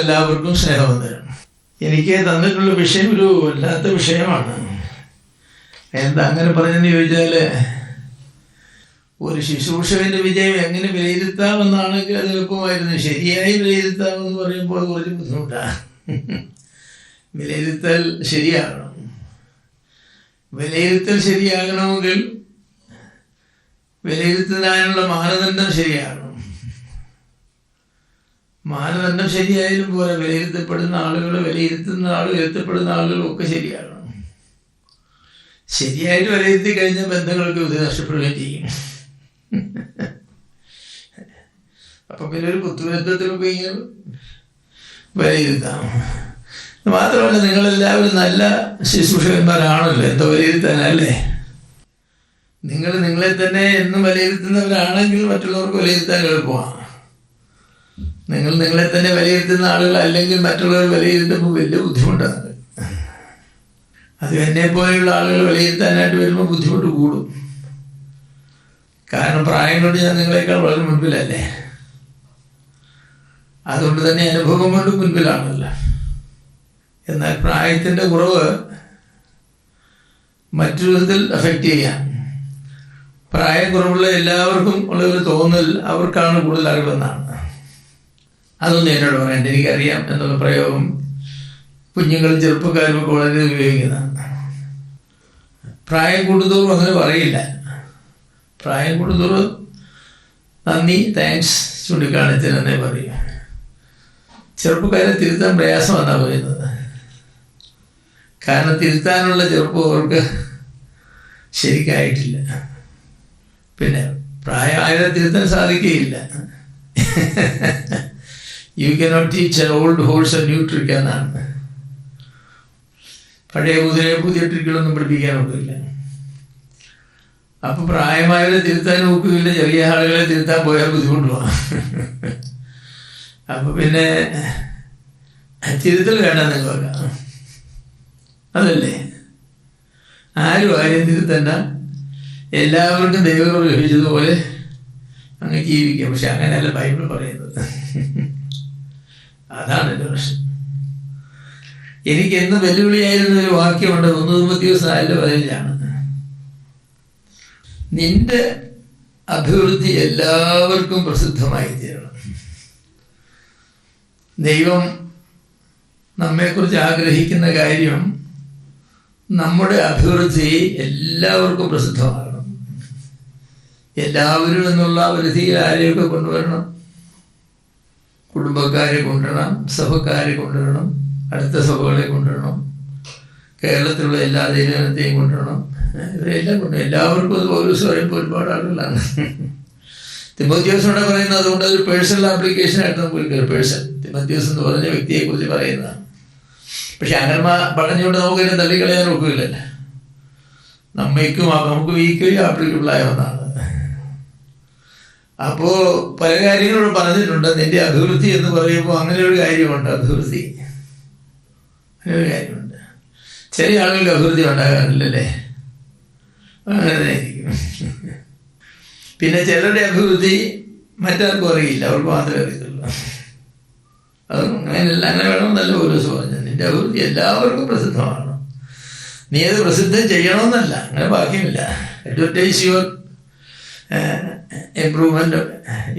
എല്ലാവർക്കും സ്നേഹവന്ദനം. എനിക്ക് തന്നിട്ടുള്ള വിഷയം ഒരു വല്ലാത്ത വിഷയമാണ്. എന്താ അങ്ങനെ പറഞ്ഞെന്ന് ചോദിച്ചാൽ, ഒരു ശുശ്രൂഷകന്റെ വിജയം എങ്ങനെ വിലയിരുത്താമെന്നാണെങ്കിൽ അത് എളുപ്പമായിരുന്നു. ശരിയായി വിലയിരുത്താമെന്ന് പറയുമ്പോൾ കുറച്ച് ബുദ്ധിമുട്ടാണ്. വിലയിരുത്തൽ ശരിയാകണം. വിലയിരുത്തൽ ശരിയാകണമെങ്കിൽ വിലയിരുത്താനുള്ള മാനദണ്ഡം ശരിയാകണം. മാനദണ്ഡം ശരിയായാലും പോലെ വിലയിരുത്തപ്പെടുന്ന ആളുകൾ, വിലയിരുത്തപ്പെടുന്ന ആളുകളും ഒക്കെ ശരിയാകണം. ശരിയായിട്ട് വിലയിരുത്തി കഴിഞ്ഞാൽ ബന്ധങ്ങൾക്ക് ഇത് നഷ്ടപ്പെടുകയും ചെയ്യും. അപ്പം പിന്നെ ഒരു കുത്തുബന്ധത്തിലൊക്കെ ഇങ്ങനെ വിലയിരുത്താം. മാത്രമല്ല, നിങ്ങളെല്ലാവരും നല്ല ശുശ്രൂഷകന്മാരാണല്ലോ. എന്തോ വിലയിരുത്താനല്ലേ? നിങ്ങൾ നിങ്ങളെ തന്നെ എന്നും വിലയിരുത്തുന്നവരാണെങ്കിൽ മറ്റുള്ളവർക്ക് വിലയിരുത്താൻ എളുപ്പമാണ്. നിങ്ങൾ നിങ്ങളെ തന്നെ വിലയിരുത്തുന്ന ആളുകൾ അല്ലെങ്കിൽ മറ്റുള്ളവർ വിലയിരുത്തുമ്പോൾ വലിയ ബുദ്ധിമുട്ടാണ്. അത് എന്നെ പോലെയുള്ള ആളുകൾ വിലയിരുത്താനായിട്ട് വരുമ്പോൾ ബുദ്ധിമുട്ട് കൂടും. കാരണം പ്രായം കൊണ്ട് ഞാൻ നിങ്ങളെക്കാൾ വളരെ മുൻപിലല്ലേ. അതുകൊണ്ട് തന്നെ അനുഭവം കൊണ്ട് മുൻപിലാണല്ലോ. എന്നാൽ പ്രായത്തിൻ്റെ കുറവ് മറ്റൊരു വിധത്തിൽ അഫക്റ്റ് ചെയ്യാം. പ്രായം കുറവുള്ള എല്ലാവർക്കും ഉള്ള ഒരു തോന്നൽ അവർക്കാണ് കൂടുതൽ അറിവെന്നാണ്. അതൊന്നും എന്നോട് പറയണ്ട, എനിക്കറിയാം എന്നുള്ള പ്രയോഗം കുഞ്ഞുങ്ങളും ചെറുപ്പക്കാരും ഒക്കെ വളരെ ഉപയോഗിക്കുന്നതാണ്. പ്രായം കൂടുതോറും അങ്ങനെ പറയില്ല. പ്രായം കൂടുതോറും നന്ദി, താങ്ക്സ് ചൂണ്ടിക്കാണിച്ചതെന്നേ പറയും. ചെറുപ്പക്കാരെ തിരുത്താൻ പ്രയാസമെന്നാണ് പറയുന്നത്. കാരണം തിരുത്താനുള്ള ചെറുപ്പം അവർക്ക് ശരിക്കായിട്ടില്ല. പിന്നെ പ്രായമായവരെ തിരുത്താൻ സാധിക്കുകയില്ല. You cannot teach N old horse A new trick എന്നാണ്. പഴയ കുതിരയെ പുതിയ ട്രിക്കുകളൊന്നും പഠിപ്പിക്കാൻ ഒക്കില്ല. അപ്പം പ്രായമായവരെ തിരുത്താൻ നോക്കുകയില്ല, ചെറിയ ആളുകളെ തിരുത്താൻ പോയാൽ ബുദ്ധിമുട്ടുമാണ്. അപ്പം പിന്നെ തിരുത്തൽ വേണ്ട നിങ്ങൾക്ക്, അതല്ലേ? ആരും ആരെയും തിരുത്തണ്ട, എല്ലാവർക്കും ദൈവം ലഭിച്ചതുപോലെ അങ്ങ് ജീവിക്കാം. പക്ഷെ അങ്ങനെയല്ല ബൈബിൾ പറയുന്നത്. അതാണ് എൻ്റെ പ്രശ്നം. എനിക്ക് എന്ന് വെല്ലുവിളിയായിരുന്ന ഒരു വാക്യമുണ്ട്, 1 തിമോഥെയോസ് 4:15. നിന്റെ അഭിവൃദ്ധി എല്ലാവർക്കും പ്രസിദ്ധമായി തീരണം. ദൈവം നമ്മെക്കുറിച്ച് ആഗ്രഹിക്കുന്ന കാര്യം നമ്മുടെ അഭിവൃദ്ധി എല്ലാവർക്കും പ്രസിദ്ധമാകണം. എല്ലാവരും എന്നുള്ള പരിധിയിൽ ആരെയൊക്കെ കൊണ്ടുവരണം? കുടുംബക്കാരെ കൊണ്ടുവരണം, സഭക്കാരെ കൊണ്ടുവരണം, അടുത്ത സഭകളെ കൊണ്ടുവരണം, കേരളത്തിലുള്ള എല്ലാ ദൈവജനത്തെയും കൊണ്ടുവരണം. ഇവരെല്ലാം കൊണ്ടുവരണം. എല്ലാവർക്കും അത് പൗലോസ് പറയുമ്പോൾ ഒരുപാട് ആളുകളാണ്. തിമോഥെയോസിനോട് പറയുന്നത് അതുകൊണ്ട് അതൊരു പേഴ്സണൽ ആപ്ലിക്കേഷൻ ആയിട്ട് നമുക്ക് പേഴ്സൺ തിമോഥെയോസ് എന്ന് പറഞ്ഞ വ്യക്തിയെക്കുറിച്ച് പറയുന്നതാണ്. പക്ഷെ അങ്ങനെ പറഞ്ഞുകൊണ്ട് നമുക്കതിനെ തള്ളിക്കളയാൻ ഒക്കില്ലല്ലോ. നമുക്ക് ഈക്വലി ആപ്ലിക്കബിളായ ഒന്നാണ്. അപ്പോൾ പല കാര്യങ്ങളും പറഞ്ഞിട്ടുണ്ട്. നിന്റെ അഭിവൃദ്ധി എന്ന് പറയുമ്പോൾ അങ്ങനെ ഒരു കാര്യമുണ്ട്. അഭിവൃദ്ധി അങ്ങനെ ഒരു കാര്യമുണ്ട്. ചെറിയ ആളുകൾക്ക് അഭിവൃദ്ധി ഉണ്ടാകാറില്ലല്ലേ? അങ്ങനെ ആയിരിക്കും. പിന്നെ ചിലരുടെ അഭിവൃദ്ധി മറ്റാർക്കും അറിയില്ല, അവർക്ക് മാത്രമേ അറിയത്തുള്ളൂ. അത് അങ്ങനെയല്ല, അങ്ങനെ വേണമെന്നല്ല പൗലോസ് പറഞ്ഞത്. നിന്റെ അഭിവൃദ്ധി എല്ലാവർക്കും പ്രസിദ്ധമാണ്. നീ അത് പ്രസിദ്ധം ചെയ്യണമെന്നല്ല, അങ്ങനെ ബാക്കിയുമില്ല. Advertise your improvement,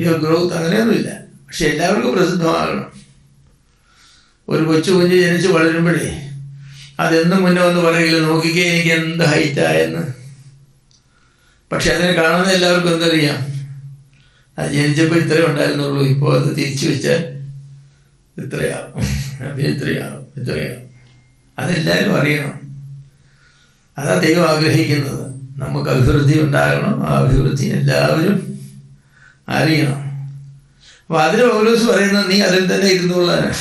your growth, അങ്ങനെയൊന്നുമില്ല. പക്ഷെ എല്ലാവർക്കും പ്രസിദ്ധമാകണം. ഒരു കൊച്ചു കുഞ്ഞ് ജനിച്ച് വളരുമ്പോഴേ അതെന്നും മുന്നേ വന്ന് പറയില്ല, നോക്കിക്കേ എനിക്ക് എന്ത് ഹൈറ്റായെന്ന്. പക്ഷെ അതിനെ കാണുന്ന എല്ലാവർക്കും എന്തറിയാം? അത് ജനിച്ചപ്പോൾ ഇത്രയേ ഉണ്ടായിരുന്നുള്ളൂ, ഇപ്പോൾ അത് തിരിച്ചു വെച്ചാൽ ഇത്രയാകും, പിന്നെ ഇത്രയാകും. അതെല്ലാവരും അറിയണം. അതാ ദൈവം ആഗ്രഹിക്കുന്നത്. നമുക്ക് അഭിവൃദ്ധി ഉണ്ടാകണം. ആ അഭിവൃദ്ധി എല്ലാവരും അറിയണം. അപ്പോൾ അതിന് പൗലോസ് പറയുന്നത് നീ അതിൽ തന്നെ ഇരുന്നുകൊള്ളാനാണ്.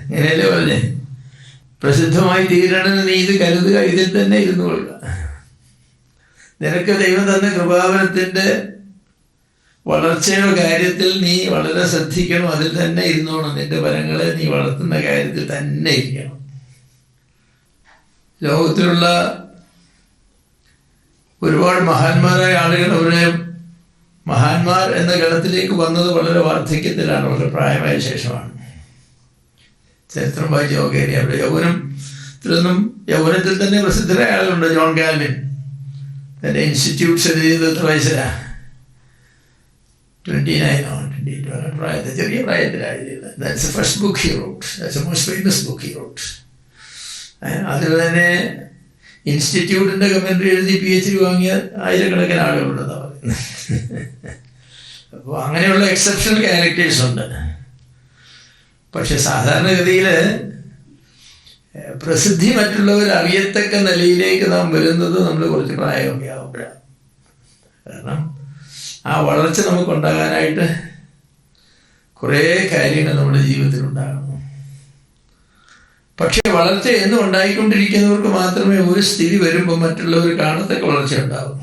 അങ്ങനെയല്ലേ പറഞ്ഞേ? പ്രസിദ്ധമായി തീരണമെന്ന് നീ ഇത് കരുതുക, ഇതിൽ തന്നെ ഇരുന്നുകൊള്ളുക. നിനക്ക് ദൈവം തന്ന കൃപാവരത്തിൻ്റെ വളർച്ചയുടെ കാര്യത്തിൽ നീ വളരെ ശ്രദ്ധിക്കണം. അതിൽ തന്നെ ഇരുന്നോണം. നിന്റെ ഫലങ്ങളെ നീ വളർത്തുന്ന കാര്യത്തിൽ തന്നെ ഇരിക്കണം. ലോകത്തിലുള്ള ഒരുപാട് മഹാന്മാരായ ആളുകൾ അവരുടെ മഹാന്മാർ മഹാന്മാർ എന്ന ഗണത്തിലേക്ക് വന്നത് വളരെ വാർദ്ധക്യത്തിലാണ്, വളരെ പ്രായമായ ശേഷമാണ്. ചരിത്രം വായിച്ച് നോക്കിയാൽ അവിടെ യൗവനത്തിൽ തന്നെ പ്രസിദ്ധരായ ആളുണ്ട്. ജോൺ കാൽവിൻ തൻ്റെ ഇൻസ്റ്റിറ്റ്യൂട്ട്സ് ചെയ്തത് എത്ര വയസ്സിലാണ്? 29 പ്രായത്തിൽ, ചെറിയ പ്രായത്തിലാണ് എഴുതിയത്. That's the first book he wrote. That's the most famous book he wrote. അതിൽ തന്നെ ഇൻസ്റ്റിറ്റ്യൂട്ടിൻ്റെ കമൻട്രി എഴുതി PhD വാങ്ങിയ ആയിരക്കണക്കിന് ആളുകളുണ്ടെന്നാണ് പറയുന്നത്. അപ്പോൾ അങ്ങനെയുള്ള എക്സെപ്ഷണൽ ക്യാരക്ടേഴ്സ് ഉണ്ട്. പക്ഷെ സാധാരണഗതിയിൽ പ്രസിദ്ധി മറ്റുള്ളവർ അറിയത്തക്ക നിലയിലേക്ക് നാം വരുന്നത് നമ്മൾ കുറച്ച് പ്രായമൊക്കെ ആകുമ്പോഴാണ്. കാരണം ആ വളർച്ച നമുക്കുണ്ടാകാനായിട്ട് കുറേ കാര്യങ്ങൾ നമ്മുടെ ജീവിതത്തിലുണ്ടാകണം. പക്ഷെ വളർച്ച എന്നും ഉണ്ടായിക്കൊണ്ടിരിക്കുന്നവർക്ക് മാത്രമേ ഒരു സ്ഥിതി വരുമ്പോൾ മറ്റുള്ളവർ കാണത്തക്ക വളർച്ച ഉണ്ടാകും.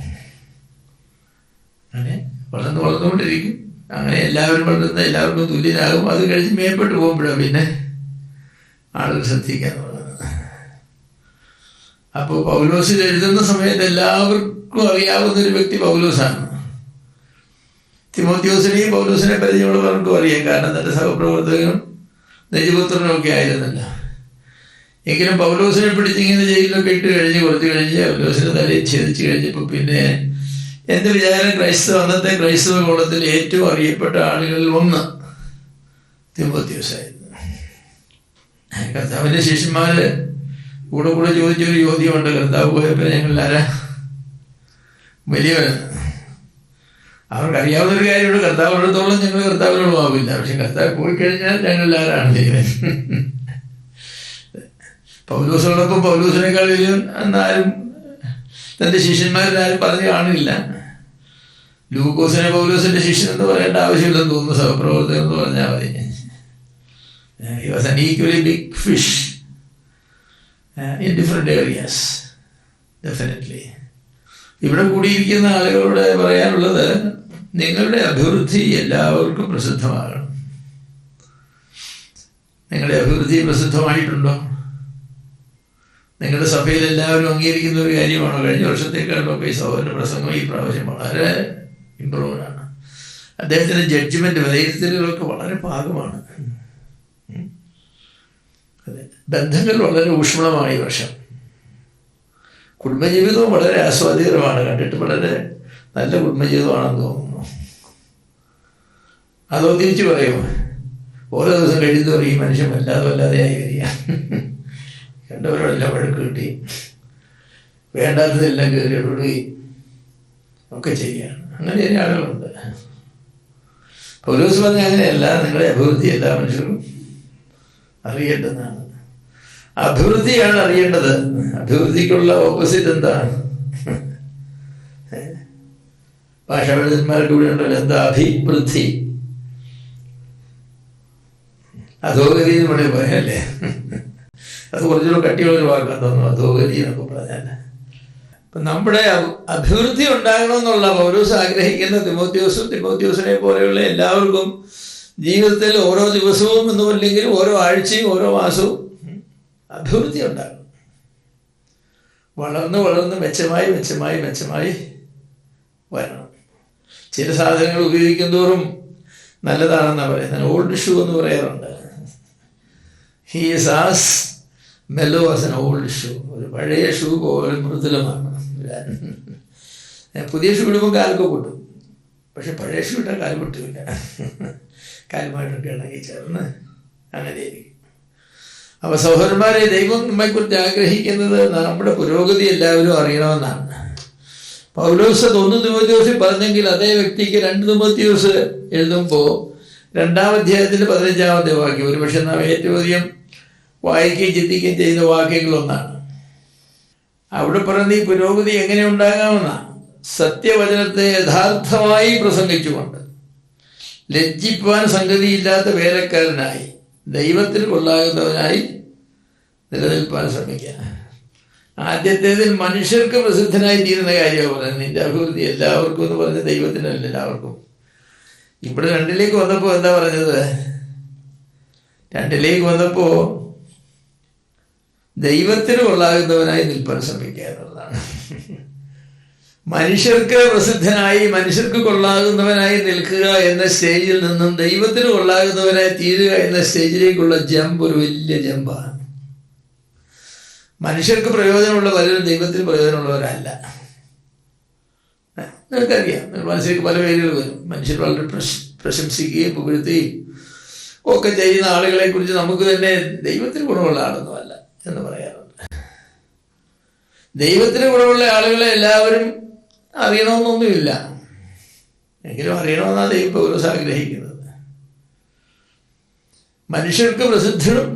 അങ്ങനെ വളർന്നുകൊണ്ടിരിക്കും. അങ്ങനെ എല്ലാവരും വളർന്ന് എല്ലാവർക്കും തുല്യനാകും. അത് കഴിഞ്ഞ് മേപ്പെട്ട് പോകുമ്പോഴാണ് പിന്നെ ആളുകൾ ശ്രദ്ധിക്കാൻ തുടങ്ങുന്നത്. അപ്പോൾ പൗലോസ് എഴുതുന്ന സമയത്ത് എല്ലാവർക്കും അറിയാവുന്ന ഒരു വ്യക്തി പൗലോസാണ്. തിമോത്തിയോസിനെയും പൗലോസിനെ പരിചയമുള്ളവർക്കും അറിയാം. കാരണം തൻ്റെ സഹപ്രവർത്തകനും നിജപുത്രനും ഒക്കെ ആയിരുന്നില്ല. എങ്കിലും പൗലോസിനെ പിടിച്ചിങ്ങനെ ജയിലിലൊക്കെ ഇട്ട് കുറച്ച് കഴിഞ്ഞ് പൗലോസിനെ തലയിൽ ഛേദിച്ച് കഴിഞ്ഞപ്പോൾ പിന്നെ എൻ്റെ വിചാരം അന്നത്തെ ക്രൈസ്തവ കോളത്തിൽ ഏറ്റവും അറിയപ്പെട്ട ആളുകളിൽ ഒന്ന് തിമോത്തിയോസായിരുന്നു. കർത്താവിൻ്റെ ശിഷ്യന്മാർ കൂടെ ചോദിച്ചൊരു ചോദ്യമുണ്ട്. കർത്താവ് പോയപ്പോൾ ഞങ്ങളാരാ വലിയവനാണ്. അവർക്കറിയാവുന്നൊരു കാര്യമുണ്ട്, കർത്താവിനോടത്തോളം ഞങ്ങൾ കർത്താവിനോടുമാവില്ല. പക്ഷെ കർത്താവ് പോയി കഴിഞ്ഞാൽ ഞങ്ങളാരാണ് ദൈവൻ. പൗലോസോടൊപ്പം പൗലോസിനേക്കാൾ എന്നാരും തൻ്റെ ശിഷ്യന്മാരാരും പറഞ്ഞു കാണില്ല. ലൂക്കോസിനെ പൗലോസിന്റെ ശിഷ്യൻ എന്ന് പറയേണ്ട ആവശ്യമില്ലെന്ന് തോന്നുന്നു, സഹപ്രവർത്തകൻ എന്ന് പറഞ്ഞാൽ മതി. He was an equally big fish in different areas, definitely. ഇവിടെ കൂടിയിരിക്കുന്ന ആളുകളോട് പറയാനുള്ളത്, നിങ്ങളുടെ അഭിവൃദ്ധി എല്ലാവർക്കും പ്രസിദ്ധമാകണം. നിങ്ങളുടെ അഭിവൃദ്ധി പ്രസിദ്ധമായിട്ടുണ്ടോ? നിങ്ങളുടെ സഭയിൽ എല്ലാവരും അംഗീകരിക്കുന്ന ഒരു കാര്യമാണോ? കഴിഞ്ഞ വർഷത്തേക്കാളൊക്കെ ഈ സഹോദരൻ്റെ പ്രസംഗം ഈ പ്രാവശ്യം വളരെ ഇമ്പ്രൂവ്ഡാണ്. അദ്ദേഹത്തിൻ്റെ ജഡ്ജ്മെൻറ്റ് വിലയിരുത്തലുകളൊക്കെ വളരെ പാകമാണ്. അതെ, ബന്ധങ്ങൾ വളരെ ഊഷ്മളമായി ഈ വർഷം. കുടുംബജീവിതവും വളരെ ആസ്വാദികരമാണ്. കണ്ടിട്ട് വളരെ നല്ല കുടുംബജീവിതമാണെന്ന് തോന്നുന്നു. അതോ തിരിച്ചു പറയുമോ? ഓരോ ദിവസം കഴിയുന്നവർ ഈ മനുഷ്യൻ വല്ലാതെയായി വരിക, കണ്ടവരോടെല്ലാം വഴക്ക് കിട്ടി, വേണ്ടാത്തതെല്ലാം കയറി ഇടുകയും ഒക്കെ ചെയ്യുകയാണ്. അങ്ങനെ ചില ആളുകളുണ്ട്. പൗലോസ് പറഞ്ഞ അങ്ങനെയല്ല, നിങ്ങളുടെ അഭിവൃദ്ധി എല്ലാ മനുഷ്യർക്കും അറിയേണ്ടതാണ്. അഭിവൃദ്ധിയാണ് അറിയേണ്ടത്. അഭിവൃദ്ധിക്കുള്ള ഓപ്പോസിറ്റ് എന്താണ്? ഭാഷാപണ്ഡിതന്മാരുടെ കൂടെ ഉണ്ടല്ലോ, എന്താ അഭിവൃദ്ധി? അധോഗതി എന്ന് വേണമെങ്കിൽ പറയാനല്ലേ? അത് കുറച്ചുകൂടെ കട്ടിയുള്ളൊരു വാക്കാണ് തോന്നുന്നു, അധോഗതി എന്നൊക്കെ പറഞ്ഞാൽ. അപ്പം നമ്മുടെ അഭിവൃദ്ധി ഉണ്ടാകണമെന്നുള്ള പൗലോസ് ആഗ്രഹിക്കുന്ന തിമോത്തിയോസിനെ പോലെയുള്ള എല്ലാവർക്കും ജീവിതത്തിൽ ഓരോ ദിവസവും എന്നുമില്ലെങ്കിൽ ഓരോ ആഴ്ചയും ഓരോ മാസവും അഭിവൃദ്ധി ഉണ്ടാകണം. വളർന്ന് മെച്ചമായി വരണം. ചില സാധനങ്ങൾ ഉപയോഗിക്കും തോറും നല്ലതാണെന്നാണ് പറയുന്നത്. ഓൾഡ് ഷൂ എന്ന് പറയാറുണ്ട്. He is as Mello as an old shoe. ഒരു പഴയ ഷൂ പോലെ മൃദുലമാണ്. പുതിയ ഷൂ ഇടുമ്പോൾ കാലൊക്കെ പൊട്ടും, പക്ഷെ പഴയ ഷൂ ഇട്ടാൽ കാല് പൊട്ടില്ല. കാലുമായിട്ടൊക്കെ ഇണങ്ങി ചേർന്ന് അങ്ങനെയായിരിക്കും. അപ്പോൾ സഹോദരന്മാരെ, ദൈവം നമ്മെക്കുറിച്ച് ആഗ്രഹിക്കുന്നത് നമ്മുടെ പുരോഗതി എല്ലാവരും അറിയണമെന്നാണ്. പൗലോസ് 1 തിമോത്തിയോസിൽ പറഞ്ഞെങ്കിൽ അതേ വ്യക്തിക്ക് 2 തിമോത്തിയോസ് എഴുതുമ്പോൾ 2-ാം അധ്യായത്തിൻ്റെ 15-ാമത്തെ വാക്യം ഒരുപക്ഷെ നാം ഏറ്റവും അധികം വായിക്കുകയും ചിന്തിക്കുകയും ചെയ്യുന്ന വാക്യങ്ങളൊന്നാണ്. അവിടെ പറയുന്ന ഈ പുരോഗതി എങ്ങനെ ഉണ്ടാകാമെന്നാണ്. സത്യവചനത്തെ യഥാർത്ഥമായി പ്രസംഗിച്ചുകൊണ്ട് ലജ്ജിപ്പാൻ സംഗതിയില്ലാത്ത വേലക്കാരനായി ദൈവത്തിന് കൊള്ളാകുന്നവനായി നിലനിൽപ്പാൻ ശ്രമിക്കുക. ആദ്യത്തേതിൽ മനുഷ്യർക്ക് പ്രസിദ്ധനായി തീരുന്ന കാര്യമാണ് പറയുന്നത്. നിന്റെ അഭിവൃദ്ധി എല്ലാവർക്കും എന്ന് പറഞ്ഞ ദൈവത്തിനല്ല, എല്ലാവർക്കും. ഇവിടെ 2ലേക്ക് വന്നപ്പോൾ എന്താ പറഞ്ഞത്? 2ലേക്ക് വന്നപ്പോൾ ദൈവത്തിന് കൊള്ളാകുന്നവനായി നിൽപ്പാൻ ശ്രമിക്കുക എന്നുള്ളതാണ്. മനുഷ്യർക്ക് പ്രസിദ്ധനായി മനുഷ്യർക്ക് കൊള്ളാകുന്നവനായി നിൽക്കുക എന്ന സ്റ്റേജിൽ നിന്നും ദൈവത്തിന് കൊള്ളാകുന്നവനായി തീരുക എന്ന സ്റ്റേജിലേക്കുള്ള ജമ്പ് ഒരു വലിയ ജമ്പാണ്. മനുഷ്യർക്ക് പ്രയോജനമുള്ള പലരും ദൈവത്തിന് പ്രയോജനമുള്ളവരല്ല. നിങ്ങൾക്കറിയാം, മനുഷ്യർക്ക് പല പേരുകൾ വരും. മനുഷ്യർ വളരെ പ്രശംസിക്കുകയും പുകഴ്ത്തുകയും ഒക്കെ ചെയ്യുന്ന ആളുകളെ കുറിച്ച് നമുക്ക് തന്നെ ദൈവത്തിന് ഗുണമുള്ള ആളൊന്നുമല്ല എന്ന് പറയാറുണ്ട്. ദൈവത്തിന് ഗുണമുള്ള ആളുകളെ എല്ലാവരും അറിയണമെന്നൊന്നുമില്ല, എങ്കിലും അറിയണമെന്നാണ് ദൈവം പൗലോസ് ആഗ്രഹിക്കുന്നത്. മനുഷ്യർക്ക് പ്രസിദ്ധരും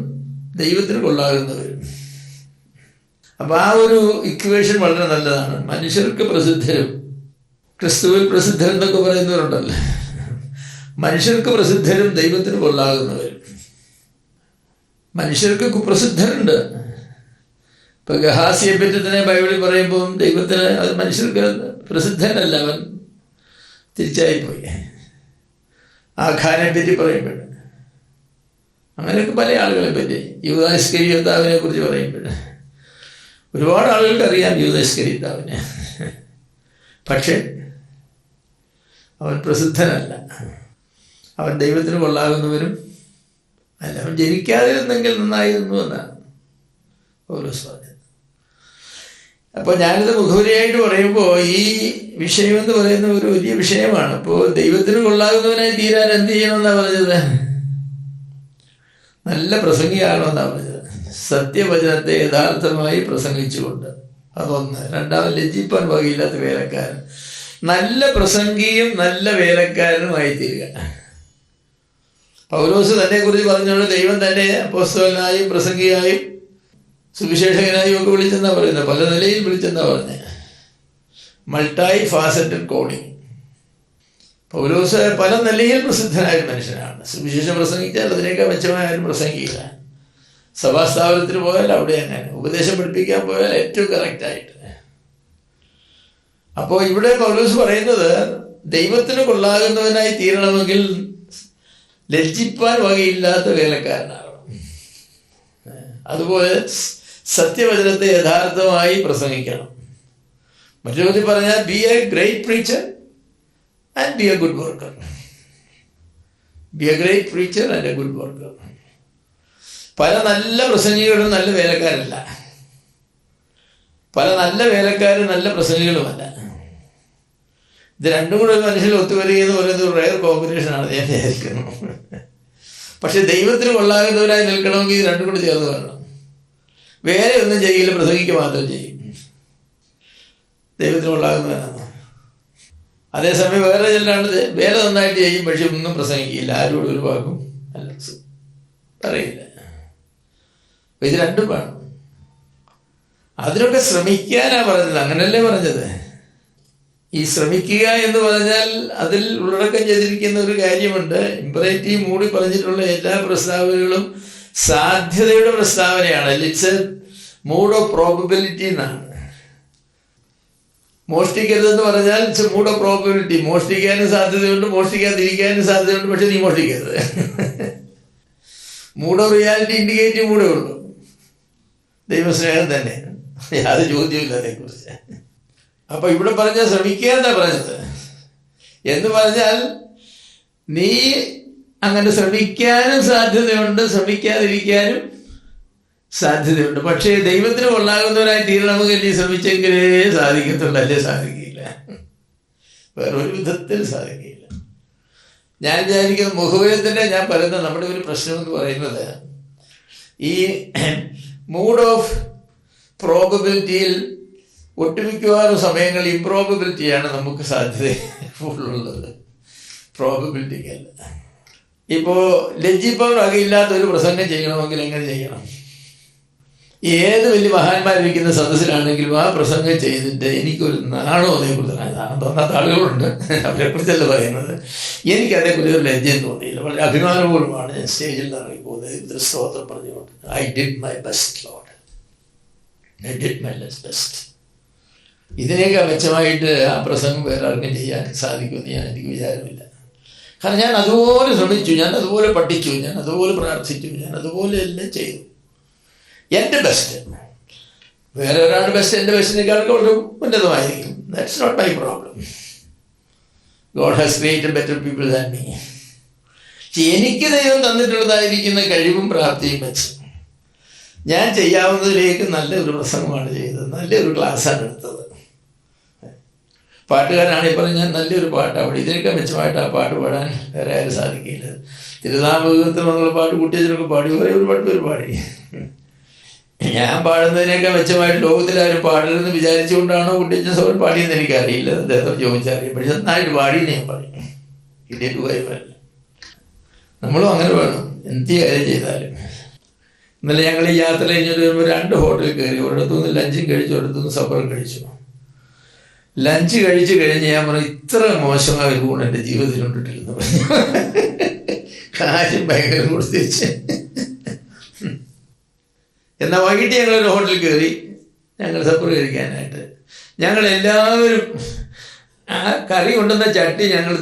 ദൈവത്തിന് കൊള്ളാകുന്നവരും. അപ്പൊ ആ ഒരു ഇക്വേഷൻ വളരെ നല്ലതാണ്. മനുഷ്യർക്ക് പ്രസിദ്ധരും, ക്രിസ്തുവിൽ പ്രസിദ്ധരെന്നൊക്കെ പറയുന്നവരുണ്ടല്ലോ. മനുഷ്യർക്ക് പ്രസിദ്ധരും ദൈവത്തിന് കൊള്ളാകുന്നവരും. മനുഷ്യർക്ക് കുപ്രസിദ്ധരുണ്ട്. ഇപ്പൊ ഗഹാസിയെ പറ്റി തന്നെ ബൈബിളിൽ പറയുമ്പോൾ ദൈവത്തിന് അത് മനുഷ്യർക്ക് പ്രസിദ്ധനല്ല, അവൻ തിരിച്ചായിപ്പോയി. ആഖാനെ പറ്റി പറയുമ്പോൾ അങ്ങനെയൊക്കെ പല ആളുകളെ പറ്റി, യൂദാ ഇസ്കരിയോത്താവിനെ കുറിച്ച് പറയുമ്പോൾ ഒരുപാട് ആളുകൾക്ക് അറിയാം യൂദാ ഇസ്കരിയോത്താവിനെ. പക്ഷേ അവൻ പ്രസിദ്ധനല്ല, അവൻ ദൈവത്തിന് കൊള്ളാകുന്നവരും അല്ല. അവൻ ജനിക്കാതിരുന്നെങ്കിൽ നന്നായിരുന്നു എന്നാണ് പൗലോസ് പറഞ്ഞത്. അപ്പോൾ ഞാനിത് മുഖവരിയായിട്ട് പറയുമ്പോൾ ഈ വിഷയം എന്ന് പറയുന്ന ഒരു വലിയ വിഷയമാണ്. അപ്പോൾ ദൈവത്തിന് കൊള്ളാകുന്നവനായി തീരാൻ എന്ത് ചെയ്യണമെന്നാണ് പറഞ്ഞത്? നല്ല പ്രസംഗിയാകണമെന്നാണ് പറഞ്ഞത്. സത്യവചനത്തെ യഥാർത്ഥമായി പ്രസംഗിച്ചുകൊണ്ട്, അതൊന്ന്. രണ്ടാമത് ലജ്ജിപ്പാൻ വകയില്ലാത്ത വേലക്കാരൻ. നല്ല പ്രസംഗിയും നല്ല വേലക്കാരനുമായി തീരുക. പൗലോസ് തന്നെ കുറിച്ച് പറഞ്ഞുകൊണ്ട് ദൈവം തന്നെ അപ്പോസ്തലനായും പ്രസംഗിയായും സുവിശേഷകനായും ഒക്കെ വിളിച്ചെന്നാ പറയുന്നത്. പല നിലയിൽ വിളിച്ചെന്നാ പറഞ്ഞത്. Multi faceted calling. പൗലോസ് പല നിലയിൽ പ്രസിദ്ധനായ മനുഷ്യനാണ്. സുവിശേഷം പ്രസംഗിച്ചാൽ അതിനേക്കാൾ മെച്ചമായ ആരും പ്രസംഗിക്കില്ല. സഭാസ്ഥാപനത്തിന് പോയാൽ അവിടെ അങ്ങനെ, ഉപദേശം പഠിപ്പിക്കാൻ പോയാൽ ഏറ്റവും കറക്റ്റായിട്ട്. അപ്പോൾ ഇവിടെ പൗലോസ് പറയുന്നത് ദൈവത്തിന് കൊള്ളാകുന്നവനായി തീരണമെങ്കിൽ ലജ്ജിപ്പാൻ വകയില്ലാത്ത വേലക്കാരനാകണം. അതുപോലെ സത്യവചനത്തെ യഥാർത്ഥമായി പ്രസംഗിക്കണം. മറ്റൊരു വിധത്തിൽ പറഞ്ഞാൽ B A great preacher and B A good worker. B A great preacher and A good worker. പല നല്ല പ്രസംഗികളും നല്ല വേലക്കാരല്ല, പല നല്ല വേലക്കാരും നല്ല പ്രസംഗികളുമല്ല. ഇത് രണ്ടും കൂടെ മനുഷ്യൽ ഒത്തുവരിക എന്ന് പറയുന്നത് ഒരു റെയർ കോമ്പിനേഷനാണ് ഞാൻ വിചാരിക്കുന്നു. പക്ഷെ ദൈവത്തിന് കൊള്ളാകുന്നവരായി നിൽക്കണമെങ്കിൽ ഇത് രണ്ടും കൂടെ ചേർന്ന് വരണം. വേറെ ഒന്നും ചെയ്യില്ല, പ്രസംഗിക്കുക മാത്രം ചെയ്യും. ദൈവത്തിന് കൊള്ളാകുന്നവരാണ്. അതേസമയം വേറെ ചിലരാണ് വേറെ നന്നായിട്ട് ചെയ്യും, പക്ഷെ ഒന്നും പ്രസംഗിക്കില്ല, ആരോടും ഒരു വാക്കും അല്ല പറയില്ല. ഇത് രണ്ടും വേണം. അതിനൊക്കെ ശ്രമിക്കാനാണ് പറഞ്ഞത്, അങ്ങനല്ലേ പറഞ്ഞത്. ഈ ശ്രമിക്കുക എന്ന് പറഞ്ഞാൽ അതിൽ ഉള്ളടക്കം ചെയ്തിരിക്കുന്ന ഒരു കാര്യമുണ്ട്. ഇമ്പറേറ്റീവ് മൂടി പറഞ്ഞിട്ടുള്ള എല്ലാ പ്രസ്താവനകളും സാധ്യതയുടെ പ്രസ്താവനയാണ്. It's a mood of probability എന്നാണ്. മോഷ്ടിക്കരുതെന്ന് പറഞ്ഞാൽ it's a mood of probability. മോഷ്ടിക്കാനും സാധ്യതയുണ്ട്, മോഷ്ടിക്കാതിരിക്കാനും സാധ്യതയുണ്ട്, പക്ഷെ നീ മോഷ്ടിക്കരുത്. മൂഡ് ഓഫ് റിയാലിറ്റി ഇൻഡിക്കേറ്റീവ് കൂടെ ഉള്ളൂ. ദൈവസ്നേഹം തന്നെ, യാതൊരു ചോദ്യമില്ല അതേക്കുറിച്ച്. അപ്പൊ ഇവിടെ പറഞ്ഞ ശ്രമിക്കുക എന്നാ പറഞ്ഞത്. എന്ന് പറഞ്ഞാൽ നീ അങ്ങനെ ശ്രമിക്കാനും സാധ്യതയുണ്ട്, ശ്രമിക്കാതിരിക്കാനും സാധ്യതയുണ്ട്. പക്ഷേ ദൈവത്തിന് കൊള്ളാകുന്നവരായി തീരണമെങ്കിൽ നീ ശ്രമിച്ചെങ്കിലേ സാധിക്കത്തുള്ളൂ, അല്ലേ സാധിക്കില്ല, വേറൊരു വിധത്തിൽ സാധിക്കില്ല. ഞാൻ വിചാരിക്കുന്നത് മുഖവേദന ഞാൻ പറയുന്നത് നമ്മുടെ ഒരു പ്രശ്നം എന്ന് പറയുന്നത് ഈ മൂഡ് ഓഫ് പ്രോബബിലിറ്റിയിൽ ഒട്ടുമിക്കവാറും സമയങ്ങൾ ഇംപ്രോബബിലിറ്റിയാണ് നമുക്ക് സാധ്യത ഫുള്ളുള്ളത്, പ്രോബബിലിറ്റിക്കല്ല. ഇപ്പോൾ ലജ്ജിപ്പാൻ വകയില്ലാത്ത ഒരു പ്രസംഗം ചെയ്യണമെങ്കിൽ എങ്ങനെ ചെയ്യണം? ഏത് വലിയ മഹാന്മാരിരിക്കുന്ന സദസ്സിലാണെങ്കിലും ആ പ്രസംഗം ചെയ്തിട്ട് എനിക്കൊരു നാണോ അതേക്കുറിച്ച് നാണം തോന്നാത്ത ആളുകളുണ്ട്, അവരെക്കുറിച്ചല്ല പറയുന്നത്. എനിക്കതേക്കുറിച്ച് ഒരു ലജ്ജയും തോന്നിയില്ല, വളരെ അഭിമാനപൂർവ്വമാണ് ഞാൻ സ്റ്റേജിൽ നിന്ന് ഇറങ്ങിപ്പോകുന്നത് സ്തോത്രം പറഞ്ഞുകൊണ്ട്. I did my best Lord, I did my best. ഇതിനേക്കാൾ മെച്ചമായിട്ട് ആ പ്രസംഗം വേറെ ആർക്കും ചെയ്യാൻ സാധിക്കുമെന്ന് എനിക്ക് വിചാരമില്ല. കാരണം ഞാൻ അതുപോലെ ശ്രമിച്ചു, ഞാൻ അതുപോലെ പഠിച്ചു, ഞാൻ അതുപോലെ പ്രാർത്ഥിച്ചു, ഞാൻ അതുപോലെ എല്ലാം ചെയ്തു. എൻ്റെ ബെസ്റ്റ്, വേറെ ഒരാളുടെ ബെസ്റ്റ് എൻ്റെ ബെസ്റ്റിനേക്കാൾ വളരെ ഉന്നതമായിരിക്കും. That's not my problem. God has created better people than me. എനിക്ക് ദൈവം തന്നിട്ടുള്ളതായിരിക്കുന്ന കഴിവും പ്രാപ്തിയും വെച്ച് ഞാൻ ചെയ്യാവുന്നതിലേക്ക് നല്ലൊരു പ്രസംഗമാണ് ചെയ്തത്, നല്ലൊരു ക്ലാസ്സാണ് എടുത്തത്. പാട്ടുകാരാണെങ്കിൽ പറഞ്ഞാൽ ഞാൻ നല്ലൊരു പാട്ടാണ് അവിടെ, ഇതിനൊക്കെ മെച്ചമായിട്ട് ആ പാട്ട് പാടാൻ വേറെ ആരും സാധിക്കില്ല. തിരുനാമത്തിൽ വന്നുള്ള പാട്ട് കുട്ടിയച്ചനൊക്കെ പാടി, ഒരുപാട് പേര് പാടി. ഞാൻ പാടുന്നതിനൊക്കെ മെച്ചമായിട്ട് ലോകത്തിലാരും പാടരുതെന്ന് വിചാരിച്ചുകൊണ്ടാണോ കുട്ടിയച്ചൻ സോൻ പാടിയെന്ന് എനിക്കറിയില്ല. അദ്ദേഹം ചോദിച്ചറിയാം. പക്ഷെ നന്നായിട്ട് പാടിയെന്ന് ഞാൻ പറയും. ഇതേറ്റു കാര്യമല്ല. നമ്മളും അങ്ങനെ വേണം എന്ത് കാര്യം ചെയ്താലും. ഇന്നലെ ഞങ്ങൾ ഈ യാത്ര കഴിഞ്ഞിട്ട് വരുമ്പോൾ 2 ഹോട്ടലിൽ കയറി. ഒരിടത്തുനിന്ന് ലഞ്ചും കഴിച്ചു, ഒരിടത്തുനിന്ന് സപ്പറും കഴിച്ചു. ലഞ്ച് കഴിച്ച് കഴിഞ്ഞ് ഞാൻ പറഞ്ഞു, ഇത്ര മോശമായ ഒരു ഗുണം എൻ്റെ ജീവിതത്തിൽ കൊണ്ടിട്ടില്ലെന്ന് പറഞ്ഞു. കാര്യം ഭയങ്കര കൊടുത്തിരിച്ച്. എന്നാൽ വൈകിട്ട് ഞങ്ങളൊരു ഹോട്ടലിൽ കയറി, ഞങ്ങൾ സപ്പർ കഴിക്കാനായിട്ട്. ഞങ്ങളെല്ലാവരും ആ കറി കൊണ്ടുവന്ന ചട്ടി ഞങ്ങൾ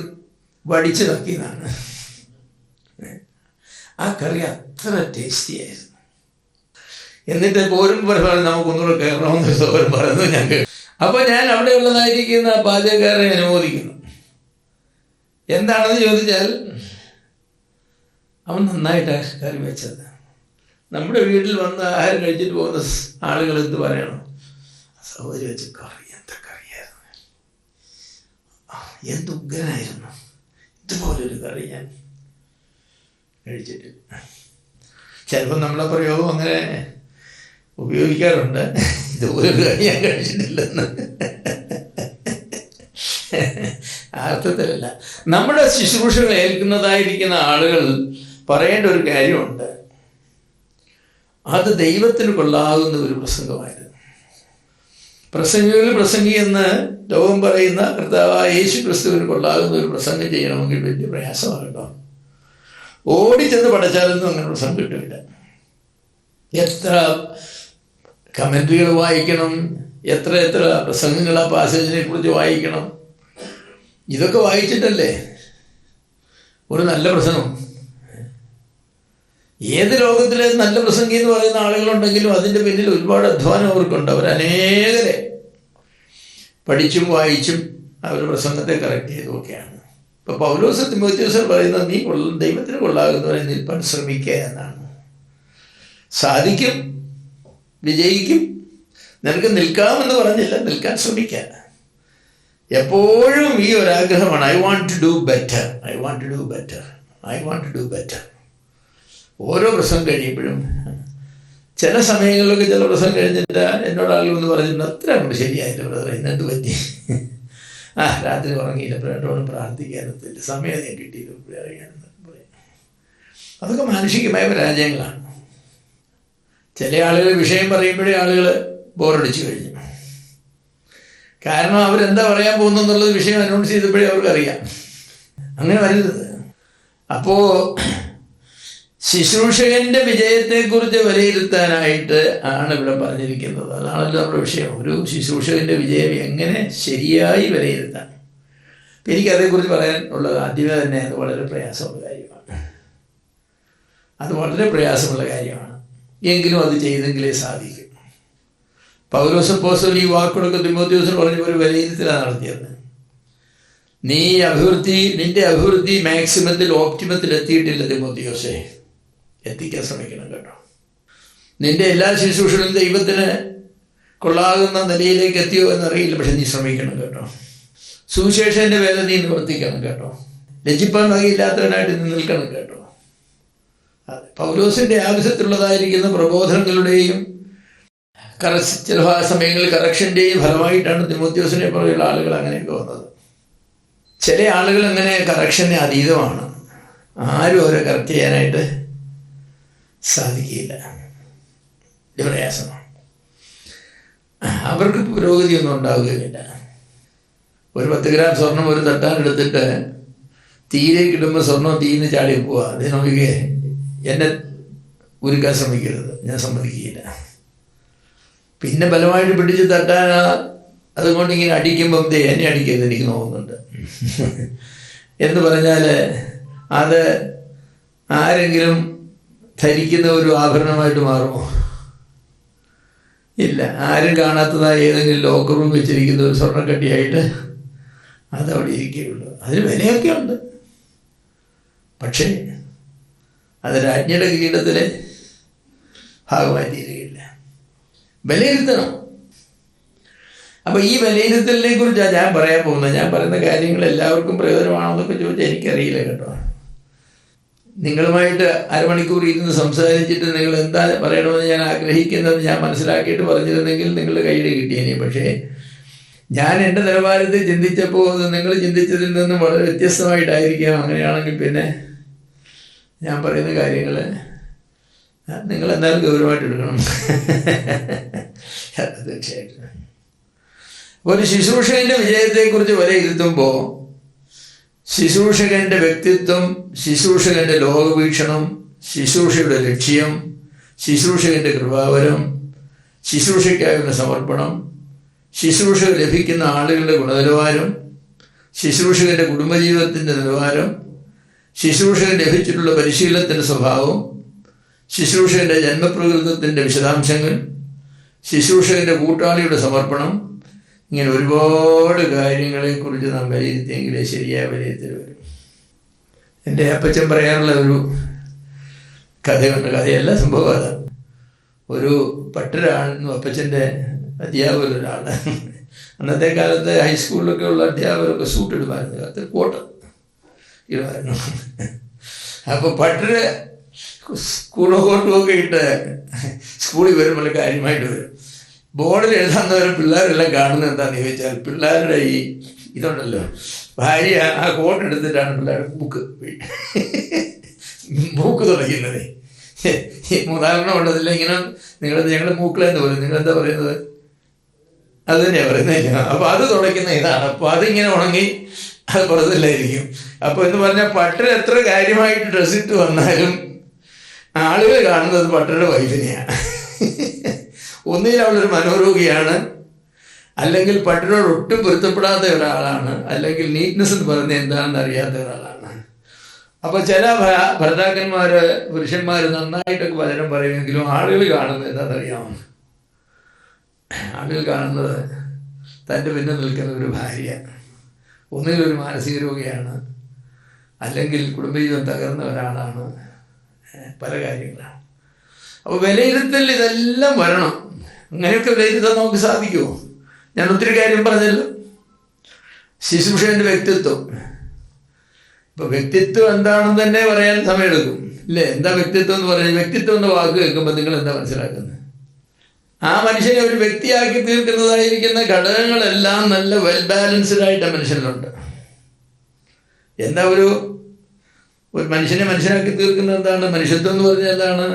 വടിച്ച് നോക്കിയതാണ്. ആ കറി അത്ര ടേസ്റ്റി ആയിരുന്നു. എന്നിട്ട് പോരും പറഞ്ഞു നമുക്കൊന്നുകൂടെ കയറണമെന്ന് സോരം പറയുന്നു ഞങ്ങൾ. അപ്പോൾ ഞാൻ അവിടെ ഉള്ളതായിരിക്കുന്ന പാചകക്കാരെ അനുമോദിക്കുന്നു. എന്താണെന്ന് ചോദിച്ചാൽ അവൻ നന്നായിട്ടാണ് കറി വെച്ചത്. നമ്മുടെ വീട്ടിൽ വന്ന് ആഹാരം കഴിച്ചിട്ട് പോകുന്ന ആളുകൾ എന്ത് പറയണം, സൗകര്യം വെച്ച് കറി എന്താ കറിയായിരുന്നു, എന്ത് ഉഗ്രനായിരുന്നു, ഇതുപോലൊരു കറി ഞാൻ കഴിച്ചിട്ടില്ല. ചിലപ്പോൾ നമ്മളെ പ്രയോഗം അങ്ങനെ ഉപയോഗിക്കാറുണ്ട്, ഇതുപോലൊരു കറി ഞാൻ കഴിച്ചിട്ടില്ലെന്ന്. അർത്ഥത്തിലല്ല. നമ്മുടെ ശുശ്രൂഷകൾ ഏൽക്കുന്നതായിരിക്കുന്ന ആളുകൾ പറയേണ്ട ഒരു കാര്യമുണ്ട്. അത് ദൈവത്തിന് കൊള്ളാകുന്ന ഒരു പ്രസംഗമായിരുന്നു. പ്രസംഗികളിൽ പ്രസംഗി എന്ന് ലോകം പറയുന്ന കർത്താവായ യേശു ക്രിസ്തുവിന് കൊള്ളാകുന്ന ഒരു പ്രസംഗം ചെയ്യണമെങ്കിൽ വലിയ പ്രയാസമാകട്ടോ. ഓടിച്ചെന്ന് പഠിച്ചാലൊന്നും അങ്ങനെ പ്രസംഗം കിട്ടില്ല. എത്ര കമൻട്രികൾ വായിക്കണം, എത്ര പ്രസംഗങ്ങൾ ആ പാസേജിനെ കുറിച്ച് വായിക്കണം. ഇതൊക്കെ വായിച്ചിട്ടല്ലേ ഒരു നല്ല പ്രസംഗം. ഏത് ലോകത്തിലെ നല്ല പ്രസംഗി എന്ന് പറയുന്ന ആളുകളുണ്ടെങ്കിലും അതിൻ്റെ പിന്നിൽ ഒരുപാട് അധ്വാനം അവർക്കുണ്ട്. അവരനേകരെ പഠിച്ചും വായിച്ചും അവർ പ്രസംഗത്തെ കറക്റ്റ് ചെയ്തുമൊക്കെയാണ്. ഇപ്പോൾ പൗലോസ് തിമോഥെയോസിന് പറയുന്നത്, നീ ദൈവത്തിന് കൊള്ളാകുന്നവരെ നിൽപ്പാൻ ശ്രമിക്കുക എന്നാണ്. സാധിക്കും, വിജയിക്കും. നിനക്ക് നിൽക്കാമെന്ന് പറഞ്ഞില്ല, നിൽക്കാൻ ശ്രമിക്കുക. എപ്പോഴും ഈ ഒരാഗ്രഹമാണ്, I want to do better, I want to do better, I want to do better. ഓരോ പ്രസംഗം കഴിയുമ്പോഴും ചില സമയങ്ങളിലൊക്കെ ചില പ്രസംഗം കഴിഞ്ഞിട്ട് എന്നോട് ആളുകളൊന്ന് പറഞ്ഞിട്ടുണ്ട്, അത്ര അങ്ങോട്ട് ശരിയായില്ല ബ്രദർ, ഇന്നെന്ത് പറ്റി, രാത്രി ഉറങ്ങിയില്ല, ബ്രദറോടും പ്രാർത്ഥിക്കാനത്തില്ല, സമയം ഞാൻ കിട്ടിയില്ല അറിയാമെന്ന് പറയും. അതൊക്കെ മാനുഷികമായ പരാജയങ്ങളാണ്. ചില ആളുകൾ വിഷയം പറയുമ്പോഴേ ആളുകൾ ബോറടിച്ചു കഴിഞ്ഞു. കാരണം അവരെന്താ പറയാൻ പോകുന്നു എന്നുള്ളത് വിഷയം അനൗൺസ് ചെയ്തപ്പോഴേ അവർക്കറിയാം. അങ്ങനെ വരരുത്. അപ്പോൾ ശുശ്രൂഷകന്റെ വിജയത്തെക്കുറിച്ച് വിലയിരുത്താനായിട്ട് ആണ് ഇവിടെ പറഞ്ഞിരിക്കുന്നത്. അതാണല്ലോ നമ്മുടെ വിഷയം. ഒരു ശുശ്രൂഷകന്റെ വിജയം എങ്ങനെ ശരിയായി വിലയിരുത്താം. എനിക്കതേക്കുറിച്ച് പറയാൻ ഉള്ളത് ആദ്യമേ തന്നെ അത് വളരെ പ്രയാസമുള്ള കാര്യമാണ്. അത് വളരെ പ്രയാസമുള്ള കാര്യമാണ്. എങ്കിലും അത് ചെയ്തെങ്കിലേ സാധിക്കും. പൗലോസ് അപ്പോസ്തലൻ ഈ വാക്കുകളൊക്കെ തിമോഥെയോസിന് പറഞ്ഞ ഒരു വിലയിരുത്തലാണ് നടത്തിയത്. നിന്റെ അഭിവൃദ്ധി മാക്സിമത്തിൽ ഓപ്റ്റിമത്തിൽ എത്തിയിട്ടില്ല തിമോഥെയോസേ, എത്തിക്കാൻ ശ്രമിക്കണം കേട്ടോ. നിന്റെ എല്ലാ ശുശ്രൂഷകളും ദൈവത്തിന് കൊള്ളാകുന്ന നിലയിലേക്ക് എത്തിയോ എന്നറിയില്ല, പക്ഷെ നീ ശ്രമിക്കണം കേട്ടോ. സുവിശേഷന്റെ വേല നീ നിവർത്തിക്കണം കേട്ടോ. ലജ്ജിപ്പാൻ വകയില്ലാത്തവനായിട്ട് നീ നിൽക്കണം കേട്ടോ. അതെ, പൗലോസിന്റെ ആവശ്യത്തിലുള്ളതായിരിക്കുന്ന പ്രബോധനങ്ങളുടെയും ചില സമയങ്ങളിൽ കറക്ഷൻ്റെയും ഫലമായിട്ടാണ് തിമോഥെയോസിനെ പോലെയുള്ള ആളുകൾ അങ്ങനെയൊക്കെ വന്നത്. ചില ആളുകൾ അങ്ങനെ കറക്ഷന് അതീതമാണ്. ആരും അവരെ കറക്റ്റ് ചെയ്യാനായിട്ട് സാധിക്കില്ല. ഇത് പ്രയാസമാണ്. അവർക്ക് പുരോഗതിയൊന്നും ഉണ്ടാവുകയില്ല. ഒരു 10 ഗ്രാം സ്വർണം ഒരു തട്ടാനെടുത്തിട്ട് തീയിലേക്ക് ഇടുമ്പോൾ സ്വർണം തീയിന് ചാടി പോവുക. അത് നോക്കിക്കേ, എന്നെ ഉരുക്കാൻ ശ്രമിക്കരുത്, ഞാൻ സമ്മതിക്കുകയില്ല. പിന്നെ ബലമായിട്ട് പിടിച്ച് തട്ടാൻ അതുകൊണ്ട് ഇങ്ങനെ അടിക്കുമ്പം എന്നെ അടിക്കരുത്, എനിക്ക് നോക്കുന്നുണ്ട് എന്ന് പറഞ്ഞാൽ അത് ആരെങ്കിലും ധരിക്കുന്ന ഒരു ആഭരണമായിട്ട് മാറുമോ? ഇല്ല. ആരും കാണാത്തതായ ഏതെങ്കിലും ലോക്കർ റൂം വെച്ചിരിക്കുന്ന ഒരു സ്വർണ്ണക്കട്ടിയായിട്ട് അതവിടെ ഇരിക്കുകയുള്ളൂ. അതിന് വിലയൊക്കെ ഉണ്ട്. പക്ഷേ അത് രാജ്ഞിയുടെ കിരീടത്തിലെ ഭാഗമായി തീരുകയില്ല. വിലയിരുത്തണം. അപ്പോൾ ഈ വിലയിരുത്തലിനെ കുറിച്ചാണ് ഞാൻ പറയാൻ പോകുന്നത്. ഞാൻ പറയുന്ന കാര്യങ്ങൾ എല്ലാവർക്കും പ്രയോജനമാണെന്നൊക്കെ ചോദിച്ചാൽ എനിക്കറിയില്ല കേട്ടോ. നിങ്ങളുമായിട്ട് അരമണിക്കൂർ ഇരുന്ന് സംസാരിച്ചിട്ട് നിങ്ങൾ എന്താ പറയണമെന്ന് ഞാൻ ആഗ്രഹിക്കുന്നത് ഞാൻ മനസ്സിലാക്കിയിട്ട് പറഞ്ഞിരുന്നെങ്കിൽ നിങ്ങളുടെ കയ്യിൽ കിട്ടിയേനെ. പക്ഷേ ഞാൻ എൻ്റെ നിലവാരത്തിൽ ചിന്തിച്ചപ്പോൾ അത് നിങ്ങൾ ചിന്തിച്ചതിൽ നിന്നും വളരെ വ്യത്യസ്തമായിട്ടായിരിക്കാം. അങ്ങനെയാണെങ്കിൽ പിന്നെ ഞാൻ പറയുന്ന കാര്യങ്ങൾ നിങ്ങളെന്തായാലും ഗൗരവമായിട്ട് എടുക്കണം. തീർച്ചയായിട്ടും. ഒരു ശുശ്രൂഷകൻ്റെ വിജയത്തെക്കുറിച്ച് വിലയിരുത്തുമ്പോൾ ശുശ്രൂഷകൻ്റെ വ്യക്തിത്വം, ശുശ്രൂഷകൻ്റെ ലോകവീക്ഷണം, ശുശ്രൂഷയുടെ ലക്ഷ്യം, ശുശ്രൂഷകൻ്റെ കൃപാവരം, ശുശ്രൂഷയ്ക്കായുള്ള സമർപ്പണം, ശുശ്രൂഷ ലഭിക്കുന്ന ആളുകളുടെ ഗുണനിലവാരം, ശുശ്രൂഷകൻ്റെ കുടുംബജീവിതത്തിൻ്റെ നിലവാരം, ശുശ്രൂഷകൻ ലഭിച്ചിട്ടുള്ള പരിശീലനത്തിൻ്റെ സ്വഭാവം, ശുശ്രൂഷകൻ്റെ ജന്മപ്രകൃതത്തിൻ്റെ വിശദാംശങ്ങൾ, ശുശ്രൂഷകൻ്റെ കൂട്ടാളിയുടെ സമർപ്പണം, ഇങ്ങനെ ഒരുപാട് കാര്യങ്ങളെക്കുറിച്ച് നാം വിലയിരുത്തിയെങ്കിലേ ശരിയായ വിലയിരുത്തൽ വരും. എൻ്റെ അപ്പച്ചൻ പറയാനുള്ള ഒരു കഥയുണ്ട്. കഥയല്ല, സംഭവം അതാണ്. ഒരു പട്ടരാണെന്നും അപ്പച്ചൻ്റെ അധ്യാപകരൊരാൾ. അന്നത്തെ കാലത്ത് ഹൈസ്കൂളിലൊക്കെ ഉള്ള അധ്യാപകരൊക്കെ സൂട്ട് ഇടുമായിരുന്നു, അത് കോട്ട് ഇടുമായിരുന്നു. അപ്പോൾ പട്ടര് സ്കൂളോ കോട്ടുമൊക്കെ ഇട്ട് സ്കൂളിൽ വരുമ്പോൾ കാര്യമായിട്ട് വരും. ബോർഡിൽ എഴുതാന്നവരെ പിള്ളേരെല്ലാം കാണുന്നത് എന്താണെന്ന് ചോദിച്ചാൽ, പിള്ളേരുടെ ഈ ഇതുണ്ടല്ലോ, ഭാര്യ ആ കോട്ട് എടുത്തിട്ടാണ് പിള്ളേരുടെ മൂക്ക് തുടയ്ക്കുന്നത്. ഉദാഹരണം ഉള്ളതില്ല, ഇങ്ങനെ ഞങ്ങളുടെ മൂക്കിലെന്ന് പറയും, നിങ്ങളെന്താ പറയുന്നത്, അത് തന്നെയാണ് പറയുന്നത്. അപ്പോൾ അത് തുടയ്ക്കുന്ന ഇതാണ്. അപ്പോൾ അതിങ്ങനെ ഉണങ്ങി അത് പുറത്തില്ലായിരിക്കും. അപ്പോൾ എന്ന് പറഞ്ഞാൽ പട്ടർ എത്ര കാര്യമായിട്ട് ഡ്രസ്സിട്ട് വന്നാലും ആളുകൾ കാണുന്നത് പട്ടരുടെ വൈഫിനെയാണ്. ഒന്നുകിൽ അവളൊരു മനോരോഗിയാണ്, അല്ലെങ്കിൽ പട്ടരോട് ഒട്ടും പൊരുത്തപ്പെടാത്ത ഒരാളാണ്, അല്ലെങ്കിൽ നീറ്റ്നെസ് എന്ന് പറയുന്നത് എന്താണെന്ന് അറിയാത്ത ഒരാളാണ്. അപ്പോൾ ചില ഭർത്താക്കന്മാർ, പുരുഷന്മാർ നന്നായിട്ടൊക്കെ വചനം പറയുമെങ്കിലും ആളുകൾ കാണുന്നത് എന്താണെന്നറിയാമോ? ആളുകൾ കാണുന്നത് തൻ്റെ പിന്നെ നിൽക്കുന്ന ഒരു ഭാര്യ ഒന്നുകിൽ ഒരു മാനസിക രോഗിയാണ്, അല്ലെങ്കിൽ കുടുംബജീവിതം തകർന്ന ഒരാളാണ്, പല കാര്യങ്ങളാണ്. അപ്പോൾ വിലയിരുത്തൽ ഇതെല്ലാം വരണം. അങ്ങനെയൊക്കെ വിലയിരുത്താൻ നമുക്ക് സാധിക്കുമോ? ഞാൻ ഒത്തിരി കാര്യം പറഞ്ഞല്ലോ. ശുശ്രൂഷകൻ്റെ വ്യക്തിത്വം. ഇപ്പോൾ വ്യക്തിത്വം എന്താണെന്ന് തന്നെ പറയാൻ സമയമെടുക്കും ഇല്ലേ? എന്താ വ്യക്തിത്വം എന്ന് പറയുന്നത്? വ്യക്തിത്വം എന്ന വാക്ക് കേൾക്കുമ്പോൾ നിങ്ങൾ എന്താ മനസ്സിലാക്കുന്നത്? ആ മനുഷ്യനെ ഒരു വ്യക്തിയാക്കി തീർക്കുന്നതായിരിക്കുന്ന ഘടകങ്ങളെല്ലാം നല്ല വെൽ ബാലൻസ്ഡ് ആയിട്ട് ആ മനുഷ്യനിലുണ്ട്. എന്താ ഒരു മനുഷ്യനെ മനുഷ്യനാക്കി തീർക്കുന്നത് എന്താണ്? മനുഷ്യത്വം എന്ന് പറഞ്ഞാൽ എന്താണ്?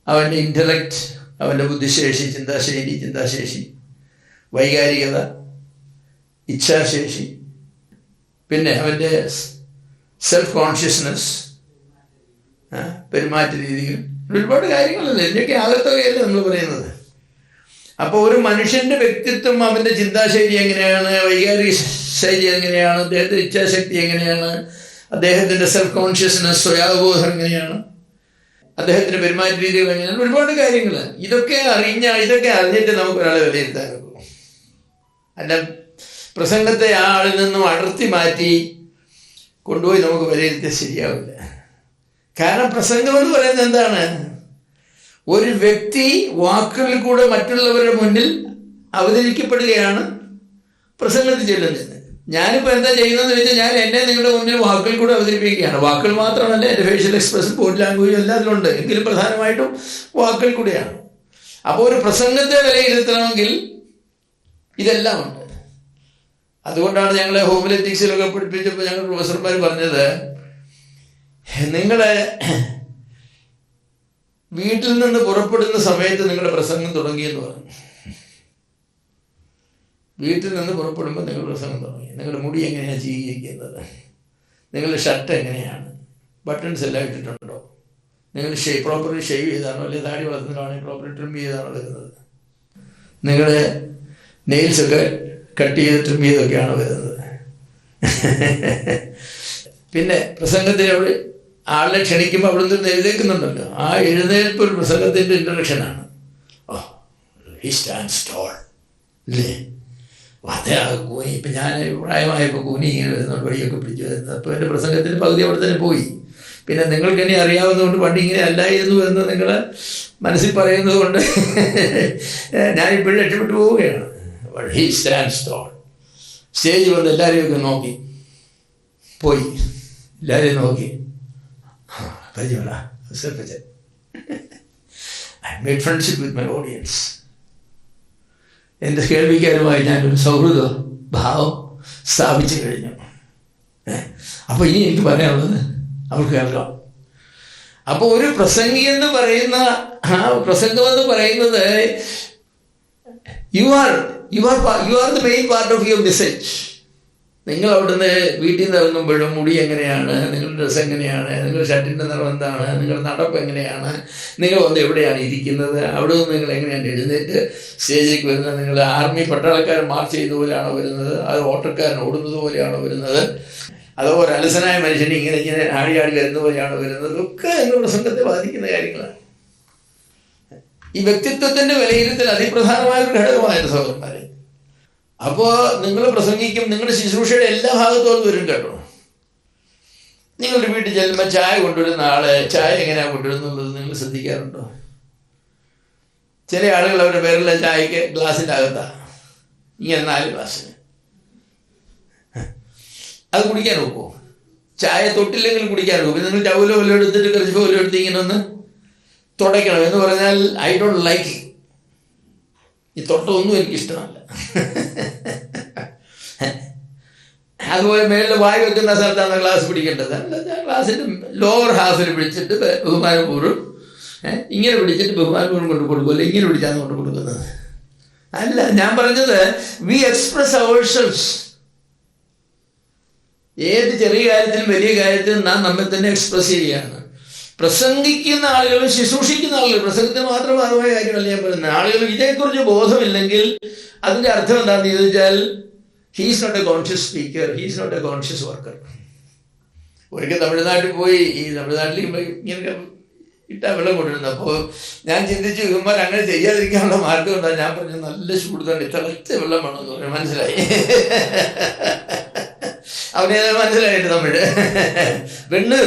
അവൻ്റെ ഇൻ്റലക്റ്റ്, അവൻ്റെ ബുദ്ധിശേഷി, ചിന്താശേഷി, വൈകാരികത, ഇച്ഛാശേഷി, പിന്നെ അവൻ്റെ സെൽഫ് കോൺഷ്യസ്നെസ്, പെരുമാറ്റ രീതികൾ, ഒരുപാട് കാര്യങ്ങളല്ലേ. ഇതിൻ്റെയൊക്കെ ആകത്തുകയല്ലേ നമ്മൾ പറയുന്നത്. അപ്പോൾ ഒരു മനുഷ്യൻ്റെ വ്യക്തിത്വം, അവൻ്റെ ചിന്താശൈലി എങ്ങനെയാണ്, വൈകാരിക ശൈലി എങ്ങനെയാണ്, അദ്ദേഹത്തിൻ്റെ ഇച്ഛാശക്തി എങ്ങനെയാണ്, അദ്ദേഹത്തിൻ്റെ സെൽഫ് കോൺഷ്യസ്നെസ്, സ്വയാബോധം എങ്ങനെയാണ്, അദ്ദേഹത്തിൻ്റെ പെരുമാറ്റ രീതികൾ എങ്ങനെയാണ്, ഒരുപാട് കാര്യങ്ങൾ. ഇതൊക്കെ അറിഞ്ഞിട്ട് നമുക്ക് ഒരാളെ വിലയിരുത്താൻ നോക്കും. അല്ല പ്രസംഗത്തെ ആളിൽ നിന്നും അടർത്തി മാറ്റി കൊണ്ടുപോയി നമുക്ക് വിലയിരുത്തിയാൽ ശരിയാവില്ല. കാരണം പ്രസംഗം എന്ന് പറയുന്നത് എന്താണ്? ഒരു വ്യക്തി വാക്കുകളിൽ കൂടെ മറ്റുള്ളവരുടെ മുന്നിൽ അവതരിക്കപ്പെടുകയാണ് പ്രസംഗത്തിൽ ചെല്ലുന്നത്. ഞാനിപ്പോൾ എന്താ ചെയ്യുന്നതെന്ന് വെച്ചാൽ, ഞാൻ എന്നെ നിങ്ങളുടെ മുന്നിൽ വാക്കുകൾ കൂടെ അവതരിപ്പിക്കുകയാണ്. വാക്കുകൾ മാത്രമല്ല, എൻ്റെ ഫേഷ്യൽ എക്സ്പ്രഷൻ, ബോഡി ലാംഗ്വേജ് എല്ലാത്തിലുണ്ട്, എങ്കിലും പ്രധാനമായിട്ടും വാക്കുകൾ കൂടെയാണ്. അപ്പോൾ ഒരു പ്രസംഗത്തെ വിലയിരുത്തണമെങ്കിൽ ഇതെല്ലാം ഉണ്ട്. അതുകൊണ്ടാണ് ഞങ്ങളെ ഹോമിലെറ്റിക്സിലൊക്കെ പഠിപ്പിച്ചപ്പോൾ ഞങ്ങൾ പ്രൊഫസർമാർ പറഞ്ഞത്, നിങ്ങളെ വീട്ടിൽ നിന്ന് പുറപ്പെടുന്ന സമയത്ത് നിങ്ങളുടെ പ്രസംഗം തുടങ്ങിയെന്ന് പറഞ്ഞു. വീട്ടിൽ നിന്ന് പുറപ്പെടുമ്പോൾ നിങ്ങളുടെ പ്രസംഗം തുടങ്ങി. നിങ്ങളുടെ മുടി എങ്ങനെയാണ് ചീകിയിരിക്കുന്നത്, നിങ്ങളുടെ ഷർട്ട് എങ്ങനെയാണ്, ബട്ടൺസ് എല്ലാം ഇട്ടിട്ടുണ്ടോ, നിങ്ങൾ പ്രോപ്പർലി ഷേവ് ചെയ്താണോ, അല്ലെങ്കിൽ താടി വളർത്തുന്നതാണെങ്കിൽ പ്രോപ്പർലി ട്രിം ചെയ്താണോ വരുന്നത്, നിങ്ങളുടെ നെയിൽസൊക്കെ കട്ട് ചെയ്ത് ട്രിം ചെയ്തൊക്കെയാണോ വരുന്നത്. പിന്നെ പ്രസംഗത്തിൽ അവിടെ ആളെ ക്ഷണിക്കുമ്പോൾ അവിടെ നിന്ന് എഴുന്നേൽക്കുന്നുണ്ടല്ലോ, ആ എഴുന്നേൽപ്പ് ഒരു പ്രസംഗത്തിൻ്റെ ഇൻട്രഡക്ഷനാണ്. ഓ ഹി സ്റ്റാൻഡ്സ് ടോൾ അല്ലേ? അതേ കൂനി. ഇപ്പം ഞാൻ പ്രായമായപ്പോൾ കൂനി ഇങ്ങനെ വരുന്നുണ്ട്, വഴിയൊക്കെ പിടിച്ചു വരുന്നത്. അപ്പോൾ എൻ്റെ പ്രസംഗത്തിൻ്റെ പകുതി അവിടെ തന്നെ പോയി. പിന്നെ നിങ്ങൾക്ക് എന്നെ അറിയാവുന്നതുകൊണ്ട് പണ്ട് ഇങ്ങനെ അല്ലായിരുന്നു എന്ന് നിങ്ങൾ മനസ്സിൽ പറയുന്നത് കൊണ്ട് ഞാനിപ്പോഴും രക്ഷപ്പെട്ടു പോവുകയാണ്. He stands toll. സ്റ്റേജ് വന്ന് എല്ലാവരെയൊക്കെ നോക്കി പോയി, എല്ലാവരെയും നോക്കി. പരിചയമുള്ള ശ്രദ്ധിച്ച് I made friendship with my audience. എൻ്റെ കേൾവിക്കാരുമായി ഞാനൊരു സൗഹൃദ ഭാവം സ്ഥാപിച്ചു കഴിഞ്ഞു. അപ്പോൾ ഇനി എനിക്ക് പറയാനുള്ളത് അവർക്ക് കേൾക്കാം. അപ്പോൾ ഒരു പ്രസംഗി എന്ന് പറയുന്ന പ്രസംഗമെന്ന് പറയുന്നത് you are the main part of your message. നിങ്ങൾ അവിടുന്ന് വീട്ടിൽ നിന്ന് ഇറങ്ങുമ്പോഴും മുടി എങ്ങനെയാണ്, നിങ്ങളുടെ ഡ്രസ്സ് എങ്ങനെയാണ്, നിങ്ങളുടെ ഷർട്ടിൻ്റെ നിറം എന്താണ്, നിങ്ങളുടെ നടപ്പ് എങ്ങനെയാണ്, നിങ്ങൾ വന്ന് എവിടെയാണ് ഇരിക്കുന്നത്, അവിടെ നിന്ന് നിങ്ങൾ എങ്ങനെയാണ് എഴുന്നേറ്റ് സ്റ്റേജിലേക്ക് വരുന്നത്, നിങ്ങൾ ആർമി പട്ടാളക്കാരൻ മാർച്ച് ചെയ്യുന്ന പോലെയാണോ വരുന്നത്, അത് ഓട്ടക്കാരൻ ഓടുന്നത് പോലെയാണോ വരുന്നത്, അതോ ഒരു അലസനായ മനുഷ്യന് ഇങ്ങനെ ആടി വരുന്ന പോലെയാണോ വരുന്നത്, ഒക്കെ നിങ്ങളുടെ പ്രസംഗത്തെ ബാധിക്കുന്ന കാര്യങ്ങളാണ്. ഈ വ്യക്തിത്വത്തിൻ്റെ വിലയിരുത്തൽ അതിപ്രധാനമായ ഒരു ഘടകമായിരുന്നു സഹോദരന്മാരെ. അപ്പോൾ നിങ്ങൾ പ്രസംഗിക്കും, നിങ്ങളുടെ ശുശ്രൂഷയുടെ എല്ലാ ഭാഗത്തോടും വരും കേട്ടോ. നിങ്ങളുടെ വീട്ടിൽ ചെല്ലുമ്പോൾ ചായ കൊണ്ടുവരുന്ന ആളെ ചായ എങ്ങനെയാണ് കൊണ്ടുവരുന്നുള്ളത് നിങ്ങൾ ശ്രദ്ധിക്കാറുണ്ടോ? ചില ആളുകൾ അവരുടെ പേരുള്ള ചായക്ക് ഗ്ലാസിൻ്റെ അകത്താണ്, ഇങ്ങനെ 4 ഗ്ലാസ്സിന്. അത് കുടിക്കാൻ നോക്കുമോ? ചായ തൊട്ടില്ലെങ്കിൽ കുടിക്കാൻ നോക്കും. നിങ്ങൾ ടവലോ വല്ലതും എടുത്തിട്ട് കറിച്ചോ വല്ലതും എടുത്ത് ഇങ്ങനെ ഒന്ന് തുടയ്ക്കണം എന്ന് പറഞ്ഞാൽ ഐ ഡോണ്ട് ലൈക്ക്. ഈ തൊട്ടൊന്നും എനിക്കിഷ്ടമല്ല. അതുപോലെ മേളിൽ വായു വെക്കുന്ന സ്ഥലത്താണ് ഗ്ലാസ് പിടിക്കേണ്ടത്. ഗ്ലാസിൻ്റെ ലോവർ ഹാഫിൽ പിടിച്ചിട്ട് ബഹുമാനപൂർവ്വം ഇങ്ങനെ പിടിച്ചിട്ട് ബഹുമാനപൂർവ്വം കൊണ്ട് കൊടുക്കുമല്ലോ, ഇങ്ങനെ പിടിച്ചാണ് കൊണ്ട് കൊടുക്കുന്നത്. അല്ല, ഞാൻ പറഞ്ഞത് വി എക്സ്പ്രസ് അവേഴ്സെൽസ്. ഏത് ചെറിയ കാര്യത്തിലും വലിയ കാര്യത്തിലും നാം നമ്മെ തന്നെ എക്സ്പ്രസ് ചെയ്യുകയാണ്. പ്രസംഗിക്കുന്ന ആളുകളും ശുശ്രൂഷിക്കുന്ന ആളുകൾ, പ്രസംഗത്തിന് മാത്രം ബാധമായ കാര്യമല്ല ഞാൻ പറയുന്നത്. ആളുകൾ ഇതേക്കുറിച്ച് ബോധമില്ലെങ്കിൽ അതിൻ്റെ അർത്ഥം എന്താണെന്ന് ചോദിച്ചാൽ he's not a conscious speaker, he's not a conscious worker. ഒരിക്കൽ തമിഴ്നാട്ടിൽ പോയി, ഈ തമിഴ്നാട്ടിൽ ഇങ്ങനെ ഇട്ടാ വെള്ളം കൊണ്ടിരുന്നു. അപ്പോൾ ഞാൻ ചിന്തിച്ചു ഇവന്മാർ അങ്ങനെ ചെയ്യാതിരിക്കാനുള്ള മാർഗം ഉണ്ടാകും. ഞാൻ പറഞ്ഞു നല്ല ചൂട് തന്നെ തിളച്ച വെള്ളം വേണമെന്ന് പറഞ്ഞു. മനസ്സിലായി, അവനേതാ മനസ്സിലായിട്ട് തമിഴ് വെണ്ണീർ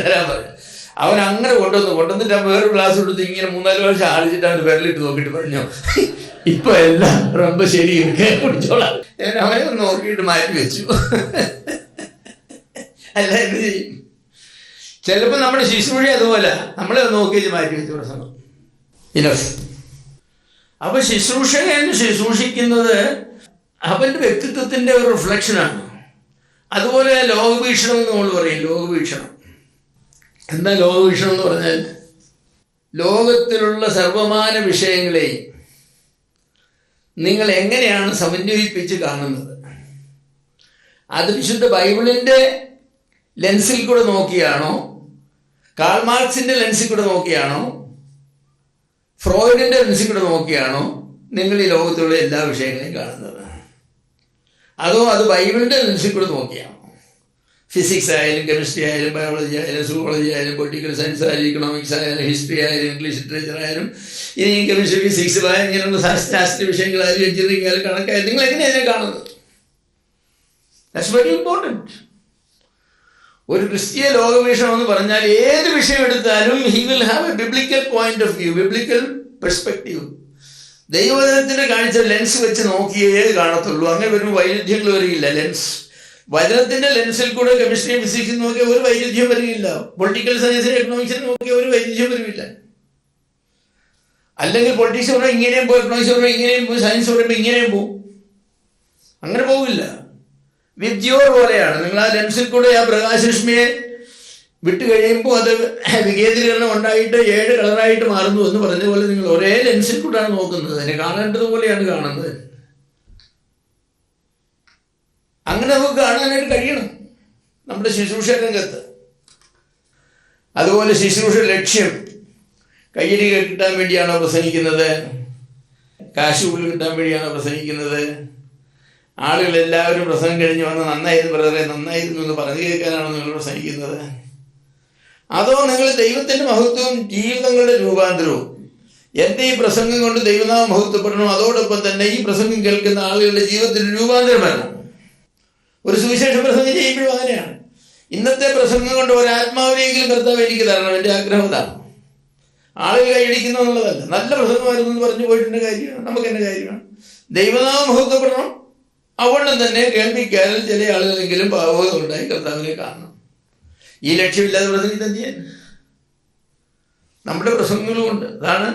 തരാൻ പറഞ്ഞു. അവൻ അങ്ങനെ കൊണ്ടുവന്നിട്ട് വേറൊരു ഗ്ലാസ് കൊടുത്ത് ഇങ്ങനെ 3-4 പ്രാവശ്യം ആളിച്ചിട്ട് അവൻ്റെ വിരലിട്ട് നോക്കിയിട്ട് പറഞ്ഞു ഇപ്പൊ എല്ലാം ரொம்ப ശരി കുടിച്ചോളാം. ഞാൻ അവനെ ഒന്ന് നോക്കിയിട്ട് മാറ്റി വെച്ചു. അല്ല എന്ത് ചെയ്യും? ചിലപ്പോൾ നമ്മുടെ ശുശ്രൂഷ അതുപോലെ നമ്മളെ നോക്കി മാറ്റി വെച്ചു പ്രസംഗം ഇനഫ്. അപ്പൊ ശുശ്രൂഷകൻ ശുശ്രൂഷിക്കുന്നത് അവൻ്റെ വ്യക്തിത്വത്തിൻ്റെ ഒരു റിഫ്ലക്ഷനാണ്. അതുപോലെ ലോകവീക്ഷണം എന്ന് നമ്മൾ പറയും. ലോകവീക്ഷണം എന്താ? ലോകവീക്ഷണം എന്ന് പറഞ്ഞാൽ ലോകത്തിലുള്ള സർവമാന വിഷയങ്ങളെയും നിങ്ങൾ എങ്ങനെയാണ് സമന്വയിപ്പിച്ച് കാണുന്നത്? അത് വിശുദ്ധ ബൈബിളിൻ്റെ ലെൻസിൽ കൂടെ നോക്കിയാണോ, കാൾ മാർക്സിൻ്റെ ലെൻസിൽ കൂടെ നോക്കിയാണോ, ഫ്രോയിഡിൻ്റെ ലെൻസിൽ കൂടെ നോക്കിയാണോ നിങ്ങൾ ഈ ലോകത്തിലുള്ള എല്ലാ വിഷയങ്ങളെയും കാണുന്നത്? അതോ അത് ബൈബിളിൻ്റെ ലെൻസിൽ കൂടെ നോക്കിയാണോ? ഫിസിക്സ് ആയാലും കെമിസ്ട്രി ആയാലും ബയോളജി ആയാലും സൂവോളജി ആയാലും പൊളിറ്റിക്കൽ സയൻസ് ആയാലും ഇക്കണോമിക്സ് ആയാലും ഹിസ്റ്ററി ആയാലും ഇംഗ്ലീഷ് ലിറ്ററേച്ചർ ആയാലും ഇനി കെമിസ്ട്രി ഫിസിക്സ് ഇങ്ങനെയുള്ള ശാസ്ത്രീയ വിഷയങ്ങളായാലും എഞ്ചിനീയറിംഗ് ആയാലും കണക്കായാലും നിങ്ങൾ എങ്ങനെയാണ് കാണുന്നത്? That's very important. ഒരു ക്രിസ്തീയ ലോകവീക്ഷണം എന്ന് പറഞ്ഞാൽ ഏത് വിഷയം എടുത്താലും he will have a biblical point of view, biblical perspective. ദൈവവചനത്തിൻ്റെ കാണിച്ച ലെൻസ് വെച്ച് നോക്കിയേ കാണത്തുള്ളൂ. അങ്ങനെ വരുമ്പോൾ വൈരുദ്ധ്യങ്ങൾ വരികയില്ല. വചനത്തിന്റെ ലെൻസിൽ കൂടെ കെമിസ്ട്രി ഫിസിക്സ് നോക്കിയാൽ ഒരു വൈരുദ്ധ്യം വരികയില്ല. പൊളിറ്റിക്കൽ സയൻസിനും എക്കണോമിക്സിനും നോക്കിയാൽ ഒരു വൈരുദ്ധ്യം വരില്ല. അല്ലെങ്കിൽ പൊളിറ്റിക്സ് പറയുമ്പോൾ ഇങ്ങനെയും പോകും, എക്കണോമിക്സ് പറയുമ്പോൾ ഇങ്ങനെയും പോകും, സയൻസ് പറയുമ്പോൾ ഇങ്ങനെയും പോകും. അങ്ങനെ പോകില്ല. വിദ്യോർ പോലെയാണ്. നിങ്ങൾ ആ ലെൻസിൽ കൂടെ ആ പ്രകാശരശ്മിയെ വിട്ട് കഴിയുമ്പോൾ അത് വികേന്ദ്രീകരണം ഉണ്ടായിട്ട് 7 കളറായിട്ട് മാറുന്നു എന്ന് പറഞ്ഞ പോലെ നിങ്ങൾ ഒരേ ലെൻസിൽ കൂടെയാണ് നോക്കുന്നത്. അതിനെ കാണേണ്ടതുപോലെയാണ് കാണുന്നത്. അങ്ങനെ നമുക്ക് കാണാനായിട്ട് കഴിയണം നമ്മുടെ ശുശ്രൂഷ രംഗത്ത്. അതുപോലെ ശുശ്രൂഷ ലക്ഷ്യം കയ്യടി കിട്ടാൻ വേണ്ടിയാണോ പ്രസംഗിക്കുന്നത്? കാശ് കൂടുതൽ കിട്ടാൻ വേണ്ടിയാണോ പ്രസംഗിക്കുന്നത്? ആളുകളെല്ലാവരും പ്രസംഗം കഴിഞ്ഞ് വന്ന് നന്നായിരുന്നു ബ്രദറെ, നന്നായിരുന്നു എന്ന് പറഞ്ഞു കേൾക്കാനാണോ നിങ്ങൾ പ്രസംഗിക്കുന്നത്? അതോ നിങ്ങൾ ദൈവത്തിൻ്റെ മഹത്വവും ജീവിതങ്ങളുടെ രൂപാന്തരവും എൻ്റെ ഈ പ്രസംഗം കൊണ്ട് ദൈവനാമം മഹത്വപ്പെടണം. അതോടൊപ്പം തന്നെ ഈ പ്രസംഗം കേൾക്കുന്ന ആളുകളുടെ ജീവിതത്തിൽ രൂപാന്തരം വരണം. ഒരു സുവിശേഷ പ്രസംഗം ചെയ്യുമ്പോഴും അങ്ങനെയാണ്. ഇന്നത്തെ പ്രസംഗം കൊണ്ട് ഒരാത്മാവിനെങ്കിലും കർത്താവ് എനിക്ക് തരണം, എൻ്റെ ആഗ്രഹം അതാണ്. ആളുകൾ കൈയടിക്കുന്നു എന്നുള്ളതല്ല. നല്ല പ്രസംഗമായിരുന്നു എന്ന് പറഞ്ഞു പോയിട്ടുണ്ട് കാര്യമാണ്, നമുക്ക് എൻ്റെ കാര്യമാണ്. ദൈവനാമം മഹത്വപ്പെടണം. അതുകൊണ്ട് തന്നെ കേൾപ്പിക്കാനും ചില ആളുകളെങ്കിലും പാവബോധം ഉണ്ടായി കർത്താവിനെ കാണണം. ഈ ലക്ഷ്യമില്ലാതെ പ്രസംഗിക്കാൻ ചെയ്യാൻ നമ്മുടെ പ്രസംഗങ്ങളുമുണ്ട്. അതാണ്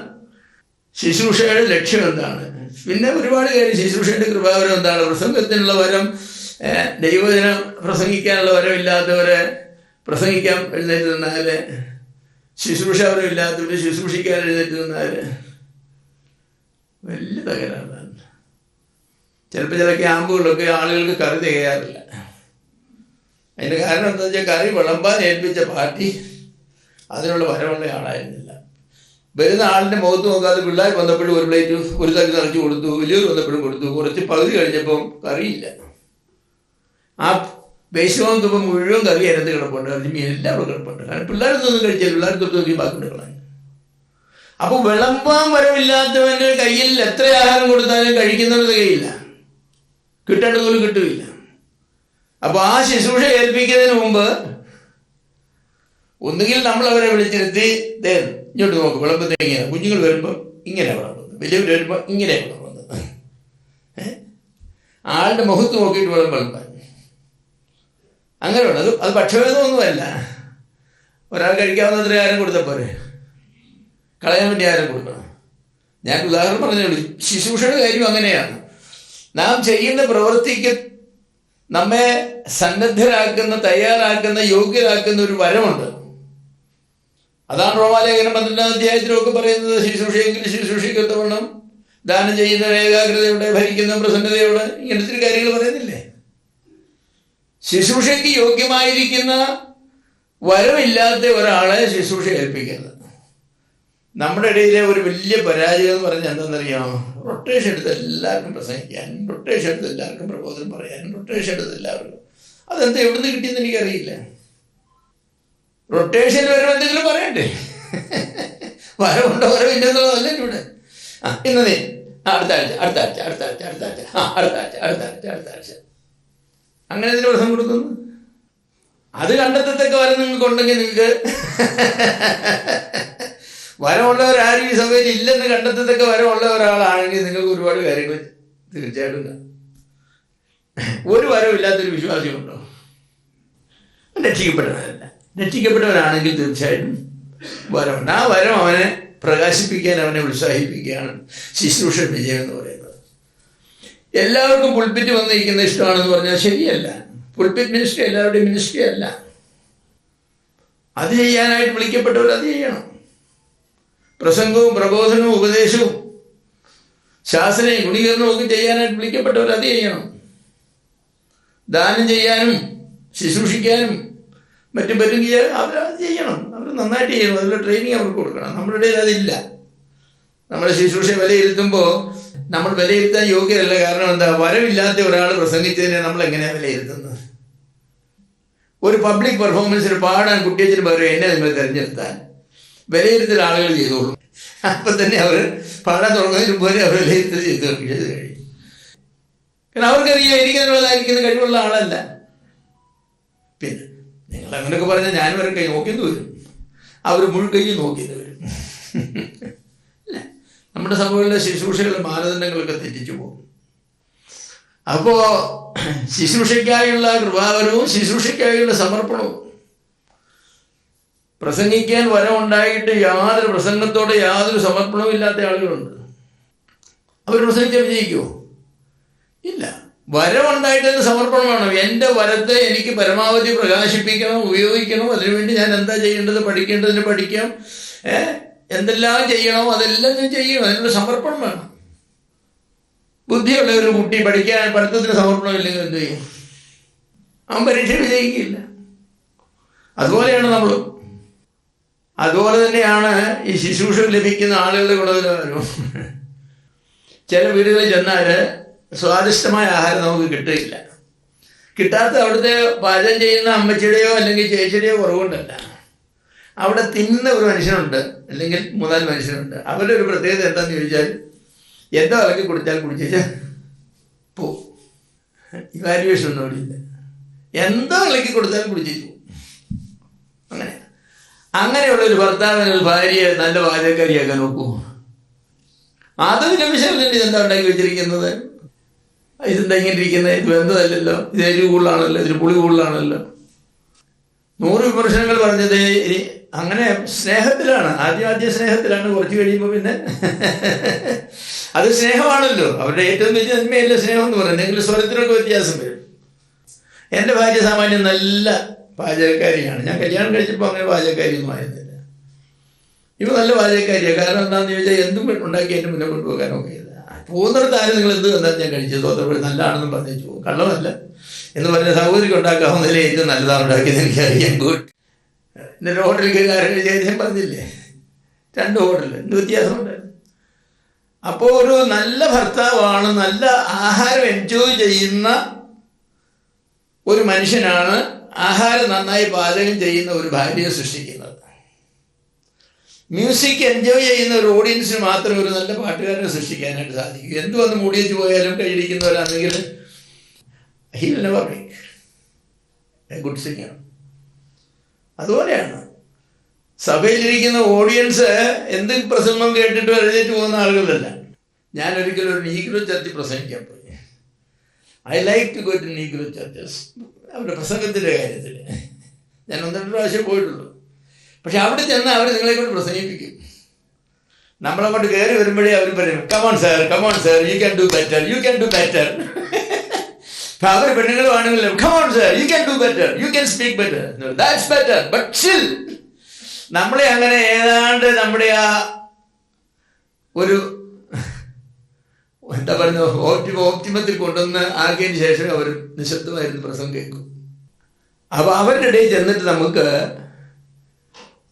ശുശ്രൂഷയുടെ ലക്ഷ്യം എന്താണ്. പിന്നെ ഒരുപാട് കാര്യം. ശുശ്രൂഷയുടെ കൃപാവരം എന്താണ്? പ്രസംഗത്തിനുള്ള വരം, ദൈവജനം പ്രസംഗിക്കാനുള്ള വരമില്ലാത്തവരെ പ്രസംഗിക്കാൻ എഴുന്നേറ്റ് നിന്നാൽ, ശുശ്രൂഷാവരം ഇല്ലാത്തവർ ശുശ്രൂഷിക്കാൻ എഴുന്നേറ്റ് നിന്നാൽ വലിയ തകരാറാണ്. ചിലപ്പോൾ ചില ക്യാമ്പുകളിലൊക്കെ ആളുകൾക്ക് കറി തികയാറില്ല. അതിൻ്റെ കാരണം എന്താ വെച്ചാൽ കറി വിളമ്പാൻ ഏൽപ്പിച്ച പാർട്ടി അതിനുള്ള വരമുള്ള ആളായിരുന്നില്ല. വരുന്ന ആളിൻ്റെ മുഖത്ത് നോക്കാതെ പിള്ളേർ വന്നപ്പോഴും ഒരു പ്ലേറ്റ് ഒരു തരി നിറച്ച് കൊടുത്തു, വലിയൊരു വന്നപ്പോഴും കൊടുത്തു. കുറച്ച് പകുതി കഴിഞ്ഞപ്പം കറിയില്ല. ആ വേസ്റ്റ് വന്നപ്പോൾ മുഴുവൻ കറി അതിനകത്ത് കിടപ്പുണ്ട്, അതിന് മീനെല്ലാം അവിടെ കിടപ്പുണ്ട്. കാരണം പിള്ളേരൊന്നും കഴിച്ചാൽ പിള്ളേർ തൊട്ട് നോക്കി ബാക്കി കളഞ്ഞു. അപ്പോൾ വിളമ്പാൻ വരമില്ലാത്തവൻ്റെ കയ്യിൽ എത്ര ആഹാരം കൊടുത്താലും കഴിക്കുന്നവരുടെ കയ്യില്ല, കിട്ടേണ്ടത് പോലും കിട്ടുകയില്ല. അപ്പോൾ ആ ശുശ്രൂഷ ഏൽപ്പിക്കുന്നതിന് മുമ്പ് ഒന്നുകിൽ നമ്മൾ അവരെ വിളിച്ചിരുത്തി, ഇങ്ങോട്ട് നോക്കും വിളമ്പത്ത് ഇങ്ങനെ. കുഞ്ഞുങ്ങൾ വരുമ്പോൾ ഇങ്ങനെ വിളമ്പുന്നത്, വലിയവർ വരുമ്പോൾ ഇങ്ങനെ വിളമ്പുന്നത്. ആളുടെ മുഖത്ത് നോക്കിയിട്ട് വിളമ്പാൻ അങ്ങനെ വേണം. അത് പക്ഷഭേദമൊന്നുമല്ല. ഒരാൾ കഴിക്കാവുന്നത്ര ആരും കൊടുത്താൽ പോരെ, കളയാൻ വേണ്ടി ആരും കൊടുക്കണം. ഞാൻ ഉദാഹരണം പറഞ്ഞോളൂ. ശുശ്രൂഷയുടെ കാര്യം അങ്ങനെയാണ്. നാം ചെയ്യുന്ന പ്രവൃത്തിക്ക് നമ്മെ സന്നദ്ധരാക്കുന്ന, തയ്യാറാക്കുന്ന, യോഗ്യരാക്കുന്ന ഒരു വരമുണ്ട്. അതാണ് റോമാലേഖനം 12-ാം അധ്യായത്തിലൊക്കെ പറയുന്നത്. ശുശ്രൂഷയെങ്കിലും ശുശ്രൂഷിക്കത്തവണ്ണം ദാനം ചെയ്യുന്ന ഏകാഗ്രതയോടെ, ഭരിക്കുന്ന പ്രസന്നതയോടെ, ഇങ്ങനത്തെ കാര്യങ്ങൾ പറയുന്നില്ലേ. ശുശ്രൂഷയ്ക്ക് യോഗ്യമായിരിക്കുന്ന വരമില്ലാത്ത ഒരാളെ ശുശ്രൂഷ ഏൽപ്പിക്കുന്നത്. നമ്മുടെ ഇടയിലെ ഒരു വലിയ പരാജയം എന്ന് പറഞ്ഞാൽ എന്താണെന്നറിയാമോ? റൊട്ടേഷൻ എടുത്ത് എല്ലാവർക്കും പ്രസംഗിക്കാനും, റൊട്ടേഷൻ എടുത്ത് എല്ലാവർക്കും പ്രബോധനം പറയാനും, റൊട്ടേഷൻ എടുത്ത് എല്ലാവർക്കും. അതെന്താ എവിടെ നിന്ന് കിട്ടിയെന്ന് എനിക്കറിയില്ല. റൊട്ടേഷനിൽ വരും എന്തെങ്കിലും പറയണ്ടേ? വരവുണ്ടോ വരവില്ലെന്നുള്ളതല്ല ഇവിടെ. ഇന്ന് നീ അടുത്ത ആഴ്ച, അടുത്ത ആഴ്ച, അടുത്ത ആഴ്ച, അടുത്ത ആഴ്ച, അടുത്ത ആഴ്ച, അടുത്ത ആഴ്ച, അടുത്ത ആഴ്ച, അങ്ങനെ ഇതിന് പ്രസംഗം കൊടുക്കുന്നു. അത് കണ്ടെത്തത്തൊക്കെ വരം നിങ്ങൾക്കുണ്ടെങ്കിൽ നിങ്ങൾക്ക് വരമുള്ളവരാരും ഈ സമയത്ത് ഇല്ലെന്ന് കണ്ടെത്തത്തൊക്കെ വരമുള്ള ഒരാളാണെങ്കിൽ നിങ്ങൾക്ക് ഒരുപാട് കാര്യങ്ങൾ തീർച്ചയായിട്ടും കാണും. ഒരു വരവില്ലാത്തൊരു വിശ്വാസിയുണ്ടോ? രക്ഷിക്കപ്പെട്ടവനല്ല. രക്ഷിക്കപ്പെട്ടവനാണെങ്കിൽ തീർച്ചയായിട്ടും വരമുണ്ട്. ആ വരം അവനെ പ്രകാശിപ്പിക്കാൻ, അവനെ ഉത്സാഹിപ്പിക്കുകയാണ് ശുശ്രൂഷ വിജയം എന്ന് പറയുന്നത്. എല്ലാവർക്കും പുൾപിറ്റ് വന്നിരിക്കുന്ന ഇഷ്ടമാണെന്ന് പറഞ്ഞാൽ ശരിയല്ല. പുൾപിറ്റ് മിനിസ്ട്രി എല്ലാവരുടെയും മിനിസ്ട്രി അല്ല. അത് ചെയ്യാനായിട്ട് വിളിക്കപ്പെട്ടവർ അത് ചെയ്യണം. പ്രസംഗവും പ്രബോധനവും ഉപദേശവും ശാസനയും ഗുണീകരണവും ഒക്കെ ചെയ്യാനായിട്ട് വിളിക്കപ്പെട്ടവർ അത് ചെയ്യണം. ദാനം ചെയ്യാനും ശുശ്രൂഷിക്കാനും മറ്റും പറ്റുമെങ്കിൽ അവരത് ചെയ്യണം. അവർ നന്നായിട്ട് ചെയ്യണം. അതിലുള്ള ട്രെയിനിങ് അവർക്ക് കൊടുക്കണം. നമ്മുടെ ഇടയിൽ അതില്ല. നമ്മുടെ ശുശ്രൂഷ വിലയിരുത്തുമ്പോൾ നമ്മൾ വിലയിരുത്താൻ യോഗ്യരല്ല. കാരണം എന്താ? വരവില്ലാത്ത ഒരാൾ പ്രസംഗിച്ചതിനെ നമ്മൾ എങ്ങനെയാണ് വിലയിരുത്തുന്നത്? ഒരു പബ്ലിക് പെർഫോമൻസിന് പാടാൻ കുട്ടിയച്ചിന് പകരം എന്നെ നിങ്ങൾ തിരഞ്ഞെടുത്താൽ വിലയിരുത്തൽ ആളുകൾ ചെയ്തോളും. അപ്പം തന്നെ അവർ പാടാൻ തുടങ്ങുന്നതിന് മുമ്പ് അവർ വിലയിരുത്തൽ ചെയ്ത് കഴിയും. കാരണം അവർക്കറിയാം എനിക്കതിനുള്ളതായിരിക്കുന്ന കഴിവുള്ള ആളല്ല. പിന്നെ നിങ്ങൾ അങ്ങനെയൊക്കെ പറഞ്ഞാൽ ഞാനും അവരെ കൈ നോക്കിയെന്ന് വരും, അവർ മുഴുകൈ നോക്കിയെന്ന് വരും. അല്ല, നമ്മുടെ സഭകളിലെ ശുശ്രൂഷകളുടെ മാനദണ്ഡങ്ങളൊക്കെ തെറ്റിച്ചു പോകും. അപ്പോൾ ശുശ്രൂഷയ്ക്കായുള്ള കൃപാവരവും ശുശ്രൂഷയ്ക്കായുള്ള സമർപ്പണവും. പ്രസംഗിക്കാൻ വരമുണ്ടായിട്ട് യാതൊരു പ്രസംഗത്തോടെ യാതൊരു സമർപ്പണവും ഇല്ലാത്ത ആളുകളുണ്ട്. അവർ പ്രസംഗിച്ചാൽ വിജയിക്കുമോ? ഇല്ല. വരമുണ്ടായിട്ട് സമർപ്പണം വേണം. എൻ്റെ വരത്തെ എനിക്ക് പരമാവധി പ്രകാശിപ്പിക്കണം, ഉപയോഗിക്കണം. അതിനുവേണ്ടി ഞാൻ എന്താ ചെയ്യേണ്ടത്, പഠിക്കേണ്ടതിന് പഠിക്കാം, എന്തെല്ലാം ചെയ്യണോ അതെല്ലാം ഞാൻ ചെയ്യണം. അതിനുള്ള സമർപ്പണം വേണം. ബുദ്ധിയുള്ള ഒരു കുട്ടി പഠിത്തത്തിന് സമർപ്പണം ഇല്ലെങ്കിൽ എന്ത് ചെയ്യും? അവൻ പരീക്ഷ വിജയിക്കില്ല. അതുപോലെയാണ് നമ്മൾ. അതുപോലെ തന്നെയാണ് ഈ ശുശ്രൂഷ ലഭിക്കുന്ന ആളുകളുടെ ഗുണനിലവാരവും. ചില വീടുകളിൽ ചെന്നാൽ സ്വാദിഷ്ടമായ ആഹാരം നമുക്ക് കിട്ടുകയില്ല. കിട്ടാത്ത അവിടുത്തെ പാചകം ചെയ്യുന്ന അമ്മച്ചിയുടെയോ അല്ലെങ്കിൽ ചേച്ചിയുടെയോ കുറവുകൊണ്ടല്ല, അവിടെ തിന്നുന്ന ഒരു മനുഷ്യനുണ്ട്, അല്ലെങ്കിൽ 3-4 മനുഷ്യനുണ്ട്. അവരുടെ ഒരു പ്രത്യേകത എന്താണെന്ന് ചോദിച്ചാൽ എന്തോ ഇളക്കി കുടിച്ചാൽ കുടിച്ചാൽ പോ, ഇവാലുവേഷൻ ഒന്നും അവിടെ ഇല്ല. എന്തോ ഇളക്കി കൊടുത്താലും കുടിച്ചിട്ട് പോകും. അങ്ങനെയുള്ളൊരു ഭർത്താവിന് ഒരു ഭാര്യയെ നല്ല പാചകക്കാരിയാക്കാൻ നോക്കൂ. അതൊരു നിമിഷം ഇതെന്താ ഉണ്ടാക്കി വെച്ചിരിക്കുന്നത്, ഇതെന്താ ഇങ്ങനെ ഇരിക്കുന്നത്, ഇത് വെന്തതല്ലല്ലോ, ഇത് എരിവ് കൂടുതലാണല്ലോ, ഇതിന് പുളി കൂടുതലാണല്ലോ. 100 വിമർശനങ്ങൾ പറഞ്ഞത്. ഇനി അങ്ങനെ സ്നേഹത്തിലാണ്, ആദ്യം സ്നേഹത്തിലാണ്, കുറച്ച് കഴിയുമ്പോൾ പിന്നെ അത് സ്നേഹമാണല്ലോ. അവരുടെ ഏറ്റവും വലിയ നന്മയല്ലേ സ്നേഹം എന്ന് പറയുന്നത്. എങ്കിലും സ്വരത്തിനൊക്കെ വ്യത്യാസം വരും. എൻ്റെ ഭാര്യ സാമാന്യം നല്ല പാചകക്കാരിയാണ്. ഞാൻ കല്യാണം കഴിച്ചപ്പോൾ അങ്ങനെ പാചകക്കാരിയൊന്നും ആയിരുന്നില്ല. ഇവ നല്ല പാചകക്കാരിയാണ്. കാരണം എന്താണെന്ന് ചോദിച്ചാൽ എന്തും ഉണ്ടാക്കി എൻ്റെ മുന്നേ കൊണ്ടുപോകാനൊക്കെ ഇല്ല. പോകുന്നിടത്ത് ആരും നിങ്ങൾ എന്ത് എന്താ ഞാൻ കഴിച്ചത് തോന്നപ്പോൾ നല്ലതാണെന്നും പറഞ്ഞു പോകും. കള്ളമല്ല എന്ന് പറഞ്ഞ സഹോദരിക്ക് ഉണ്ടാക്കാവുന്നതിൽ ഏറ്റവും നല്ലതാണ് ഉണ്ടാക്കിയത് എനിക്കറിയാം. ഗുഡ്. എന്നിട്ട് ഹോട്ടലിൽ കയറി ഞാൻ പറഞ്ഞില്ലേ, 2 ഹോട്ടൽ, എന്ത് വ്യത്യാസമുണ്ട്. അപ്പോൾ ഒരു നല്ല ഭർത്താവാണ്, നല്ല ആഹാരം എൻജോയ് ചെയ്യുന്ന ഒരു മനുഷ്യനാണ് ആഹാരം നന്നായി പാചകം ചെയ്യുന്ന ഒരു ഭാര്യയെ സൃഷ്ടിക്കുന്നത്. മ്യൂസിക് എൻജോയ് ചെയ്യുന്ന ഒരു ഓഡിയൻസിന് മാത്രമേ ഒരു നല്ല പാട്ടുകാരനെ സൃഷ്ടിക്കാനായിട്ട് സാധിക്കൂ. എന്തു വന്ന് മൂടിയേച്ച് പോയാലും കൈയിടിക്കുന്നവരാണെങ്കിൽ he will never make a good singer. അതുപോലെയാണ് സഭയിലിരിക്കുന്ന ഓഡിയൻസ് എന്ത് പ്രസംഗം കേട്ടിട്ട് എഴുന്നേറ്റ് പോകുന്ന ആളുകളല്ല. ഞാൻ ഒരിക്കലും ഒരു നീഗ്രോ ചർച്ചിൽ പ്രസംഗിക്കാൻ പോയി. I like to go to negro churches. അവരുടെ പ്രസംഗത്തിൻ്റെ കാര്യത്തിൽ ഞാൻ 1-2 പ്രാവശ്യം പോയിട്ടുള്ളൂ. പക്ഷെ അവിടെ ചെന്ന് അവർ നിങ്ങളെ കൊണ്ട് പ്രസംഗിപ്പിക്കും. നമ്മളങ്ങോട്ട് കയറി വരുമ്പോഴേ അവർ പറയും, come on sir, you can do better, you can do better. അപ്പം അവർ പെണ്ണുങ്ങളും ആണെങ്കിലും come on sir, you can do better, you can speak better, that's better. But still നമ്മളെ അങ്ങനെ ഏതാണ്ട് നമ്മുടെ ആ ഒരു എന്താ പറയുക ഓപ്റ്റിമത്തിൽ കൊണ്ടുവന്ന് ആക്കിയതിന് ശേഷം അവർ നിശബ്ദമായിരുന്നു പ്രസംഗം കേൾക്കും. അപ്പോൾ അവരുടെ ഇടയിൽ ചെന്നിട്ട് നമുക്ക്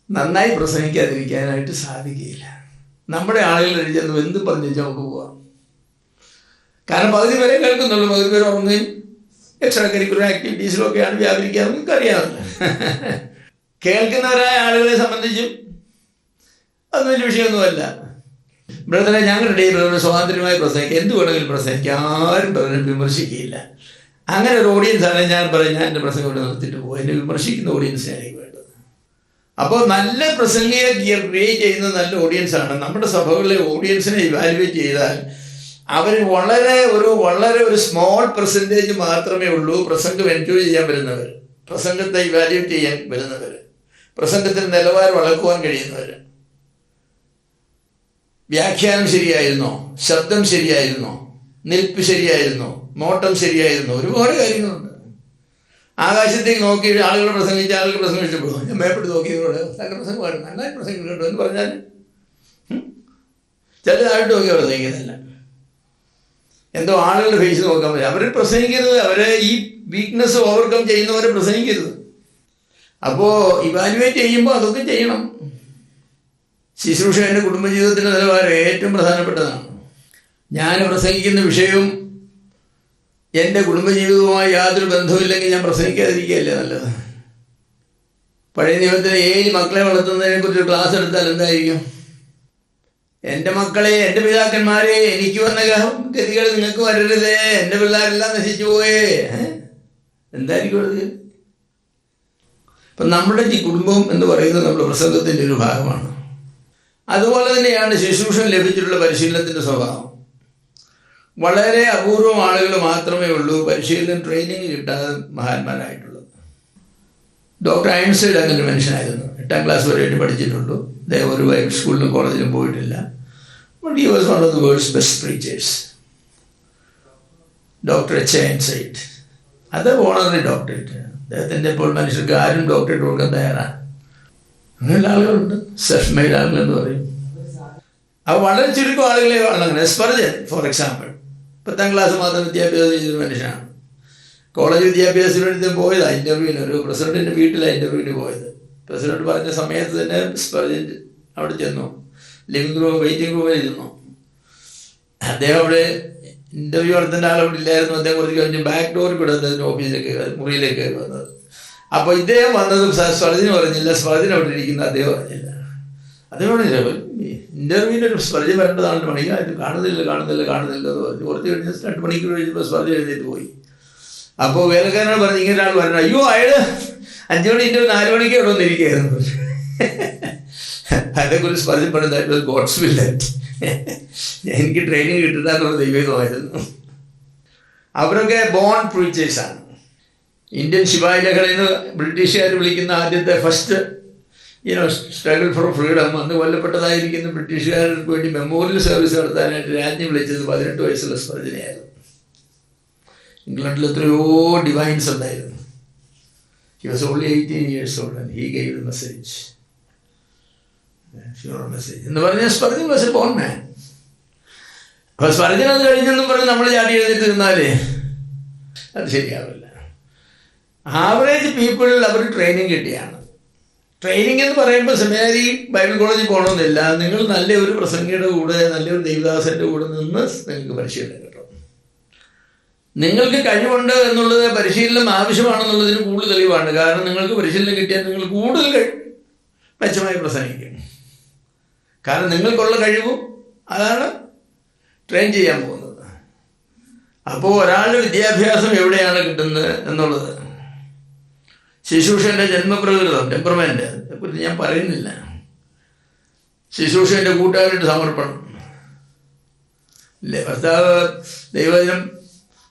നന്നായി പ്രസംഗിക്കാതിരിക്കാനായിട്ട് സാധിക്കുകയില്ല. നമ്മുടെ ആളുകൾ ചെന്ന് എന്തും പറഞ്ഞു വെച്ചാൽ നമുക്ക് പോവാം. കാരണം പകുതി പേരെ കേൾക്കുന്നുള്ളൂ, പകുതി പേര് ഉറങ്ങുകയും എക്സ്ട്രാ കരിക്കുലർ ആക്ടിവിറ്റീസിലൊക്കെയാണ് വ്യാപരിക്കുക. നമുക്കറിയാമല്ലോ. കേൾക്കുന്നവരായ ആളുകളെ സംബന്ധിച്ചും അത് വലിയ വിഷയമൊന്നുമല്ല. ബ്രദറെ, ഞങ്ങളുടെ ഇടയിൽ സ്വാതന്ത്ര്യമായി പ്രസംഗിക്കുക, എന്ത് വേണമെങ്കിലും പ്രസംഗിക്കുക, ആരും ബ്രദറെ വിമർശിക്കുകയില്ല. അങ്ങനെ ഒരു ഓഡിയൻസാണ് ഞാൻ പറയും, ഞാൻ എൻ്റെ പ്രസംഗം ഇവിടെ നിർത്തിയിട്ട് പോകും. എന്നെ വിമർശിക്കുന്ന ഓഡിയൻസിനാണ് എനിക്ക് വേണ്ടത്. അപ്പോൾ നല്ല പ്രസംഗിയെ ക്രിയേറ്റ് ചെയ്യുന്ന നല്ല ഓഡിയൻസാണ്. നമ്മുടെ സഭകളിലെ ഓഡിയൻസിനെ ഇവാലുവേറ്റ് ചെയ്താൽ അവർ വളരെ ഒരു സ്മോൾ പെർസെൻറ്റേജ് മാത്രമേ ഉള്ളൂ പ്രസംഗം എൻജോയ് ചെയ്യാൻ വരുന്നവർ, പ്രസംഗത്തെ ഇവാലുവേറ്റ് ചെയ്യാൻ വരുന്നവർ, പ്രസംഗത്തിന് നിലവാരം അളക്കുവാൻ കഴിയുന്നവർ. വ്യാഖ്യാനം ശരിയായിരുന്നോ, ശബ്ദം ശരിയായിരുന്നോ, നിൽപ്പ് ശരിയായിരുന്നോ, നോട്ടം ശരിയായിരുന്നോ, ഒരുപാട് കാര്യങ്ങളുണ്ട്. ആകാശത്തേക്ക് നോക്കി ആളുകൾ പ്രസംഗിച്ച ആളുകൾ പ്രസംഗിച്ചു പോകും. ഞാൻ മേപ്പെട്ട് നോക്കിയതോടെ നല്ല പ്രസംഗമാണ്, നന്നായി പ്രസംഗിക്കുന്നുണ്ടോ എന്ന് പറഞ്ഞാൽ ചിലതായിട്ട് നോക്കിയാൽ പ്രസംഗിക്കുന്നില്ല. എന്തോ ആളുകളുടെ ഫേസ് നോക്കാൻ പറ്റും. അവർ പ്രസംഗിക്കരുത്, അവരെ ഈ വീക്ക്നെസ് ഓവർകം ചെയ്യുന്നവരെ പ്രസംഗിക്കരുത്. അപ്പോൾ ഇവാലുവേറ്റ് ചെയ്യുമ്പോൾ അതൊക്കെ ചെയ്യണം. ശുശ്രൂഷ എൻ്റെ കുടുംബജീവിതത്തിൻ്റെ നിലവാരം ഏറ്റവും പ്രധാനപ്പെട്ടതാണ്. ഞാൻ പ്രസംഗിക്കുന്ന വിഷയവും എൻ്റെ കുടുംബജീവിതവുമായി യാതൊരു ബന്ധവുമില്ലെങ്കിൽ ഞാൻ പ്രസംഗിക്കാതിരിക്കുകയല്ലേ നല്ലത്. പഴയ നിയമത്തിലെ 7 മക്കളെ വളർത്തുന്നതിനെക്കുറിച്ച് ക്ലാസ് എടുത്താൽ എന്തായിരിക്കും? എൻ്റെ മക്കളെ, എൻ്റെ പിതാക്കന്മാരെ, എനിക്ക് വന്ന ഗതികൾ നിങ്ങൾക്ക് വരരുതേ, എൻ്റെ പിള്ളേരെല്ലാം നശിച്ചു പോയേ, എന്തായിരിക്കും അത്? ഇപ്പം നമ്മുടെ ഈ കുടുംബം എന്ന് പറയുന്നത് നമ്മുടെ പ്രസംഗത്തിൻ്റെ ഒരു ഭാഗമാണ്. അതുപോലെ തന്നെയാണ് ശുശ്രൂഷ ലഭിച്ചിട്ടുള്ള പരിശീലനത്തിൻ്റെ സ്വഭാവം. വളരെ അപൂർവം ആളുകൾ മാത്രമേ ഉള്ളൂ പരിശീലനം ട്രെയിനിങ് കിട്ടാതെ മഹാന്മാരായിട്ടുള്ളത്. ഡോക്ടർ ഐൻസ്റ്റൈൻ അങ്ങനെ ഒരു മനുഷ്യനായിരുന്നു. 8ാം ക്ലാസ് വരെയായിട്ട് പഠിച്ചിട്ടുള്ളൂ. അദ്ദേഹം ഒരു സ്കൂളിലും കോളേജിലും പോയിട്ടില്ല. But he was one of the worlds best preachers. Doctor Einstein, അത് ഓണററി ഡോക്ടറേറ്റ്. അദ്ദേഹത്തിൻ്റെ ഇപ്പോൾ മനുഷ്യർക്ക് ആരും ഡോക്ടറേറ്റ് കൊടുക്കാൻ തയ്യാറാണ്. അങ്ങനെയുള്ള ആളുകളുണ്ട്, സെൽഫ് മെയ്ഡ് ആളുകൾ എന്ന് പറയും. അത് വളരെ ചുരുക്കം ആളുകളെ അങ്ങനെ. സ്പർജൻ ഫോർ എക്സാമ്പിൾ 10ാം ക്ലാസ് മാത്രം വിദ്യാഭ്യാസം ചെയ്തൊരു മനുഷ്യനാണ്. കോളേജ് വിദ്യാഭ്യാസത്തിന് വേണ്ടി പോയതാണ് ഇൻ്റർവ്യൂവിന്. ഒരു പ്രസിഡൻറ്റിൻ്റെ വീട്ടിലാണ് ഇൻ്റർവ്യൂവിന് പോയത്. പ്രസിഡന്റ് പറഞ്ഞ സമയത്ത് തന്നെ സ്പർജൻ അവിടെ ചെന്നു. ലിവിംഗ് റൂം, വെയിറ്റിംഗ് റൂമിൽ ഇരുന്നു. അദ്ദേഹം അവിടെ ഇൻ്റർവ്യൂ നടത്തേണ്ട ആളവിടെ ഇല്ലായിരുന്നു. അദ്ദേഹം കുറച്ച് കഴിഞ്ഞ് ബാക്ക് ഡോറിൽ കൂടെ അദ്ദേഹത്തിൻ്റെ ഓഫീസിലേക്ക് മുറിയിലേക്ക് കയറി വന്നത്. അപ്പോൾ ഇദ്ദേഹം വന്നത് സ്പർജന് പറഞ്ഞില്ല, സ്പർജൻ അവിടെ ഇരിക്കുന്ന അദ്ദേഹം പറഞ്ഞില്ല. അദ്ദേഹം പറഞ്ഞില്ല, ഇൻ്റർവ്യൂവിന് ഒരു സ്പർജൻ വരേണ്ടതാണ് മണി, അത് കാണുന്നില്ല എന്ന് പറഞ്ഞു. കുറച്ച് കഴിഞ്ഞ് 2 മണിക്കൂർ കഴിഞ്ഞപ്പോൾ സ്പർജൻ എഴുന്നേറ്റ് പോയി. അപ്പോൾ വേലക്കാരനോട് പറഞ്ഞു, ഇങ്ങനെ ഒരാൾ പറഞ്ഞു, അയ്യോ അയാൾ 5 മണി ഇൻ്റർവ്യൂ 4 മണിക്ക് അവിടെ വന്നിരിക്കുകയായിരുന്നു. അതേക്കുറിച്ച് സ്പർജൻ പറഞ്ഞത് ഗോഡ്സ് വിൽ. എനിക്ക് ട്രെയിനിങ് കിട്ടില്ല ദൈവമായിരുന്നു. അവരൊക്കെ ബോൺ പ്രീച്ചേഴ്സാണ്. ഇന്ത്യൻ ശിവായി ലഹള എന്ന് ബ്രിട്ടീഷുകാർ വിളിക്കുന്ന ആദ്യത്തെ ഫസ്റ്റ് സ്ട്രഗിൾ ഫോർ ഫ്രീഡം, അന്ന് കൊല്ലപ്പെട്ടതായിരിക്കുന്ന ബ്രിട്ടീഷുകാർക്ക് വേണ്ടി മെമ്മോറിയൽ സർവീസ് നടത്താനായിട്ട് രാജ്ഞി വിളിച്ചത് 18 വയസ്സുള്ള സ്പർജനെയായിരുന്നു. ഇംഗ്ലണ്ടിൽ എത്രയോ ഡിവൈൻസ് ഉണ്ടായിരുന്നു. He was only 18 years old and he gave the message. എന്ന് പറഞ്ഞാൽ സ്പർജൻ വാസ് എ ബോൺ മാൻ. അപ്പൊ സ്പർജൻ അത് കഴിഞ്ഞെന്നും പറഞ്ഞ് നമ്മൾ ചാടി എഴുതിട്ട് നിന്നാലേ അത് ശരിയാവില്ല. ആവറേജ് പീപ്പിൾ അവർ ട്രെയിനിങ് കിട്ടിയാണ്. ട്രെയിനിങ് എന്ന് പറയുമ്പോൾ സെമിനാരി ബൈബിൾ കോളേജിൽ പോകണമെന്നില്ല. നിങ്ങൾ നല്ലൊരു പ്രസംഗിയുടെ കൂടെ, നല്ലൊരു ദൈവദാസന്റെ കൂടെ നിന്ന് നിങ്ങൾക്ക് പരിശീലനം കിട്ടും. നിങ്ങൾക്ക് കഴിവുണ്ട് എന്നുള്ളത് പരിശീലനം ആവശ്യമാണെന്നുള്ളതിന് കൂടുതൽ തെളിവാണ്. കാരണം നിങ്ങൾക്ക് പരിശീലനം കിട്ടിയാൽ നിങ്ങൾ കൂടുതൽ മെച്ചമായി പ്രസംഗിക്കും. കാരണം നിങ്ങൾക്കുള്ള കഴിവും അതാണ് ട്രെയിൻ ചെയ്യാൻ പോകുന്നത്. അപ്പോൾ ഒരാളുടെ വിദ്യാഭ്യാസം എവിടെയാണ് കിട്ടുന്നത് എന്നുള്ളത്, ശുശ്രൂഷൻ്റെ ജന്മപ്രകൃതം, ടെമ്പർമെൻ്റ് കുറിച്ച് ഞാൻ പറയുന്നില്ല. ശുശ്രൂഷൻ്റെ കൂട്ടുകാരുടെ സമർപ്പണം ഇല്ലേ, ഭർത്താവ് ദൈവദിനം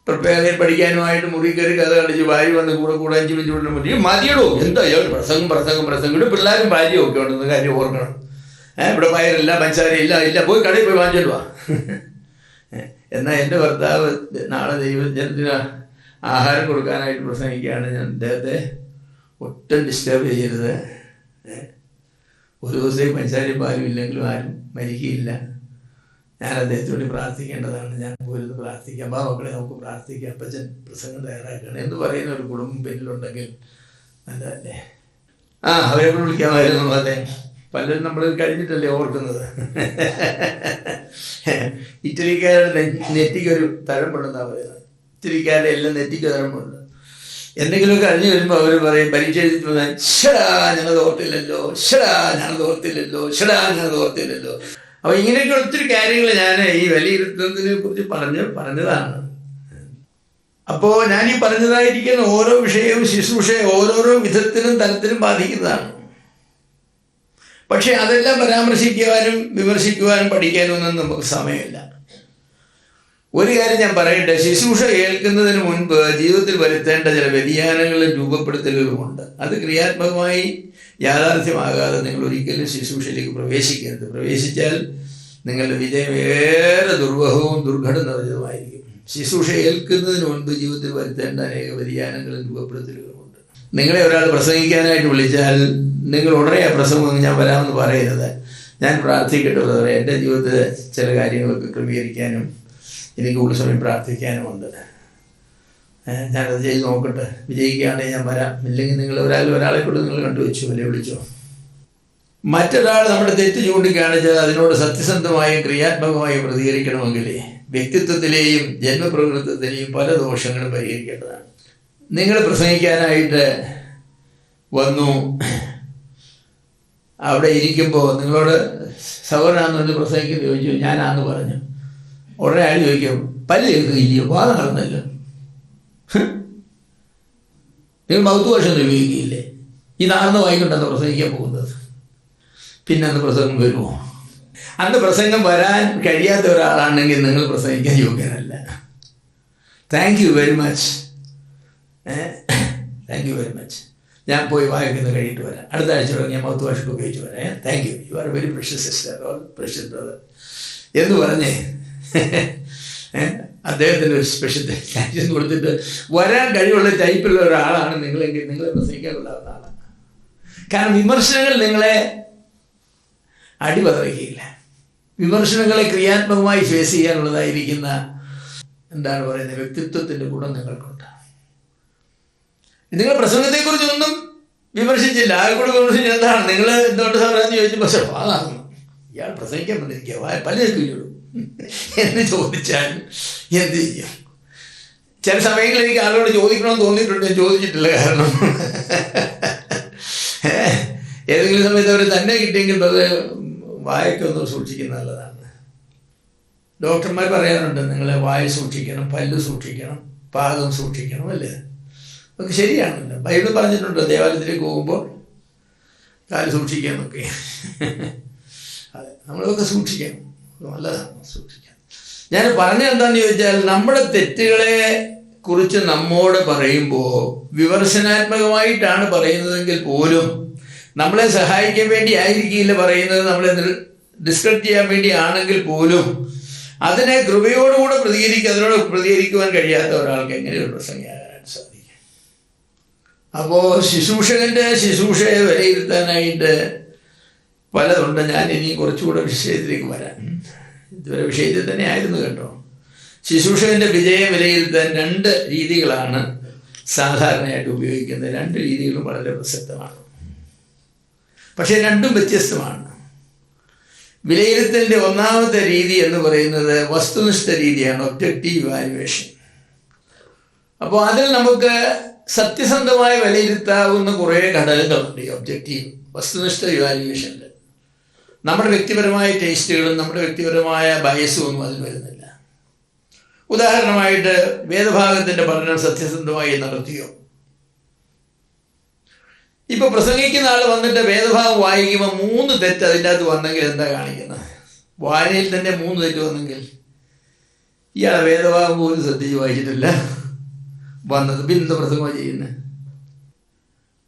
പ്രത്യേകം പഠിക്കാനുമായിട്ട് മുറി കയറി കഥ കളിച്ച് ഭാര്യ വന്ന് കൂടെ 5 മിനിറ്റ് മുറി മതിയിടൂ. എന്താ പ്രസംഗം ഇവിടെ പിള്ളേരും ഭാര്യയും ഒക്കെ ഉണ്ടെന്ന് കാര്യം ഓർക്കണം. ഇവിടെ പയറില്ല, പഞ്ചസാരയില്ല, പോയി കടയിൽ പോയി വാങ്ങിച്ചോണ്ട് വാ. എന്നാൽ എൻ്റെ ഭർത്താവ് നാളെ ദൈവജനത്തിന് ആഹാരം കൊടുക്കാനായിട്ട് പ്രസംഗിക്കുകയാണ്. ഞാൻ അദ്ദേഹത്തെ ഒട്ടും ഡിസ്റ്റർബ് ചെയ്യരുത്. ഒരു ദിവസത്തേക്ക് പഞ്ചസാരയും പാലും ഇല്ലെങ്കിലും ആരും മരിക്കുകയില്ല. ഞാൻ അദ്ദേഹത്തോട് പ്രാർത്ഥിക്കേണ്ടതാണ്. ഞാൻ പോയിരുന്ന് പ്രാർത്ഥിക്കാം. മക്കളെ നമുക്ക് പ്രാർത്ഥിക്കാം. അപ്പച്ചൻ പ്രസംഗം തയ്യാറാക്കുകയാണ് എന്ന് പറയുന്ന ഒരു കുടുംബം പിന്നിലുണ്ടെങ്കിൽ നല്ലതല്ലേ. അവരെ വിളിക്കാമായിരുന്നു. അതെ, പലരും നമ്മൾ കഴിഞ്ഞിട്ടല്ലേ ഓർക്കുന്നത്. ഇറ്റലിക്കാരുടെ നെറ്റിക്കൊരു തഴമ്പുണ്ടെന്നാണ് പറയുന്നത്. ഇറ്റലിക്കാരുടെ എല്ലാം നെറ്റിക്ക് തഴമ്പുണ്ട്. എന്തെങ്കിലുമൊക്കെ അറിഞ്ഞു വരുമ്പോൾ അവർ പറയും, പരീക്ഷ എഴുതിട്ട് വന്നാൽ ഷടാ ഞാനത് ഓർത്തില്ലല്ലോ, ഞാനത് ഓർത്തില്ലല്ലോ. അപ്പോൾ ഇങ്ങനെയൊക്കെ ഒത്തിരി കാര്യങ്ങൾ ഞാൻ ഈ വിലയിരുത്തുന്നതിനെ കുറിച്ച് പറഞ്ഞതാണ്. അപ്പോൾ ഞാൻ ഈ പറഞ്ഞതായിരിക്കുന്ന ഓരോ വിഷയവും ശുശ്രൂഷയെ ഓരോരോ വിധത്തിലും തലത്തിലും ബാധിക്കുന്നതാണ്. പക്ഷെ അതെല്ലാം പരാമർശിക്കുവാനും വിമർശിക്കുവാനും പഠിക്കാനും ഒന്നും നമുക്ക് സമയമില്ല. ഒരു കാര്യം ഞാൻ പറയട്ടെ, ശുശ്രൂഷ കേൾക്കുന്നതിന് മുൻപ് ജീവിതത്തിൽ വരുത്തേണ്ട ചില വ്യതിയാനങ്ങളും രൂപപ്പെടുത്തലുകളുമുണ്ട്. അത് ക്രിയാത്മകമായി യാഥാർത്ഥ്യമാകാതെ നിങ്ങൾ ഒരിക്കലും ശുശ്രൂഷയിലേക്ക് പ്രവേശിക്കരുത്. പ്രവേശിച്ചാൽ നിങ്ങളുടെ വിജയം ഏറെ ദുർവഹവും ദുർഘടം നിറഞ്ഞതുമായിരിക്കും. ശുശ്രൂഷ ഏൽക്കുന്നതിന് മുൻപ് ജീവിതത്തിൽ വരുത്തേണ്ട അനേക വ്യതിയാനങ്ങളും രൂപപ്പെടുത്തലുകളുമുണ്ട്. നിങ്ങളെ ഒരാൾ പ്രസംഗിക്കാനായിട്ട് വിളിച്ചാൽ നിങ്ങൾ ഉടനെ ആ പ്രസംഗം ഞാൻ വരാമെന്ന് പറയരുത്. ഞാൻ പ്രാർത്ഥിക്കട്ടെ ബ്രദറെ, എൻ്റെ ജീവിതത്തിൽ ചില കാര്യങ്ങളൊക്കെ ക്രമീകരിക്കാനും എനിക്ക് കൂടുതൽ സമയം പ്രാർത്ഥിക്കാനുമുണ്ട്, ഞാനത് ചെയ്ത് നോക്കട്ടെ, വിജയിക്കുകയാണെങ്കിൽ ഞാൻ വരാം. ഇല്ലെങ്കിൽ നിങ്ങൾ ഒരാളെ കൊണ്ട് നിങ്ങൾ കണ്ടുവച്ചു അല്ലെ വിളിച്ചോ. മറ്റൊരാൾ നമ്മുടെ തെറ്റ് ചൂണ്ടിക്കാണിച്ചാൽ അതിനോട് സത്യസന്ധമായും ക്രിയാത്മകമായും പ്രതികരിക്കണമെങ്കിൽ വ്യക്തിത്വത്തിലെയും ജന്മപ്രകൃതത്തിലെയും പല ദോഷങ്ങളും പരിഹരിക്കേണ്ടതാണ്. നിങ്ങൾ പ്രസംഗിക്കാനായിട്ട് വന്നു, അവിടെ ഇരിക്കുമ്പോൾ നിങ്ങളോട് സൗകര്യമാണെന്ന് പ്രസംഗിക്കുന്നത് ചോദിച്ചു, ഞാനാന്ന് പറഞ്ഞു. ഉടനെ ആൾ ചോദിക്കും, പല്ല് കേൾക്കുകയില്ലയോ, വാ നടന്നല്ലോ, നിങ്ങൾ മൗത്ത് ഭാഷ ഒന്നും ഉപയോഗിക്കുകയില്ലേ, ഈ നാർന്ന് വായിക്കൊണ്ടാണ് പ്രസംഗിക്കാൻ പോകുന്നത്, പിന്നെ അന്ന് പ്രസംഗം വരുമോ? അന്ന് പ്രസംഗം വരാൻ കഴിയാത്ത ഒരാളാണെങ്കിൽ നിങ്ങൾ പ്രസംഗിക്കാൻ യോഗ്യനല്ല. Thank you very much. ഞാൻ പോയി വായിക്കുന്ന കഴിയിട്ട് വരാം. അടുത്ത ആഴ്ച ഞാൻ മൗത്ത് ഭാഷ ഉപയോഗിച്ച് വരാം. Thank you, you are very precious sister or precious brother എന്ന് പറഞ്ഞേ അദ്ദേഹത്തിന് ഒരു സ്പെഷ്യൽ താങ്ക്സ് കൊടുത്തിട്ട് വരാൻ കഴിവുള്ള ടൈപ്പുള്ള ഒരാളാണ് നിങ്ങളെങ്കിൽ നിങ്ങളെ പ്രസംഗിക്കാനുള്ളതാണ് ആളാണ്. കാരണം വിമർശനങ്ങൾ നിങ്ങളെ അടിപതറിക്കുകയില്ല. വിമർശനങ്ങളെ ക്രിയാത്മകമായി ഫേസ് ചെയ്യാനുള്ളതായിരിക്കുന്ന എന്താണ് പറയുന്നത് വ്യക്തിത്വത്തിൻ്റെ ഗുണം നിങ്ങൾക്കുണ്ട്. നിങ്ങൾ പ്രസംഗത്തെക്കുറിച്ചൊന്നും വിമർശിച്ചില്ല, ആകെ കൂടെ വിമർശിച്ചത് എന്താണ്, നിങ്ങൾ എന്തുകൊണ്ട് സാറെന്ന് ചോദിച്ചപ്പോൾ അതാണ് ഇയാൾ പ്രസംഗിക്കാൻ വന്നിരിക്കുക, പല കേൾക്കുകയുള്ളൂ എന്ന് ചോദിച്ചാൽ എന്ത് ചെയ്യും? ചില സമയങ്ങളിൽ എനിക്ക് ആളുകളോട് ചോദിക്കണമെന്ന് തോന്നിയിട്ടുണ്ട്, ഞാൻ ചോദിച്ചിട്ടില്ല. കാരണം ഏതെങ്കിലും സമയത്ത് അവർ തന്നെ കിട്ടിയെങ്കിൽ അത് വായൊക്കെ ഒന്ന് സൂക്ഷിക്കുന്നത് നല്ലതാണ്. ഡോക്ടർമാർ പറയാറുണ്ട്, നിങ്ങളെ വായ സൂക്ഷിക്കണം, പല്ല് സൂക്ഷിക്കണം, പാദം സൂക്ഷിക്കണം, അല്ലേ? അതൊക്കെ ശരിയാണല്ലോ. ബൈബിൾ പറഞ്ഞിട്ടുണ്ട് ദേവാലയത്തിലേക്ക് പോകുമ്പോൾ കാല് സൂക്ഷിക്കാനൊക്കെ. അതെ, നമ്മളതൊക്കെ സൂക്ഷിക്കണം, നല്ലതാണ് സൂക്ഷിക്കാൻ. ഞാൻ പറഞ്ഞത് എന്താണെന്ന് ചോദിച്ചാൽ, നമ്മുടെ തെറ്റുകളെ കുറിച്ച് നമ്മോട് പറയുമ്പോൾ വിമർശനാത്മകമായിട്ടാണ് പറയുന്നതെങ്കിൽ പോലും നമ്മളെ സഹായിക്കാൻ വേണ്ടി ആയിരിക്കില്ല പറയുന്നത്, നമ്മളെ ഡിസ്ക്രെഡിറ്റ് ചെയ്യാൻ വേണ്ടി ആണെങ്കിൽ പോലും അതിനെ കൃപയോടുകൂടെ അതിനോട് പ്രതികരിക്കുവാൻ കഴിയാത്ത ഒരാൾക്ക് എങ്ങനെ ഒരു പ്രസംഗിയാകാൻ സാധിക്കും? അപ്പോൾ ശുശ്രൂഷയെ വിലയിരുത്താനായിട്ട് പലതുണ്ട്. ഞാൻ ഇനി കുറച്ചുകൂടെ വിഷയത്തിലേക്ക് വരാം. ഇതുവരെ വിഷയത്തിൽ തന്നെ ആയിരുന്നു കേട്ടോ. ശുശ്രൂഷകൻ്റെ വിജയം വിലയിരുത്താൻ 2 രീതികളാണ് സാധാരണയായിട്ട് ഉപയോഗിക്കുന്നത്. 2 രീതികളും വളരെ പ്രസക്തമാണ്, പക്ഷേ 2ഉം വ്യത്യസ്തമാണ്. വിലയിരുത്തലിൻ്റെ ഒന്നാമത്തെ രീതി എന്ന് പറയുന്നത് വസ്തുനിഷ്ഠ രീതിയാണ്, ഒബ്ജക്റ്റീവ് ഇവാലുവേഷൻ. അപ്പോൾ അതിൽ നമുക്ക് സത്യസന്ധമായി വിലയിരുത്താവുന്ന കുറേ ഘടകങ്ങളുണ്ട് ഈ ഒബ്ജക്റ്റീവ് വസ്തുനിഷ്ഠ ഇവാലുവേഷനിൽ. നമ്മുടെ വ്യക്തിപരമായ ടേസ്റ്റുകളും നമ്മുടെ വ്യക്തിപരമായ ബയസും ഒന്നും അതിൽ വരുന്നില്ല. ഉദാഹരണമായിട്ട്, വേദഭാഗത്തിൻ്റെ പഠനം സത്യസന്ധമായി നടത്തിയോ? ഇപ്പൊ പ്രസംഗിക്കുന്ന ആൾ വന്നിട്ട് വേദഭാഗം വായിക്കുമ്പോൾ 3 തെറ്റ് അതിൻ്റെ അകത്ത് വന്നെങ്കിൽ എന്താ കാണിക്കുന്നത്? വായനയിൽ തന്നെ 3 തെറ്റ് വന്നെങ്കിൽ ഇയാളെ വേദഭാഗം പോലും ശ്രദ്ധിച്ച് വായിച്ചിട്ടില്ല വന്നത്, പിന്നെ പ്രസംഗമാണ് ചെയ്യുന്നത്.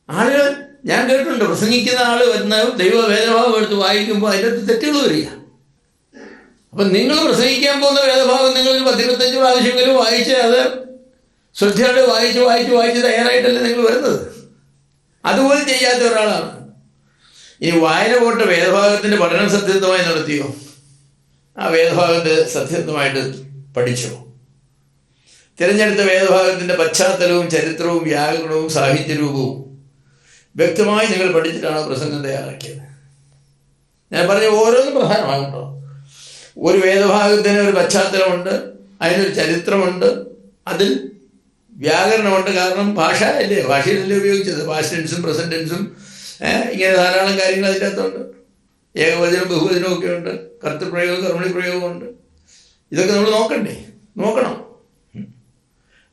ആളുകൾ ഞാൻ കേട്ടിട്ടുണ്ട്, പ്രസംഗിക്കുന്ന ആൾ വരുന്ന വേദഭാഗം എടുത്ത് വായിക്കുമ്പോൾ അതിൻ്റെ അകത്ത് തെറ്റുകൾ വരിക. അപ്പം നിങ്ങൾ പ്രസംഗിക്കാൻ പോകുന്ന വേദഭാഗം നിങ്ങളൊരു 10-25 പ്രാവശ്യമെങ്കിലും വായിച്ച് അത് ശ്രദ്ധയോടെ വായിച്ച് തയ്യാറായിട്ടല്ലേ നിങ്ങൾ വരുന്നത്. അതുപോലും ചെയ്യാത്ത ഒരാളാണ്. ഇനി വായന പോട്ട് വേദഭാഗത്തിൻ്റെ പഠനം സത്യസന്ധമായി നടത്തിയോ? ആ വേദഭാഗത്തെ സത്യസന്ധമായിട്ട് പഠിച്ചോ? തിരഞ്ഞെടുത്ത വേദഭാഗത്തിൻ്റെ പശ്ചാത്തലവും ചരിത്രവും വ്യാകരണവും സാഹിത്യരൂപവും വ്യക്തമായി നിങ്ങൾ പഠിച്ചിട്ടാണോ പ്രസംഗം തയ്യാറാക്കിയത്? ഞാൻ പറഞ്ഞ ഓരോന്നും പ്രധാനമാകുണ്ടോ? ഒരു വേദഭാഗത്തിന് ഒരു പശ്ചാത്തലമുണ്ട്, അതിനൊരു ചരിത്രമുണ്ട്, അതിൽ വ്യാകരണമുണ്ട്. കാരണം ഭാഷ അല്ലേ, ഭാഷയിലല്ലേ ഉപയോഗിച്ചത്. പാസ്റ്റ് ടെൻസും പ്രസന്റ് ടെൻസും ഇങ്ങനെ ധാരാളം കാര്യങ്ങൾ അതിൻ്റെ അകത്തുണ്ട്. ഏകവചനം ബഹുവചനവും ഒക്കെ ഉണ്ട്, കർത്തൃപ്രയോഗവും കർമ്മണി പ്രയോഗവും ഉണ്ട്. ഇതൊക്കെ നമ്മൾ നോക്കണം.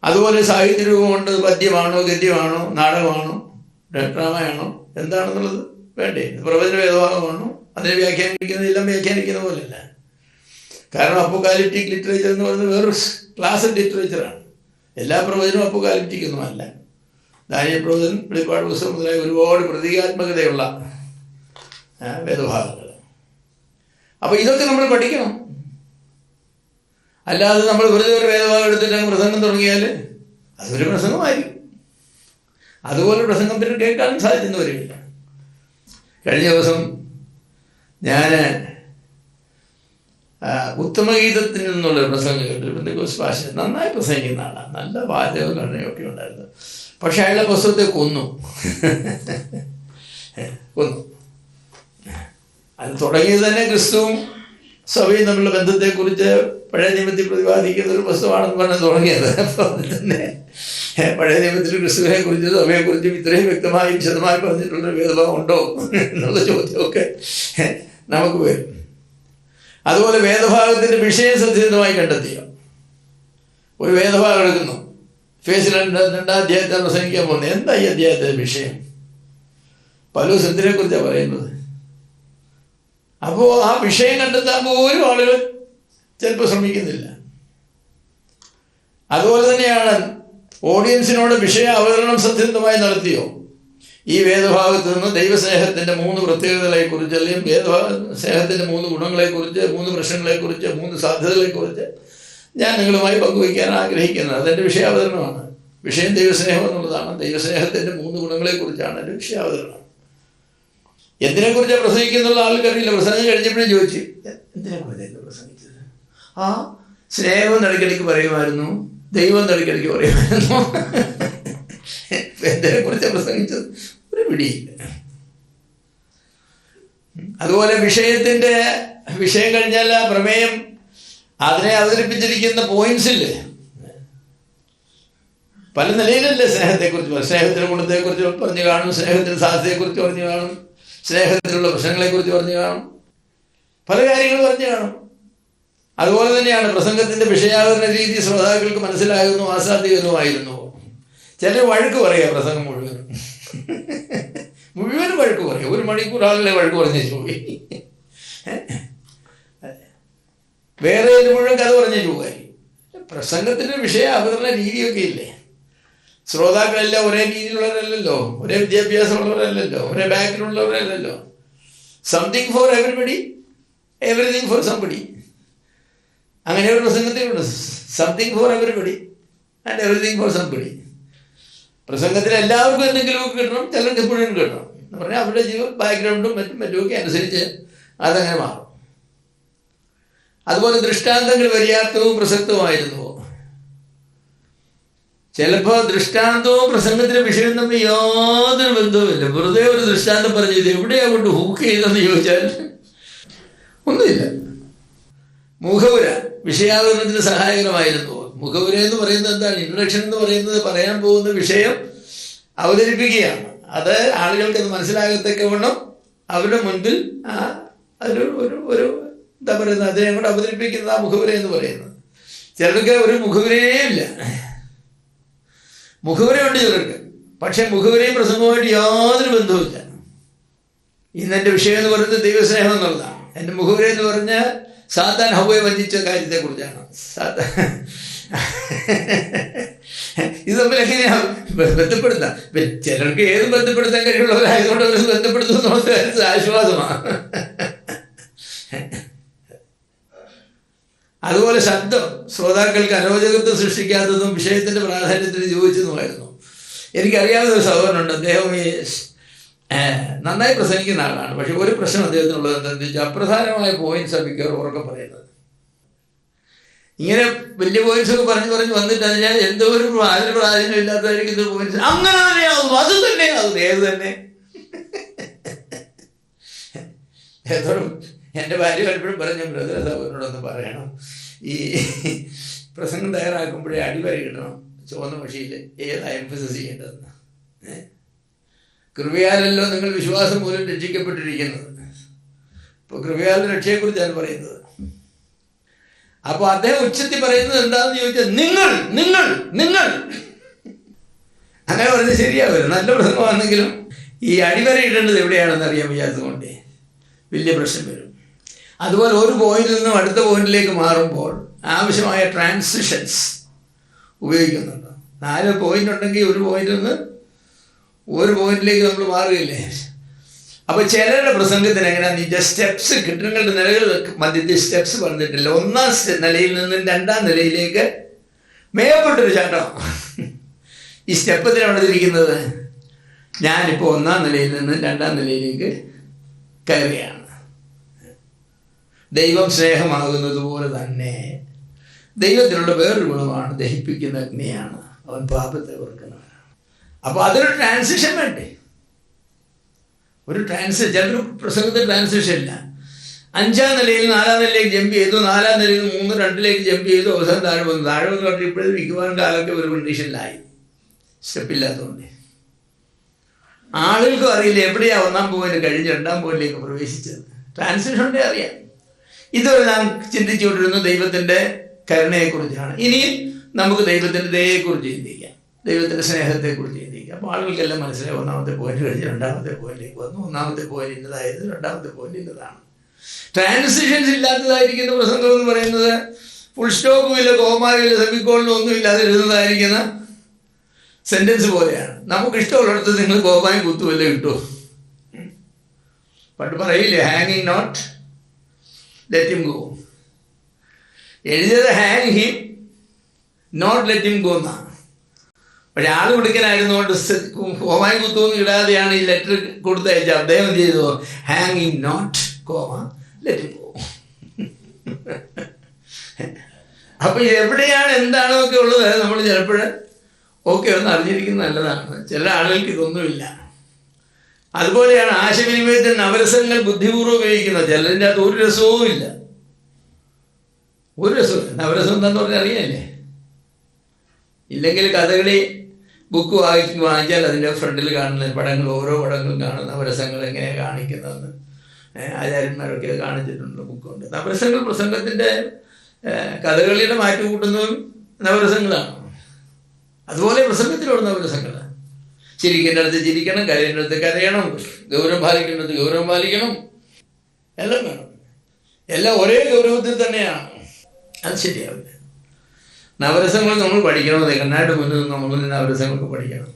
അതുപോലെ സാഹിത്യരൂപമുണ്ട്. പദ്യമാണോ, ഗദ്യമാണോ, നാടകമാണോ, ഡ്രാമയാണോ, എന്താണെന്നുള്ളത് വേണ്ടേ? പ്രവചന വേദഭാഗമാണോ, അതിനെ എല്ലാം വ്യാഖ്യാനിക്കുന്ന പോലെയല്ല. കാരണം അപ്പോകാലിപ്റ്റിക് ലിറ്ററേച്ചർ എന്ന് പറയുന്നത് വേറൊരു ക്ലാസ് ലിറ്ററേച്ചറാണ്. എല്ലാ പ്രവചനവും അപ്പോകാലിപ്റ്റിക്കൊന്നുമല്ല. ദാനിയേൽ പ്രവചനം, വെളിപ്പാട് പുസ്തകം മുതലായ ഒരുപാട് പ്രതീകാത്മകതയുള്ള വേദഭാഗങ്ങൾ. അപ്പോൾ ഇതൊക്കെ നമ്മൾ പഠിക്കണം. അല്ലാതെ നമ്മൾ വെറുതെ ഒരു വേദഭാഗം എടുത്തിട്ട് അങ്ങ് പ്രസംഗം തുടങ്ങിയാൽ അതൊരു പ്രസംഗമായിരിക്കും. അതുപോലെ പ്രസംഗം പിന്നെ കേൾക്കാൻ സാധിക്കുന്നവരില്ല. കഴിഞ്ഞ ദിവസം ഞാൻ ഉത്തമഗീതത്തിൽ നിന്നുള്ളൊരു പ്രസംഗം കേട്ടു. പെന്തക്കോസ്ത് ഭാഷ നന്നായി പ്രസംഗിക്കുന്ന ആളാണ്, നല്ല വാചകവും ഘടനയൊക്കെ ഉണ്ടായിരുന്നു. പക്ഷെ അയാളുടെ പുസ്തകത്തെ കൊന്നു. അത് തുടങ്ങിയത് തന്നെ ക്രിസ്തുവും സഭയും തമ്മിലുള്ള ബന്ധത്തെക്കുറിച്ച് പഴയ നിയമത്തിൽ പ്രതിപാദിക്കുന്ന ഒരു പുസ്തകമാണെന്ന് പറഞ്ഞ് തുടങ്ങിയത്. അപ്പോൾ അതിൽ തന്നെ പഴയ നിയമത്തിൽ ക്രിസ്തുവിനെ കുറിച്ച് സഭയെക്കുറിച്ചും ഇത്രയും വ്യക്തമായി വിശദമായി പറഞ്ഞിട്ടുള്ളൊരു വേദഭാഗം ഉണ്ടോ എന്നുള്ള ചോദ്യമൊക്കെ നമുക്ക് വരും. അതുപോലെ വേദഭാഗത്തിൻ്റെ വിഷയം സത്യസന്ധമായി കണ്ടെത്തിയോ? ഒരു വേദഭാഗം എടുക്കുന്നു, ഫേസിൽ 2-ാം അധ്യായത്തെ പ്രസംഗിക്കാൻ പോകുന്നത്. എന്താ ഈ അധ്യായത്തിൻ്റെ വിഷയം? പൗലോസ് എന്തിനെക്കുറിച്ചാണ് പറയുന്നത്? അപ്പോൾ ആ വിഷയം കണ്ടെത്താൻ പോലും ആളുകൾ ചിലപ്പോൾ ശ്രമിക്കുന്നില്ല. അതുപോലെ തന്നെയാണ് ഓഡിയൻസിനോട് വിഷയ അവതരണം സത്യസന്ധമായി നടത്തിയോ? ഈ വേദഭാഗത്ത് നിന്ന് ദൈവസ്നേഹത്തിൻ്റെ 3 പ്രത്യേകതകളെക്കുറിച്ച്, അല്ലെങ്കിൽ സ്നേഹത്തിൻ്റെ 3 ഗുണങ്ങളെക്കുറിച്ച്, 3 പ്രശ്നങ്ങളെക്കുറിച്ച്, 3 സാധ്യതകളെക്കുറിച്ച് ഞാൻ നിങ്ങളുമായി പങ്കുവയ്ക്കാൻ ആഗ്രഹിക്കുന്നത്. അതെൻ്റെ വിഷയാവതരണമാണ്. വിഷയം ദൈവസ്നേഹം എന്നുള്ളതാണ്. ദൈവസ്നേഹത്തിൻ്റെ 3 ഗുണങ്ങളെക്കുറിച്ചാണ് എൻ്റെ വിഷയാവതരണം. എന്തിനെക്കുറിച്ചാണ് പ്രസംഗിക്കുന്നുള്ള ആൾക്കറിയില്ല. പ്രസംഗം കഴിഞ്ഞപ്പോഴും ചോദിച്ചു, എന്തിനെക്കുറിച്ചാണ് പ്രസംഗിച്ചത്? ആ സ്നേഹം ഇടയ്ക്കിടയ്ക്ക് പറയുമായിരുന്നു, ദൈവം ഇടയ്ക്കിടയ്ക്ക് പറയുമായിരുന്നു. എന്തിനെക്കുറിച്ചാണ് പ്രസംഗിച്ചത്? ഒരു പിടിയില്ല. അതുപോലെ വിഷയം കഴിഞ്ഞാൽ ആ പ്രമേയം അതിനെ അവതരിപ്പിച്ചിരിക്കുന്ന പോയിന്റ്സില്ലേ, പല നിലയിലല്ലേ സ്നേഹത്തെക്കുറിച്ച് സ്നേഹത്തിൻ്റെ ഗുണത്തെക്കുറിച്ച് പറഞ്ഞു കാണും, സ്നേഹത്തിൻ്റെ സാധ്യതയെക്കുറിച്ച് പറഞ്ഞു കാണും, സ്നേഹത്തിലുള്ള പ്രശ്നങ്ങളെക്കുറിച്ച് പറഞ്ഞു കാണും, പല കാര്യങ്ങൾ പറഞ്ഞു കാണും. അതുപോലെ തന്നെയാണ് പ്രസംഗത്തിൻ്റെ വിഷയാവതരണ രീതി ശ്രോതാക്കൾക്ക് മനസ്സിലാകുന്നു, ആസ്വാദികരവുമായിരുന്നു. ചിലർ വഴക്ക് പറയുക പ്രസംഗം മുഴുവനും വഴക്ക് പറയും. 1 മണിക്കൂർ ആളിലെ വഴക്ക് പറഞ്ഞു പോയി. വേറെ മുഴുവൻ കഥ പറഞ്ഞു പോകാൻ. പ്രസംഗത്തിൻ്റെ വിഷയ അവതരണ രീതിയൊക്കെ ഇല്ലേ? ശ്രോതാക്കളെല്ലാം ഒരേ രീതിയിലുള്ളവരല്ലല്ലോ, ഒരേ വിദ്യാഭ്യാസമുള്ളവരല്ലല്ലോ, ഒരേ ബാക്ക്ഗ്രൗണ്ടുള്ളവരല്ലല്ലോ. Something for everybody, everything for somebody. അങ്ങനെ ഒരു പ്രസംഗത്തിലുണ്ട്, something for everybody and everything for somebody. പ്രസംഗത്തിൽ എല്ലാവർക്കും എന്തെങ്കിലുമൊക്കെ കിട്ടണം, ചിലർക്ക് മുഴുവൻ കിട്ടണം എന്ന് പറഞ്ഞാൽ അവരുടെ ജീവിത ബാക്ക്ഗ്രൗണ്ടും മറ്റുമൊക്കെ അനുസരിച്ച് അതങ്ങനെ മാറും. അതുപോലെ ദൃഷ്ടാന്തങ്ങൾ പര്യാപ്തവും പ്രസക്തവുമായിരുന്നു. ചിലപ്പോൾ ദൃഷ്ടാന്തവും പ്രസംഗത്തിൻ്റെ വിഷയം തമ്മിൽ യാതൊരു ബന്ധവുമില്ല. വെറുതെ ഒരു ദൃഷ്ടാന്തം പറഞ്ഞു ഇത് എവിടെയാ കൊണ്ട് ഹൂക്ക് ചെയ്തെന്ന് ചോദിച്ചാൽ ഒന്നുമില്ല. മുഖവുര വിഷയാവതരണത്തിന് സഹായകരമായിരുന്നു. മുഖവുര എന്ന് പറയുന്നത് എന്താണ്? ഇൻട്രഡക്ഷൻ എന്ന് പറയുന്നത് പറയാൻ പോകുന്ന വിഷയം അവതരിപ്പിക്കുകയാണ്. അത് ആളുകൾക്ക് അത് മനസ്സിലാകത്തക്കവണ്ണം അവരുടെ മുൻപിൽ ഒരു എന്താ പറയുന്നത്, അതിനെ കൊണ്ട് അവതരിപ്പിക്കുന്ന ആ മുഖവുര എന്ന് പറയുന്നത്. ചിലർക്ക് ഒരു മുഖവുരയേ ഇല്ല, മുഖവുരയുണ്ട് ചിലർക്ക്, പക്ഷെ മുഖവുരയും പ്രസംഗവുമായിട്ട് യാതൊരു ബന്ധവുമില്ല. ഇന്നെൻ്റെ വിഷയം എന്ന് പറയുന്നത് ദൈവസ്നേഹം എന്നുള്ളതാണ്. എൻ്റെ മുഖവുര എന്ന് പറഞ്ഞാൽ സാത്താൻ ഹവ്വയെ വഞ്ചിച്ച കാര്യത്തെക്കുറിച്ചാണ്. ഇത് തമ്മിൽ എങ്ങനെയാണ് ബന്ധപ്പെടുത്താം? ചിലർക്ക് ഏതും ബന്ധപ്പെടുത്താൻ കഴിയുള്ളവരായതുകൊണ്ട് അവർ ബന്ധപ്പെടുത്തുന്ന ആശ്വാസമാണ്. അതുപോലെ ശബ്ദം ശ്രോതാക്കൾക്ക് അരോചകത്വം സൃഷ്ടിക്കാത്തതും വിഷയത്തിൻ്റെ പ്രാധാന്യത്തിന് യോജിച്ചതുമായിരുന്നു. എനിക്കറിയാവുന്ന ഒരു സഹോദരനുണ്ട്. അദ്ദേഹം നന്നായി പ്രസംഗിക്കുന്ന ആളാണ്. പക്ഷെ ഒരു പ്രശ്നം അദ്ദേഹത്തിനുള്ളത് എന്താണെന്ന് വെച്ചാൽ അപ്രധാനമായ പോയിന്റ്സ് മിക്കവാറും ഉറക്കെ പറയുന്നത്. ഇങ്ങനെ വലിയ പോയിന്റ്സ് ഒക്കെ പറഞ്ഞു വന്നിട്ട് അതിനാൽ എന്തോ അതിന് പ്രാധാന്യം ഇല്ലാത്തതായിരിക്കും പോയിന്റ്സ്. അങ്ങനെ തന്നെയാവും, അത് തന്നെയാവും, ഏത് തന്നെ. എന്തോറും എൻ്റെ ഭാര്യ പലപ്പോഴും പറഞ്ഞു, ബ്രദർ സഹോദരനോടൊന്ന് പറയണം, ഈ പ്രസംഗം തയ്യാറാക്കുമ്പോഴേ അടിവര കിട്ടണം ചുവന്ന മഷിയിൽ ഏതാ എംഫസിസ് ചെയ്യേണ്ടതെന്ന്. കൃപയാലല്ലോ നിങ്ങൾ വിശ്വാസം മൂലം രക്ഷിക്കപ്പെട്ടിരിക്കുന്നത്. ഇപ്പോൾ കൃപയാലുള്ള രക്ഷയെക്കുറിച്ചാണ് പറയുന്നത്. അപ്പോൾ അദ്ദേഹം ഉച്ചത്തിൽ പറയുന്നത് എന്താണെന്ന് ചോദിച്ചാൽ നിങ്ങൾ നിങ്ങൾ നിങ്ങൾ അങ്ങനെ പറഞ്ഞാൽ ശരിയാവില്ല. നല്ല പ്രസംഗമാണെങ്കിലും ഈ അടിവര ഇടേണ്ടത് എവിടെയാണെന്ന് അറിയാൻ വയ്യാത്തതുകൊണ്ട് വലിയ പ്രശ്നം വരും. അതുപോലെ ഒരു പോയിന്റിൽ നിന്നും അടുത്ത പോയിന്റിലേക്ക് മാറുമ്പോൾ ആവശ്യമായ ട്രാൻസിഷൻസ് ഉപയോഗിക്കുന്നുണ്ട്. 4 പോയിന്റ് ഉണ്ടെങ്കിൽ ഒരു പോയിന്റിൽ നിന്ന് ഒരു പോയിന്റിലേക്ക് നമ്മൾ മാറുകയില്ലേ? അപ്പോൾ ചിലരുടെ പ്രസംഗത്തിന് എങ്ങനെയാണെന്ന് സ്റ്റെപ്സ് കെട്ടിടങ്ങളുടെ നിലകൾ മധ്യത്തിൽ സ്റ്റെപ്സ് പറഞ്ഞിട്ടില്ല. 1ാം നിലയിൽ നിന്നും 2ാം നിലയിലേക്ക് മേപ്പെട്ടൊരു ചാട്ടം. ഈ സ്റ്റെപ്പത്തിലാണ് വന്നിരിക്കുന്നത്. ഞാനിപ്പോൾ 1ാം നിലയിൽ നിന്ന് 2ാം നിലയിലേക്ക് കയറുകയാണ്. ദൈവം സ്നേഹമാകുന്നത് പോലെ തന്നെ ദൈവത്തിനുള്ള വേറൊരു ഗുണമാണ് ദഹിപ്പിക്കുന്ന അഗ്നിയാണ്, അവൻ പാപത്തെ ഓർക്കുന്നവനാണ്. അപ്പോൾ അതൊരു ട്രാൻസിഷൻ വേണ്ടേ? ഒരു ചിലർ പ്രസംഗത്തിൽ ട്രാൻസിഷൻ ഇല്ല. 5ാം നിലയിൽ 4ാം നിലയിലേക്ക് ജമ്പ് ചെയ്തു, 4ാം നിലയിൽ 3, 2ലേക്ക് ജമ്പ് ചെയ്തു, അവസാനം താഴെ വന്നു പറഞ്ഞിട്ട് ഇപ്പോഴും മിക്കവാറും കാലൊക്കെ ഒരു കണ്ടീഷനിലായി, സ്റ്റെപ്പില്ലാത്തതുകൊണ്ട്. ആളുകൾക്കും അറിയില്ല എവിടെയാണ് 1ാം പോയിന്റ് കഴിഞ്ഞ് 2ാം പോയിന്റിലേക്ക് പ്രവേശിച്ചത്. ട്രാൻസിഷൻ്റെ അറിയാം. ഇതുവരെ ഞാൻ ചിന്തിച്ചുകൊണ്ടിരുന്നു ദൈവത്തിൻ്റെ കരുണയെക്കുറിച്ചാണ്. ഇനിയും നമുക്ക് ദൈവത്തിൻ്റെ ദയയെക്കുറിച്ച് ചിന്തിക്കാം, ദൈവത്തിൻ്റെ സ്നേഹത്തെക്കുറിച്ച് ചിന്തിക്കാം. അപ്പോൾ ആളുകൾക്കെല്ലാം മനസ്സിലായി 1ാമത്തെ പോയിന്റ് കഴിഞ്ഞ് 2ാമത്തെ പോയിന്റിലേക്ക് വന്നു. 1ാമത്തെ പോയിന്റ് ഇന്നതായത്, 2ാമത്തെ പോയിന്റ് ഇന്നതാണ്. ട്രാൻസിഷൻസ് ഇല്ലാത്തതായിരിക്കുന്ന പ്രസംഗം എന്ന് പറയുന്നത് ഫുൾ സ്റ്റോപ്പും ഇല്ല, കോമാവില്ല, സെമിക്കോളിനും ഒന്നും ഇല്ലാതെ എഴുതുന്നതായിരിക്കുന്ന സെൻറ്റൻസ് പോലെയാണ്. നമുക്ക് ഇഷ്ടമുള്ളിടത്ത് നിങ്ങൾ കോമായും കുത്തുമല്ലേ കിട്ടുമോ? പണ്ട് പറയില്ലേ, ഹാങ്ങിങ് നോട്ട് ലെറ്റ് ഹിം ഗോ. എഴുതിയത് hang him not let him go എന്നാണ്. പക്ഷെ ആൾ കൊടുക്കനായിരുന്നുകൊണ്ട് കോമായി കുത്തൊന്നും ഇടാതെയാണ് ഈ ലെറ്റർ കൊടുത്തയച്ച. അദ്ദേഹം ചെയ്തു hang him not comma let him go. അപ്പോൾ എവിടെയാണ് എന്താണൊക്കെ ഉള്ളത് നമ്മൾ ചിലപ്പോഴും ഓക്കെ ഒന്ന് അറിഞ്ഞിരിക്കുന്നത് നല്ലതാണ്. ചില ആളുകൾക്ക് ഇതൊന്നുമില്ല. അതുപോലെയാണ് ആശയവിനിമയത്തിൽ നവരസങ്ങൾ ബുദ്ധിപൂർവ്വം ഉപയോഗിക്കുന്നത്. ചിലതിൻ്റെ അകത്ത് ഒരു രസവും ഇല്ല, ഒരു രസവും. നവരസം എന്താന്ന് പറഞ്ഞാൽ അറിയാല്ലേ? ഇല്ലെങ്കിൽ കഥകളി ബുക്ക് വാങ്ങിച്ചാൽ അതിൻ്റെ ഫ്രണ്ടിൽ കാണുന്ന പടങ്ങൾ, ഓരോ പടങ്ങളും കാണുന്ന നവരസങ്ങൾ എങ്ങനെയാണ് കാണിക്കുന്നതെന്ന് ആചാര്യന്മാരൊക്കെ കാണിച്ചിട്ടുണ്ട്, ബുക്കുണ്ട്. നവരസങ്ങൾ പ്രസംഗത്തിൻ്റെ കഥകളിയുടെ മാറ്റി കൂട്ടുന്നതും നവരസങ്ങളാണ്. അതുപോലെ പ്രസംഗത്തിലുള്ള നവരസങ്ങളാണ്. ചിരിക്കേണ്ടടുത്ത് ചിരിക്കണം, കരയേണ്ടടുത്ത് കരയണം, ഗൗരവം പാലിക്കേണ്ടടുത്ത് ഗൗരവം പാലിക്കണം, എല്ലാം വേണം. എല്ലാം ഒരേ ഗൗരവത്തിൽ തന്നെയാണ്. അത് ശരിയാവില്ല. നവരസങ്ങൾ നമ്മൾ പഠിക്കണമെന്ന് കണ്ണായിട്ട് മുന്നിൽ നമ്മൾ നവരസങ്ങളൊക്കെ പഠിക്കണം.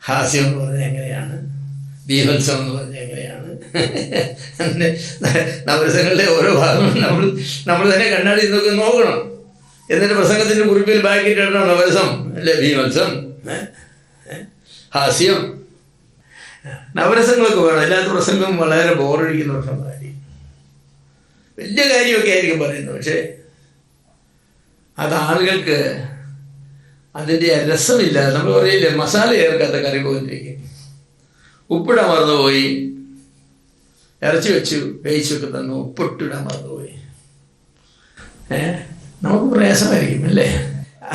ഹാസ്യം എന്ന് പറഞ്ഞാൽ എങ്ങനെയാണ്, ബീഭത്സം എന്ന് പറഞ്ഞാൽ എങ്ങനെയാണ്, അങ്ങനെ നവരസങ്ങളുടെ ഓരോ ഭാഗങ്ങളും നമ്മൾ തന്നെ കണ്ണാടി നോക്കണം. എന്നിട്ട് പ്രസംഗത്തിൻ്റെ കുറിപ്പിൽ ബാക്കിയിട്ടിടണം നവരസം അല്ലെ, ബീഭത്സം, ഹാസ്യം, നവരസങ്ങളൊക്കെ വേണം. എല്ലാത്ത പ്രസംഗവും വളരെ ബോറടിക്കുന്ന പ്രസംഗമായിരിക്കും. വലിയ കാര്യമൊക്കെ ആയിരിക്കും പറയുന്നത്, പക്ഷേ അത് ആളുകൾക്ക് അതിൻ്റെ രസമില്ല. നമ്മൾ പറയില്ലേ, മസാല ചേർക്കാത്ത കറി പോയിട്ടിരിക്കും, ഉപ്പിടാൻ മറന്നുപോയി, ഇറച്ചി വെച്ചു വേവിച്ചൊക്കെ തന്നു, ഉപ്പിട്ടിടാൻ മറന്നുപോയി, നമുക്ക് പ്രയാസമായിരിക്കും അല്ലേ.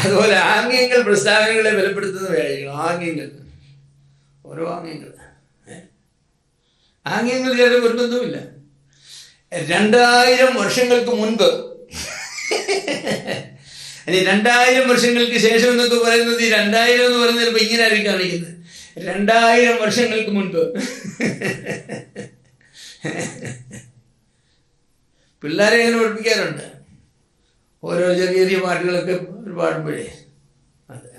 അതുപോലെ ആംഗ്യങ്ങൾ പ്രസ്താവനകളെ ബലപ്പെടുത്തുന്നവയായിരിക്കണം. ആംഗ്യങ്ങൾ, ഓരോ ആംഗ്യങ്ങൾ ചേർന്ന് ഒരു ബന്ധവുമില്ല. 2000 വർഷങ്ങൾക്ക് മുൻപ്, ഇനി 2000 വർഷങ്ങൾക്ക് ശേഷം എന്നൊക്കെ പറയുന്നത്, ഈ 2000 എന്ന് പറയുന്നത് ചിലപ്പോൾ ഇങ്ങനെ ആയിരിക്കും കാണിക്കുന്നത്. 2000 വർഷങ്ങൾക്ക് മുൻപ് പിള്ളേരെ എങ്ങനെ പഠിപ്പിക്കാറുണ്ട്. ഓരോ ചെറിയ ചെറിയ പാട്ടുകളൊക്കെ പാടുമ്പോഴേ, അതെ,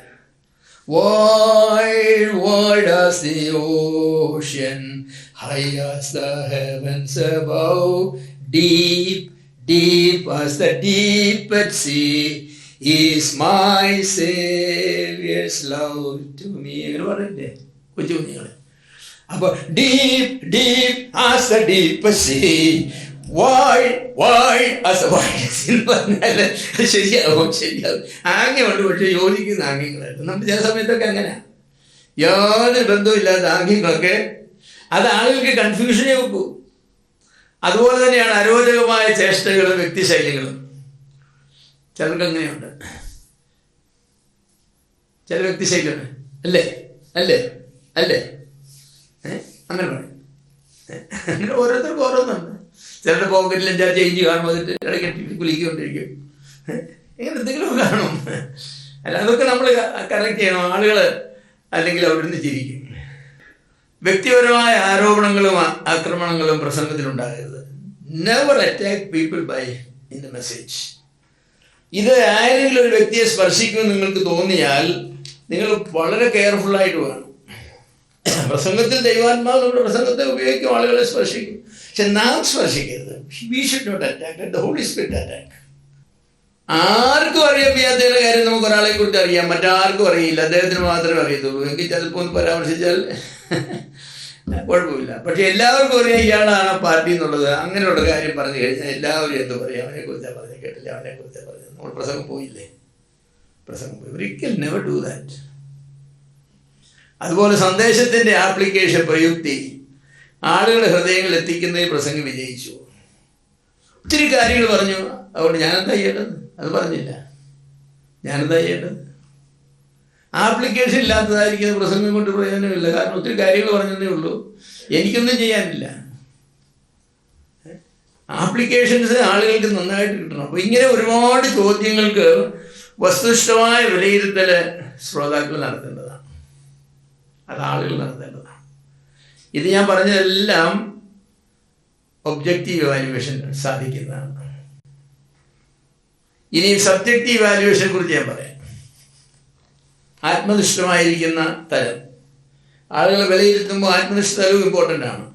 wide, wide as the ocean, high as the heavens above, deep, deep as the deep at sea, is my Savior's love to me. എന്ന് പറയണ്ടേ കൊച്ചു കുഞ്ഞുങ്ങളെ? അപ്പൊ deep deep as the deep sea, wide, wide as the wide sea എന്ന് പറഞ്ഞാൽ ശരിയാവും. ആംഗ്യമുണ്ട്, പക്ഷെ യോജിക്കുന്ന ആംഗ്യങ്ങളായിട്ട്. നമ്മൾ ചില സമയത്തൊക്കെ അങ്ങനെ യാതൊരു ബന്ധവുമില്ലാത്ത ആംഗ്യങ്ങളൊക്കെ അത് ആളുകൾക്ക് കൺഫ്യൂഷനെ വെക്കൂ. അതുപോലെ തന്നെയാണ് അരോചകമായ ചേഷ്ടകളും വ്യക്തിശൈലികളും. ചിലർക്ക് അങ്ങനെയുണ്ട്, ചില വ്യക്തിശൈലികൾ അല്ലേ അല്ലേ അല്ലേ അങ്ങനെ പറയും. അങ്ങനെ ഓരോരുത്തർക്കും ഓരോന്നുണ്ട്. ചിലരുടെ പോക്കറ്റിൽ എന്താ ചേഞ്ച് കാണുമ്പോൾ അതിട്ട് ഇടയ്ക്ക് കുലിക്കൊണ്ടിരിക്കും, ഇങ്ങനെ എന്തെങ്കിലും കാണും. അല്ല, അതൊക്കെ നമ്മൾ കറക്റ്റ് ചെയ്യണം. ആളുകൾ അല്ലെങ്കിൽ അവിടുന്ന് ചിരിക്കും. വ്യക്തിപരമായ ആരോപണങ്ങളും ആക്രമണങ്ങളും പ്രസംഗത്തിലുണ്ടാകരുത്. Never attack people by in the message. ഇത് ആരെങ്കിലും ഒരു വ്യക്തിയെ സ്പർശിക്കുമെന്ന് നിങ്ങൾക്ക് തോന്നിയാൽ നിങ്ങൾ വളരെ കെയർഫുള്ളായിട്ട് വേണം. പ്രസംഗത്തിൽ ദൈവാത്മാവ് നമ്മുടെ പ്രസംഗത്തെ ഉപയോഗിക്കും, ആളുകളെ സ്പർശിക്കും. പക്ഷെ നാം സ്പർശിക്കരുത്. We should not attack, the Holy Spirit attack. ആർക്കും അറിയാൻ വയ്യാത്തതിൻ്റെ കാര്യം നമുക്ക് ഒരാളെ കുറിച്ച് അറിയാം, മറ്റാർക്കും അറിയില്ല, അദ്ദേഹത്തിന് മാത്രമേ അറിയത്തുള്ളൂ. എങ്കിൽ ചിലപ്പോൾ ഒന്ന് പരാമർശിച്ചാൽ കുഴപ്പമില്ല. പക്ഷെ എല്ലാവർക്കും അറിയാം ഇയാളാണ് പാർട്ടി എന്നുള്ളത്. അങ്ങനെയുള്ള കാര്യം പറഞ്ഞു കഴിഞ്ഞാൽ എല്ലാവരും എന്ത് പറയും, അവനെക്കുറിച്ചാണ് പറഞ്ഞു, കേട്ടില്ല, അവനെക്കുറിച്ചാണ് പറഞ്ഞത്. നമ്മൾ പ്രസംഗം പോയില്ലേ, പ്രസംഗം പോയി. ഒരിക്കൽ നെവർ ഡു ദാറ്റ്. അതുപോലെ സന്ദേശത്തിൻ്റെ ആപ്ലിക്കേഷൻ, പ്രയുക്തി ആളുകളുടെ ഹൃദയങ്ങളിൽ എത്തിക്കുന്നതിൽ പ്രസംഗം വിജയിച്ചു. ഒത്തിരി കാര്യങ്ങൾ പറഞ്ഞു. അതുകൊണ്ട് ഞാനെന്താ ചെയ്യേണ്ടത്? അത് പറഞ്ഞില്ല. ഞാനെന്താ ചെയ്യേണ്ടത്? ആപ്ലിക്കേഷൻ ഇല്ലാത്തതായിരിക്കുന്ന പ്രസംഗം കൊണ്ട് പ്രയോജനമില്ല. കാരണം ഒത്തിരി കാര്യങ്ങൾ പറഞ്ഞതേ ഉള്ളൂ, എനിക്കൊന്നും ചെയ്യാനില്ല. ആപ്ലിക്കേഷൻസ് ആളുകൾക്ക് നന്നായിട്ട് കിട്ടണം. അപ്പോൾ ഇങ്ങനെ ഒരുപാട് ചോദ്യങ്ങൾക്ക് വസ്തുനിഷ്ഠമായ വിലയിരുത്തൽ ശ്രോതാക്കൾ നടത്തേണ്ടതാണ്, അത് ആളുകൾ നടത്തേണ്ടതാണ്. ഇത് ഞാൻ പറഞ്ഞതെല്ലാം ഒബ്ജക്റ്റീവ് ഇവാലുവേഷൻ സാധിക്കുന്നതാണ്. ഇനി സബ്ജക്റ്റീവ് ഇവാലുവേഷനെ കുറിച്ച് ഞാൻ പറയാം. ആത്മനിഷ്ഠമായിരിക്കുന്ന തലം, ആളുകളെ വിലയിരുത്തുമ്പോൾ ആത്മനിഷ്ഠ തലവും ഇമ്പോർട്ടൻ്റ് ആണ്.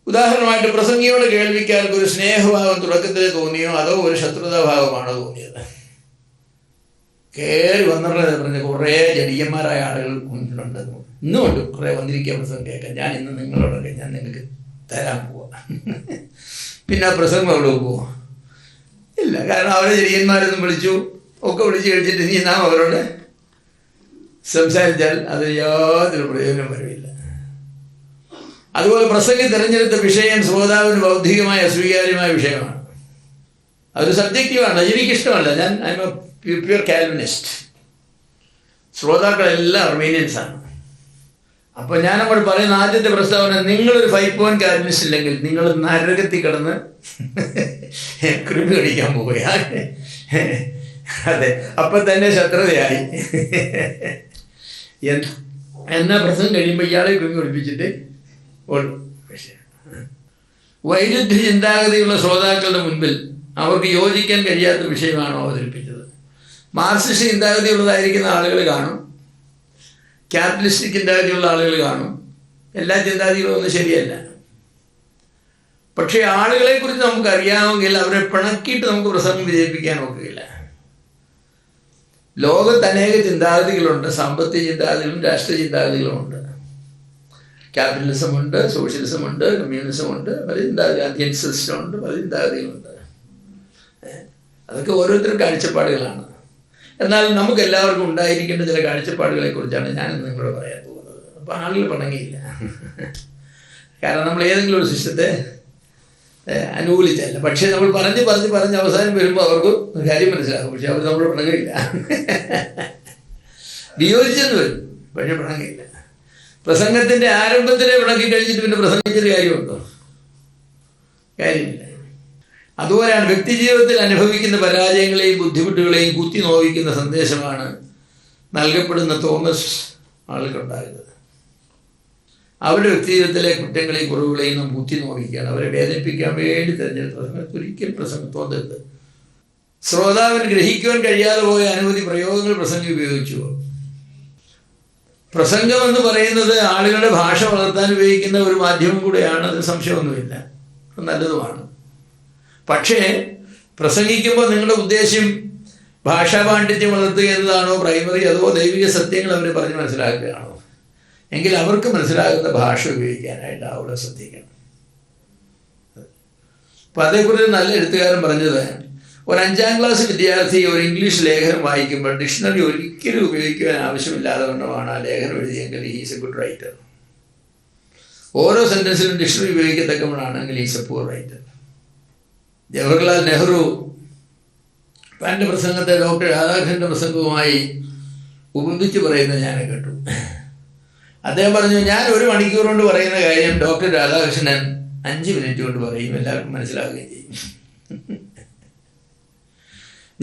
ഉദാഹരണമായിട്ട് പ്രസംഗിയോട് കേൾവിക്കാർക്ക് ഒരു സ്നേഹഭാവം തുടക്കത്തിൽ തോന്നിയോ അതോ ഒരു ശത്രുതാഭാവമാണോ തോന്നിയത്? കയറി വന്നിട്ട് പറഞ്ഞ കുറേ ജടിയന്മാരായ ആളുകൾ മുന്നിലുണ്ടെന്ന്, ഇന്നുമുണ്ട് കുറേ വന്നിരിക്കുക പ്രസംഗം കേൾക്കാൻ. ഞാൻ ഇന്ന് നിങ്ങളോടൊക്കെ ഞാൻ നിങ്ങൾക്ക് തരാൻ പോവാം. പിന്നെ ആ പ്രസംഗം അവിടെ പോവാം ഇല്ല. കാരണം അവരെ ജടിയന്മാരൊന്നും വിളിച്ചു ഒക്കെ വിളിച്ച് കഴിച്ചിട്ട് ഇനി നാം അവരോട് സംസാരിച്ചാൽ അത് യാതൊരു പ്രയോജനം വരില്ല. അതുപോലെ പ്രസംഗം തിരഞ്ഞെടുത്ത വിഷയം ശ്രോതാവിന് ബൗദ്ധികമായ സ്വീകാര്യമായ വിഷയമാണ്. അതൊരു സബ്ജക്റ്റീവാണ്. എനിക്കിഷ്ടമല്ല. I'm a pure Calvinist. ശ്രോതാക്കളെല്ലാം അർമീനിയൻസാണ്. അപ്പോൾ ഞാൻ നമ്മൾ പറയുന്ന ആദ്യത്തെ പ്രസ്താവന, നിങ്ങളൊരു 5 പോയിന്റ് കാർഡിനിസ്റ്റ് ഇല്ലെങ്കിൽ നിങ്ങൾ നരകത്തിൽ കിടന്ന് കൃമി കടിക്കാൻ പോവുകയാണ്. അതെ, അപ്പം തന്നെ ശത്രുതയായി. എന്നാ പ്രസംഗം കഴിയുമ്പോൾ ഇയാളെ കൃമി ഒളിപ്പിച്ചിട്ട് ഓടും. വൈരുദ്ധ്യ ചിന്താഗതിയുള്ള ശ്രോതാക്കളുടെ മുൻപിൽ അവർക്ക് യോജിക്കാൻ കഴിയാത്ത വിഷയമാണോ അവതരിപ്പിച്ചത്. മാർക്സിസ്റ്റ് ചിന്താഗതിയുള്ളതായിരിക്കുന്ന ആളുകൾ കാണും, ക്യാപിറ്റലിസ്റ്റിക് ചിന്താഗതിയുള്ള ആളുകൾ കാണും. എല്ലാ ചിന്താഗതികളും ഒന്നും ശരിയല്ല. പക്ഷേ ആളുകളെക്കുറിച്ച് നമുക്കറിയാമെങ്കിൽ അവരെ പിണക്കിയിട്ട് നമുക്ക് പ്രസംഗം വിജയിപ്പിക്കാൻ ഒക്കുകയില്ല. ലോകത്ത് അനേക ചിന്താഗതികളുണ്ട്. സാമ്പത്തിക ചിന്താഗതികളും രാഷ്ട്രീയ ചിന്താഗതികളും ഉണ്ട്. ക്യാപിറ്റലിസം ഉണ്ട്, സോഷ്യലിസം ഉണ്ട്, കമ്മ്യൂണിസം ഉണ്ട്, പല ചിന്താഗതി, ഗാന്ധിയൻ സിസ്റ്റം ഉണ്ട്, പല ചിന്താഗതികളുണ്ട്. അതൊക്കെ ഓരോരുത്തരും കാഴ്ചപ്പാടുകളാണ്. എന്നാൽ നമുക്ക് എല്ലാവർക്കും ഉണ്ടായിരിക്കേണ്ട ചില കാഴ്ചപ്പാടുകളെ കുറിച്ചാണ് ഞാൻ നിങ്ങളോട് പറയാൻ പോകുന്നത്. അപ്പോൾ ആളുകൾ പിണങ്ങിയില്ല. കാരണം നമ്മൾ ഏതെങ്കിലും ഒരു സിസ്റ്റത്തെ അനുകൂലിച്ചല്ല. പക്ഷേ നമ്മൾ പറഞ്ഞ് അവസാനം വരുമ്പോൾ അവർക്ക് കാര്യം മനസ്സിലാകും. പക്ഷെ അവർ നമ്മൾ പിണങ്ങില്ല. വിയോജിച്ചെന്ന് വരും, പക്ഷെ പിണങ്ങില്ല. പ്രസംഗത്തിൻ്റെ ആരംഭത്തിലെ പിണക്കി കഴിഞ്ഞിട്ട് പിന്നെ പ്രസംഗിച്ചൊരു കാര്യമുണ്ടോ? കാര്യമില്ല. അതുപോലെയാണ് വ്യക്തിജീവിതത്തിൽ അനുഭവിക്കുന്ന പരാജയങ്ങളെയും ബുദ്ധിമുട്ടുകളെയും കുത്തി നോവിക്കുന്ന സന്ദേശമാണ് നൽകപ്പെടുന്ന തോമസ് ആളുകൾക്കുണ്ടാകുന്നത്. അവരുടെ വ്യക്തിജീവിതത്തിലെ കുറ്റങ്ങളെയും കുറവുകളെയും നാം കുത്തി നോവിക്കുകയാണ്. അവരെ വേദനിപ്പിക്കാൻ വേണ്ടി തിരഞ്ഞെടുത്ത പ്രസംഗത്തിൽ ഒരിക്കലും പ്രസംഗം തോന്നരുത്. ശ്രോതാവിന് ഗ്രഹിക്കുവാൻ കഴിയാതെ പോയ അനവധി പ്രയോഗങ്ങൾ പ്രസംഗം ഉപയോഗിച്ചു. പ്രസംഗം എന്ന് പറയുന്നത് ആളുകളുടെ ഭാഷ വളർത്താൻ ഉപയോഗിക്കുന്ന ഒരു മാധ്യമം കൂടെയാണ്. അതിന് സംശയമൊന്നുമില്ല, നല്ലതുമാണ്. പക്ഷേ പ്രസംഗിക്കുമ്പോൾ നിങ്ങളുടെ ഉദ്ദേശ്യം ഭാഷാ പാണ്ഡിത്യം വളർത്തുക എന്നതാണോ പ്രൈമറി, അതോ ദൈവിക സത്യങ്ങൾ അവരെ പറഞ്ഞ് മനസ്സിലാക്കുകയാണോ? എങ്കിൽ അവർക്ക് മനസ്സിലാകുന്ന ഭാഷ ഉപയോഗിക്കാനായിട്ട് അവിടെ ശ്രദ്ധിക്കണം. അപ്പം അതേക്കുറിച്ച് നല്ല എഴുത്തുകാരൻ പറഞ്ഞത്, ഒരു 5ാം ക്ലാസ് വിദ്യാർത്ഥി ഒരു ഇംഗ്ലീഷ് ലേഖനം വായിക്കുമ്പോൾ ഡിക്ഷണറി ഒരിക്കലും ഉപയോഗിക്കുവാൻ ആവശ്യമില്ലാതെ കൊണ്ടാണ് ആ ലേഖനം എഴുതിയെങ്കിൽ ഹീസ് എ ഗുഡ് റൈറ്റർ. ഓരോ സെൻറ്റൻസിലും ഡിക്ഷണറി ഉപയോഗിക്കത്തക്കവണ്ണാണെങ്കിൽ he's a poor writer. Jawaharlal Nehru തൻ്റെ പ്രസംഗത്തെ ഡോക്ടർ രാധാകൃഷ്ണൻ്റെ പ്രസംഗവുമായി ഉപമിച്ച് പറയുന്നത് ഞാൻ കേട്ടു. അദ്ദേഹം പറഞ്ഞു, ഞാൻ 1 മണിക്കൂർ കൊണ്ട് പറയുന്ന കാര്യം ഡോക്ടർ രാധാകൃഷ്ണൻ 5 മിനിറ്റ് കൊണ്ട് പറയും, എല്ലാവർക്കും മനസ്സിലാവുകയും ചെയ്യും.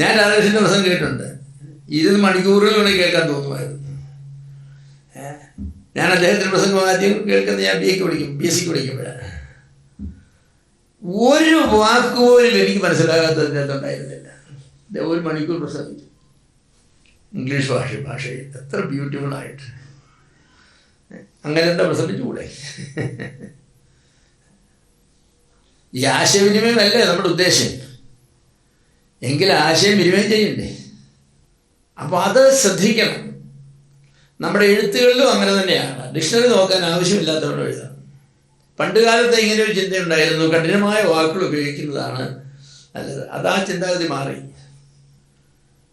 ഞാൻ രാധാകൃഷ്ണൻ്റെ പ്രസംഗം കേട്ടിട്ടുണ്ട്. 20 മണിക്കൂറുകൾ വേണമെങ്കിൽ കേൾക്കാൻ തോന്നുമായിരുന്നു. ഞാൻ അദ്ദേഹത്തിൻ്റെ പ്രസംഗം ആദ്യം കേൾക്കുന്നത് ഞാൻ BSc പഠിക്കുമ്പോഴാണ്. ഒരു വാക്ക് പോലും എനിക്ക് മനസ്സിലാകാത്തതിൻ്റെ അടുത്തുണ്ടായിരുന്നില്ല. 1 മണിക്കൂർ പ്രസംഗിച്ചു. ഇംഗ്ലീഷ് ഭാഷയിൽ എത്ര ബ്യൂട്ടിഫുള്ളായിട്ട്. അങ്ങനെ എന്താ പ്രസംഗിച്ചുകൂടെ? ഈ ആശയവിനിമയമല്ലേ നമ്മുടെ ഉദ്ദേശം. എങ്കിൽ ആശയം വിനിമയം ചെയ്യണ്ടേ? അപ്പോൾ അത് ശ്രദ്ധിക്കണം. നമ്മുടെ എഴുത്തുകളിലും അങ്ങനെ തന്നെയാണ്. ഡിക്ഷണറി നോക്കാൻ ആവശ്യമില്ലാത്തവരുടെ എഴുതാം. പണ്ട് കാലത്ത് ഇങ്ങനെ ഒരു ചിന്തയുണ്ടായിരുന്നു, കഠിനമായ വാക്കുകൾ ഉപയോഗിക്കുന്നതാണ് നല്ലത്. അത് ആ ചിന്താഗതി മാറി.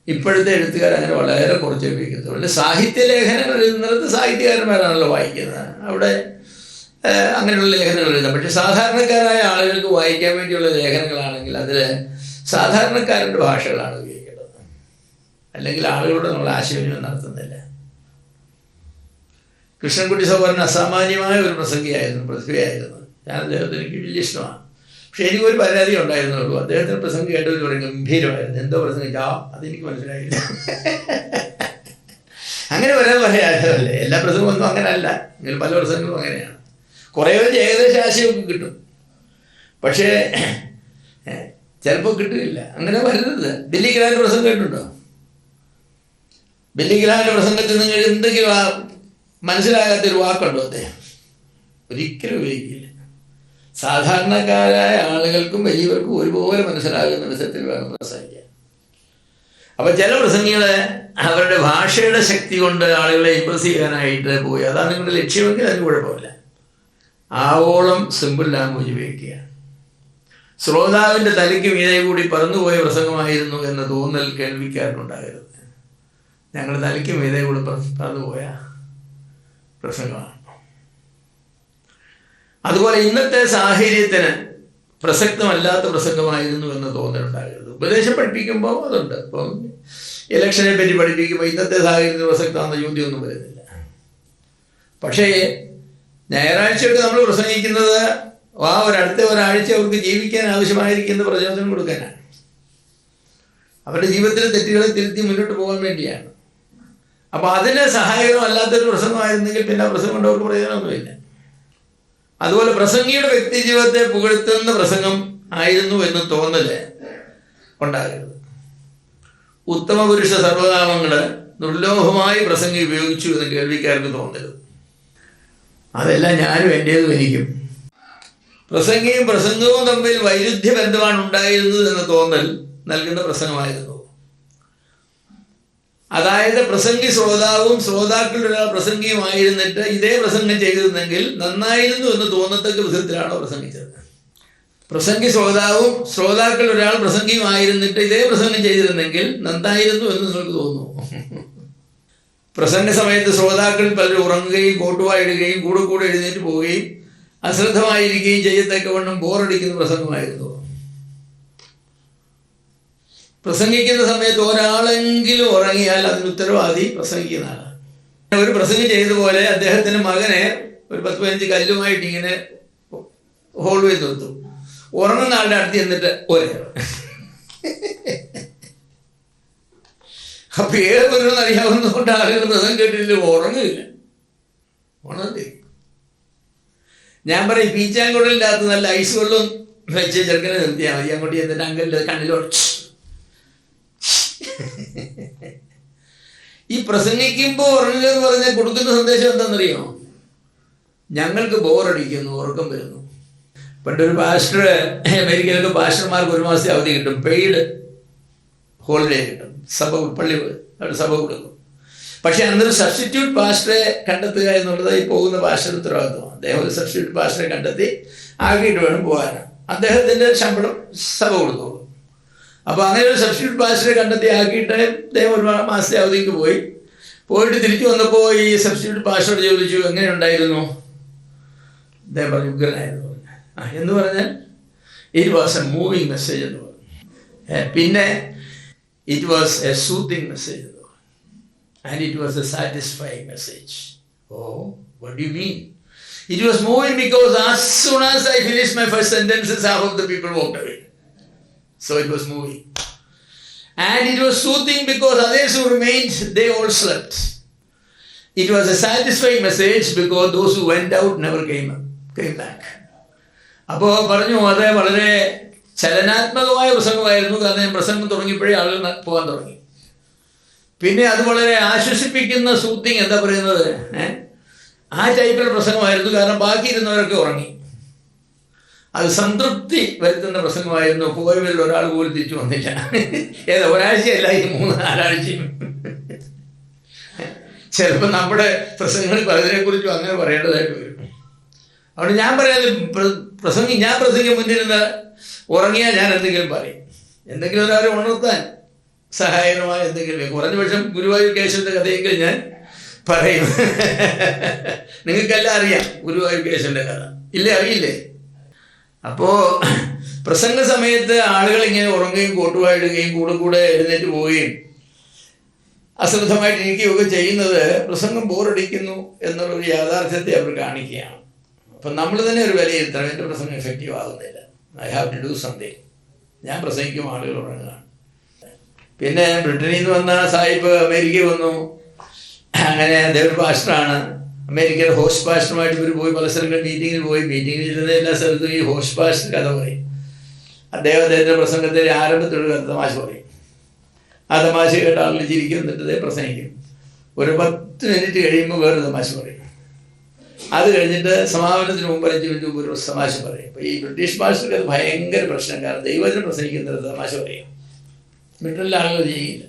ഇപ്പോഴത്തെ എഴുത്തുകാർ അങ്ങനെ വളരെ കുറച്ച് ഉപയോഗിക്കുന്നത്. പിന്നെ സാഹിത്യ ലേഖനങ്ങൾ എഴുതുന്നിടത്ത് സാഹിത്യകാരന്മാരാണല്ലോ വായിക്കുന്നത്. അവിടെ അങ്ങനെയുള്ള ലേഖനങ്ങൾ എഴുതാം. പക്ഷെ സാധാരണക്കാരായ ആളുകൾക്ക് വായിക്കാൻ വേണ്ടിയുള്ള ലേഖനങ്ങളാണെങ്കിൽ അതിൽ സാധാരണക്കാരൻ്റെ ഭാഷകളാണ് ഉപയോഗിക്കേണ്ടത്. അല്ലെങ്കിൽ ആളുകളോട് നമ്മൾ ആശയവിനിമയം നടത്തുന്നില്ല. കൃഷ്ണൻകുട്ടി സഹോദരൻ അസാമാന്യമായ ഒരു പ്രതിഭയായിരുന്നു. ഞാൻ അദ്ദേഹത്തിന് എനിക്ക് വലിയ ഇഷ്ടമാണ്. പക്ഷെ എനിക്കൊരു പരാതി ഉണ്ടായിരുന്നുള്ളൂ. അദ്ദേഹത്തിൻ്റെ പ്രസംഗം കേട്ടത് പറയും ഗംഭീരമായിരുന്നു. എന്തോ പ്രസംഗിച്ചാ അതെനിക്ക് മനസ്സിലായില്ല. അങ്ങനെ പറയാമല്ലേ, എല്ലാ പ്രസംഗവും ഒന്നും അങ്ങനെ അല്ല. എങ്കിലും പല പ്രസംഗങ്ങളും അങ്ങനെയാണ്. കുറേ പേര് ഏകദേശം ആശയമൊക്കെ കിട്ടും, പക്ഷേ ചിലപ്പോൾ കിട്ടില്ല. അങ്ങനെ വരുന്നത്. ബില്ലി ഗ്രാമിൻ്റെ പ്രസംഗം കേട്ടിട്ടുണ്ടോ? ബില്ലി ഗ്രാമിൻ്റെ പ്രസംഗത്തിൽ നിങ്ങൾ എന്തെങ്കിലും മനസ്സിലാകാത്തൊരു വാക്കുണ്ടോ? അദ്ദേഹം ഒരിക്കലും ഉപയോഗിക്കില്ല. സാധാരണക്കാരായ ആളുകൾക്കും വലിയവർക്കും ഒരുപോലെ മനസ്സിലാകുന്ന വിധത്തിൽ വേണം പ്രസംഗിക്കാൻ. അപ്പം ചില പ്രസംഗികൾ അവരുടെ ഭാഷയുടെ ശക്തി കൊണ്ട് ആളുകളെ ഇമ്പ്രസ് ചെയ്യാനായിട്ട് പോയി. അതാണ് നിങ്ങളുടെ ലക്ഷ്യമെങ്കിൽ അതിന് കുഴപ്പമില്ല. ആവോളം സിമ്പിൾ ലാംഗ്വേജ് ഉപയോഗിക്കുക. ശ്രോതാവിൻ്റെ തലയ്ക്ക് മീതെ കൂടി പറന്നുപോയ പ്രസംഗമായിരുന്നു എന്ന തോന്നൽ കേൾവിക്കാരനുണ്ടാകരുത്. ഞങ്ങൾ തലയ്ക്ക് മീതെ കൂടി പറന്നുപോയ പ്രസംഗമാണ്. അതുപോലെ ഇന്നത്തെ സാഹചര്യത്തിന് പ്രസക്തമല്ലാത്ത പ്രസംഗമായിരുന്നു എന്ന് തോന്നലുണ്ടാകരുത്. ഉപദേശം പഠിപ്പിക്കുമ്പോൾ അതുണ്ട്. ഇപ്പം ഇലക്ഷനെ പറ്റി പഠിപ്പിക്കുമ്പോൾ ഇന്നത്തെ സാഹചര്യത്തിൽ പ്രസക്തമാണെന്ന ചോദ്യമൊന്നും വരുന്നില്ല. പക്ഷേ ഞായറാഴ്ചയൊക്കെ നമ്മൾ പ്രസംഗിക്കുന്നത് അടുത്ത ഒരാഴ്ച അവർക്ക് ജീവിക്കാൻ ആവശ്യമായിരിക്കുന്ന പ്രചോദനം കൊടുക്കാനാണ്. അവരുടെ ജീവിതത്തിലെ തെറ്റുകളെ തിരുത്തി മുന്നോട്ട് പോകാൻ വേണ്ടിയാണ്. അപ്പോൾ അതിന് സഹായകരമല്ലാത്തൊരു പ്രസംഗമായിരുന്നെങ്കിൽ പിന്നെ ആ പ്രസംഗം കൊണ്ട് അവർക്ക് പ്രയോജനമൊന്നുമില്ല. അതുപോലെ പ്രസംഗിയുടെ വ്യക്തി ജീവിതത്തെ പുകഴ്ത്തുന്ന പ്രസംഗം ആയിരുന്നു എന്ന് തോന്നല് ഉണ്ടാകരുത്. ഉത്തമ പുരുഷ സർവനാമങ്ങള് ദുർലോഭമായി പ്രസംഗി ഉപയോഗിച്ചു എന്ന് കേൾവിക്കാർക്ക് തോന്നരുത്. അതെല്ലാം ഞാനും എൻ്റേതും എനിക്കും. പ്രസംഗിയും പ്രസംഗവും തമ്മിൽ വൈരുദ്ധ്യ ബന്ധമാണ് ഉണ്ടായിരുന്നത് എന്ന തോന്നൽ നൽകുന്ന പ്രസംഗമായിരുന്നു. അതായത് പ്രസംഗി ശ്രോതാവും ശ്രോതാക്കളുടെ ഒരാൾ പ്രസംഗിയുമായിരുന്നിട്ട് ഇതേ പ്രസംഗം ചെയ്തിരുന്നെങ്കിൽ നന്നായിരുന്നു എന്ന് തോന്നത്തക്ക വിധത്തിലാണ് പ്രസംഗിച്ചത്. പ്രസംഗി ശ്രോതാവും ശ്രോതാക്കളുടെ ഒരാൾ പ്രസംഗിയുമായിരുന്നിട്ട് ഇതേ പ്രസംഗം ചെയ്തിരുന്നെങ്കിൽ നന്നായിരുന്നു എന്ന് നിങ്ങൾക്ക് തോന്നുന്നു. പ്രസംഗ സമയത്ത് ശ്രോതാക്കളിൽ പലരും ഉറങ്ങുകയും കോട്ടുവായിടുകയും കൂടെ എഴുന്നേറ്റ് പോവുകയും അശ്രദ്ധമായിരിക്കുകയും ചെയ്യത്തക്കവണ്ണം ബോറടിക്കുന്ന പ്രസംഗമായിരുന്നു. പ്രസംഗിക്കുന്ന സമയത്ത് ഒരാളെങ്കിലും ഉറങ്ങിയാൽ അതിന് ഉത്തരവാദി പ്രസംഗിക്കുന്ന ആളാണ്. ഒരു പ്രസംഗം ചെയ്തതുപോലെ അദ്ദേഹത്തിൻ്റെ മകനെ ഒരു 10-15 കല്ലുമായിട്ട് ഇങ്ങനെ ഹോൾഡ് ചെയ്ത് നിർത്തും. ഉറങ്ങുന്ന ആളുടെ അടുത്ത് എന്നിട്ട് അപ്പൊ ഏത് വരുമെന്ന് അറിയാവുന്നതുകൊണ്ട് ആളുകൾ പ്രസംഗം കേട്ടില്ല, ഉറങ്ങില്ല. ഞാൻ പറയും പീച്ചാൻകുടലിൻ്റെ അകത്ത് നല്ല ഐസ് വെള്ളം വെച്ച് ചെറുക്കനെ നിർത്തിയാൽ മതി. അങ്ങോട്ട് ചെന്നിട്ട് അങ്കലിൻ്റെ കണ്ണിലോട്ട് ഈ പ്രസംഗിക്കുമ്പോൾ ഉറങ്ങുക എന്ന് പറഞ്ഞാൽ കൊടുക്കുന്ന സന്ദേശം എന്താണെന്നറിയോ? ഞങ്ങൾക്ക് ബോറടിക്കുന്നു, ഉറക്കം വരുന്നു. പണ്ടൊരു പാസ്റ്റർ, അമേരിക്കയിലൊക്കെ പാസ്റ്റർമാർക്ക് 1 മാസത്തെ അവധി കിട്ടും, പെയ്ഡ് ഹോളിഡേ കിട്ടും. പള്ളി സഭ കൊടുക്കും. പക്ഷെ അന്നൊരു സബ്സ്റ്റിറ്റ്യൂട്ട് പാസ്റ്ററെ കണ്ടെത്തുക എന്നുള്ളത് ഈ പോകുന്ന പാസ്റ്റർ ഉത്തരവാദിത്വമാണ്. അദ്ദേഹം ഒരു സബ്സ്റ്റിറ്റ്യൂട്ട് പാസ്റ്ററെ കണ്ടെത്തി ആക്കിയിട്ട് വേണം പോകാൻ. അദ്ദേഹത്തിൻ്റെ ശമ്പളം സഭ കൊടുത്തോളൂ. അപ്പോൾ അങ്ങനെ ഒരു സബ്സ്റ്റിറ്റ്യൂട്ട് പാസ്റ്ററെ കണ്ടെത്തി ആക്കിയിട്ട് അദ്ദേഹം 1 മാസത്തെ അവധിക്ക് പോയിട്ട് തിരിച്ചു വന്നപ്പോൾ ഈ സബ്സ്റ്റിറ്റ്യൂട്ട് പാസ്റ്റർ ചോദിച്ചു, എങ്ങനെയുണ്ടായിരുന്നു? അദ്ദേഹം പറഞ്ഞു, ഉഗ്രനായിരുന്നു. എന്ന് പറഞ്ഞാൽ it was A moving message എന്ന് പറഞ്ഞു. പിന്നെ it was A soothing message എന്ന് പറഞ്ഞു. And it was A satisfying message. Oh, what do you mean? It was moving because as soon as I finished my first sentences, half of the people walked away. So it was moving. And it was soothing because others who remained, they all slept. It was a satisfying message because those who went out never came back. അപ്പോൾ പറഞ്ഞു, അത് വളരെ ചലനാത്മകമായ പ്രസംഗമായിരുന്നു. കാരണം പ്രസംഗം തുടങ്ങിയപ്പോഴേ ആളുകൾ പോകാൻ തുടങ്ങി. പിന്നെ അത് വളരെ ആശ്വസിപ്പിക്കുന്ന സൂത്തിങ്, എന്താ പറയുന്നത്, ആ ടൈപ്പിലുള്ള പ്രസംഗമായിരുന്നു. കാരണം ബാക്കി ഇരുന്നവരൊക്കെ ഉറങ്ങി. അത് സംതൃപ്തി വരുത്തുന്ന പ്രസംഗമായിരുന്നു. പോയവരിൽ ഒരാൾ പോലും തിരിച്ചു വന്നില്ല. ഒരാഴ്ചയല്ല, ഈ 3-4 ആഴ്ചയും. ചിലപ്പോൾ നമ്മുടെ പ്രസംഗങ്ങളിൽ പലതിനെക്കുറിച്ചും അങ്ങനെ പറയേണ്ടതായിട്ട് വരും. അതുകൊണ്ട് ഞാൻ പറയാതെ ഞാൻ പ്രസംഗം മുന്നിരുന്ന് ഉറങ്ങിയാൽ ഞാൻ എന്തെങ്കിലും പറയും. എന്തെങ്കിലും ഒരാളെ ഉണർത്താൻ സഹായകരമായ എന്തെങ്കിലും, കുറഞ്ഞ പക്ഷം ഗുരുവായൂർ കേശവൻ്റെ കഥയെങ്കിലും ഞാൻ പറയും. നിങ്ങൾക്കെല്ലാം അറിയാം ഗുരുവായൂർ കേശവൻ്റെ കഥ, ഇല്ലേ? അറിയില്ലേ? അപ്പോൾ പ്രസംഗ സമയത്ത് ആളുകൾ ഇങ്ങനെ ഉറങ്ങുകയും കോട്ടുവായിടുകയും കൂടെ എഴുന്നേറ്റ് പോവുകയും അശ്രദ്ധമായിട്ട് ഇരിക്കുകയൊക്കെ ചെയ്യുന്നത് പ്രസംഗം ബോറടിക്കുന്നു എന്നുള്ളൊരു യാഥാർത്ഥ്യത്തെ അവർ കാണിക്കുകയാണ്. അപ്പം നമ്മൾ തന്നെ ഒരു വിലയിരുത്തണം, എൻ്റെ പ്രസംഗം എഫക്റ്റീവ് ആകുന്നില്ല, I have to do something. ഞാൻ പ്രസംഗിക്കും, ആളുകൾ ഉറങ്ങുകയാണ്. പിന്നെ ബ്രിട്ടനിൽ നിന്ന് വന്ന സാഹിബ് അമേരിക്കയിൽ വന്നു. അങ്ങനെ അദ്ദേഹം ഒരു പാസ്റ്ററാണ്. അമേരിക്കയുടെ ഹോസ്റ്റ് പാസ്റ്ററുമായിട്ട് ഇവർ പോയി പല സ്ഥലങ്ങളിൽ മീറ്റിങ്ങിൽ ഇരുന്ന എല്ലാ സ്ഥലത്തും ഈ ഹോസ്റ്റ് പാസ്റ്റർ കഥ പറയും. അദ്ദേഹത്തിൻ്റെ പ്രസംഗത്തിൻ്റെ ആരംഭത്തിലൊരു തമാശ പറയും. ആ തമാശ കേട്ട ആളുകൾ ചിരിക്കും, എന്നിട്ട് അദ്ദേഹം പ്രസംഗിക്കും. ഒരു 10 മിനിറ്റ് കഴിയുമ്പോൾ വേറൊരു തമാശ പറയും. അത് കഴിഞ്ഞിട്ട് സമാപനത്തിന് മുമ്പ് 5 മിനിറ്റ് മുമ്പ് ഒരു തമാശ പറയും. അപ്പോൾ ഈ ബ്രിട്ടീഷ് പാസ്റ്റർക്ക് അത് ഭയങ്കര പ്രശ്നം. കാരണം ദൈവത്തിന് പ്രസംഗിക്കുന്നത് തമാശ പറയും. ബ്രിട്ടനിലെ ആളുകൾ ചെയ്യില്ല.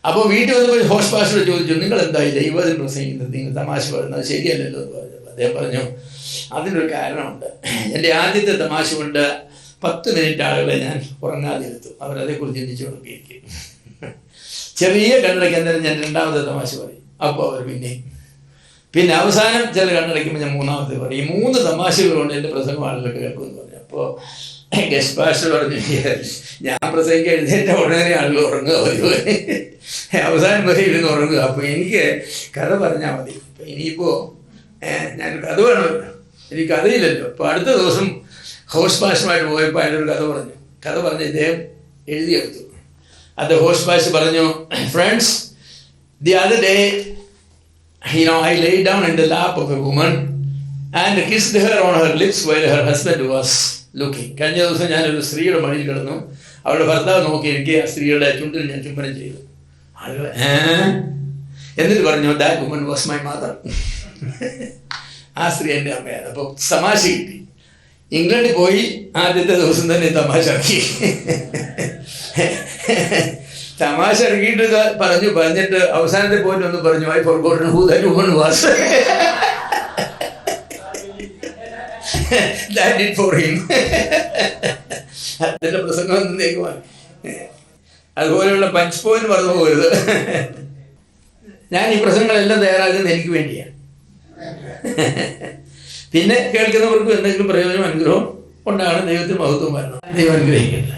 അപ്പോൾ വീട്ടിൽ വന്നപ്പോൾ ഹോസ്റ്റ് പാസ്റ്റർ ചോദിച്ചു, നിങ്ങൾ എന്തായി ദൈവത്തിന് പ്രസംഗിക്കുന്നത്, നിങ്ങൾ തമാശ പറയുന്നത് ശരിയല്ലല്ലോ എന്ന് പറഞ്ഞു. അദ്ദേഹം പറഞ്ഞു, അതിനൊരു കാരണമുണ്ട്. എൻ്റെ ആദ്യത്തെ തമാശ കൊണ്ട് 10 മിനിറ്റ് ആളുകളെ ഞാൻ ഉറങ്ങാതിരുത്തും. അവരതേക്കുറിച്ച് ചിന്തിച്ചു കൊടുക്കുകയും ചെറിയ കണ്ണടയ്ക്ക് അന്നേരം ഞാൻ 2ാമത്തെ തമാശ പറയും. അപ്പോൾ അവർ പിന്നെ അവസാനം ചില കണ്ണടയ്ക്കുമ്പോൾ ഞാൻ 3ാമത്തെ പറയും. ഈ 3 തമാശകളുണ്ട് എൻ്റെ പ്രസംഗം ആളുകൾക്ക് കേൾക്കുമെന്ന് പറഞ്ഞു. അപ്പോൾ ഗസ്റ്റ് പാസ്റ്റർ പറഞ്ഞു, ഞാൻ പ്രസംഗിക്കാൻ എഴുന്നേറ്റ ഉടനെ ആളുകൾ ഉറങ്ങുക പതിവ്, അവസാനം വരെ ഇരുന്ന് ഉറങ്ങുക. അപ്പോൾ എനിക്ക് കഥ പറഞ്ഞാൽ മതി. അപ്പം ഇനിയിപ്പോൾ ഞാൻ കഥ വേണമല്ലോ, എനിക്ക് കഥയില്ലല്ലോ. അപ്പോൾ അടുത്ത ദിവസം ഹൗസ് പാസ്റ്ററുമായിട്ട് പോയപ്പോൾ അയാളൊരു കഥ പറഞ്ഞ് ഇദ്ദേഹം എഴുതിയെടുത്തു. അത് ഹൗസ് പാസ്റ്റർ പറഞ്ഞു, friends, the other day, I lay down in the lap of a woman and kissed her on her lips while her husband was looking. കഴിഞ്ഞ ദിവസം ഞാനൊരു സ്ത്രീയുടെ മടിയിൽ കിടന്നു, അവളുടെ ഭർത്താവ് നോക്കിയിരിക്കെ ആ സ്ത്രീയുടെ ചുണ്ടിൽ ഞാൻ ചുംബനം ചെയ്തു. ആളുകൾ എന്നിട്ട് പറഞ്ഞു, that woman was my mother. ആ സ്ത്രീ എൻ്റെ അമ്മയാണ്. അപ്പോൾ തമാശ കിട്ടി. ഇംഗ്ലണ്ടിൽ പോയി ആദ്യത്തെ ദിവസം തന്നെ തമാശ ഇറക്കി. തമാശ ഇറക്കിയിട്ട് പറഞ്ഞിട്ട് അവസാനത്തെ പോയിട്ട് ഒന്ന് പറഞ്ഞു, I forgotten who that woman was. That did for him. അതിൻ്റെ പ്രസംഗം എന്നേക്കുമാണ്. അതുപോലെയുള്ള പഞ്ച് പോയിന്റ് പറഞ്ഞു പോകരുത്. ഞാൻ ഈ പ്രസംഗങ്ങളെല്ലാം തയ്യാറാക്കുന്നത് എനിക്ക് വേണ്ടിയാണ്. പിന്നെ കേൾക്കുന്നവർക്കും എന്തെങ്കിലും പ്രയോജനം അനുഗ്രഹം ഉണ്ടാകണം. ദൈവത്തിന് മഹത്വം വരണം. ദൈവം അനുഗ്രഹിക്കട്ടെ.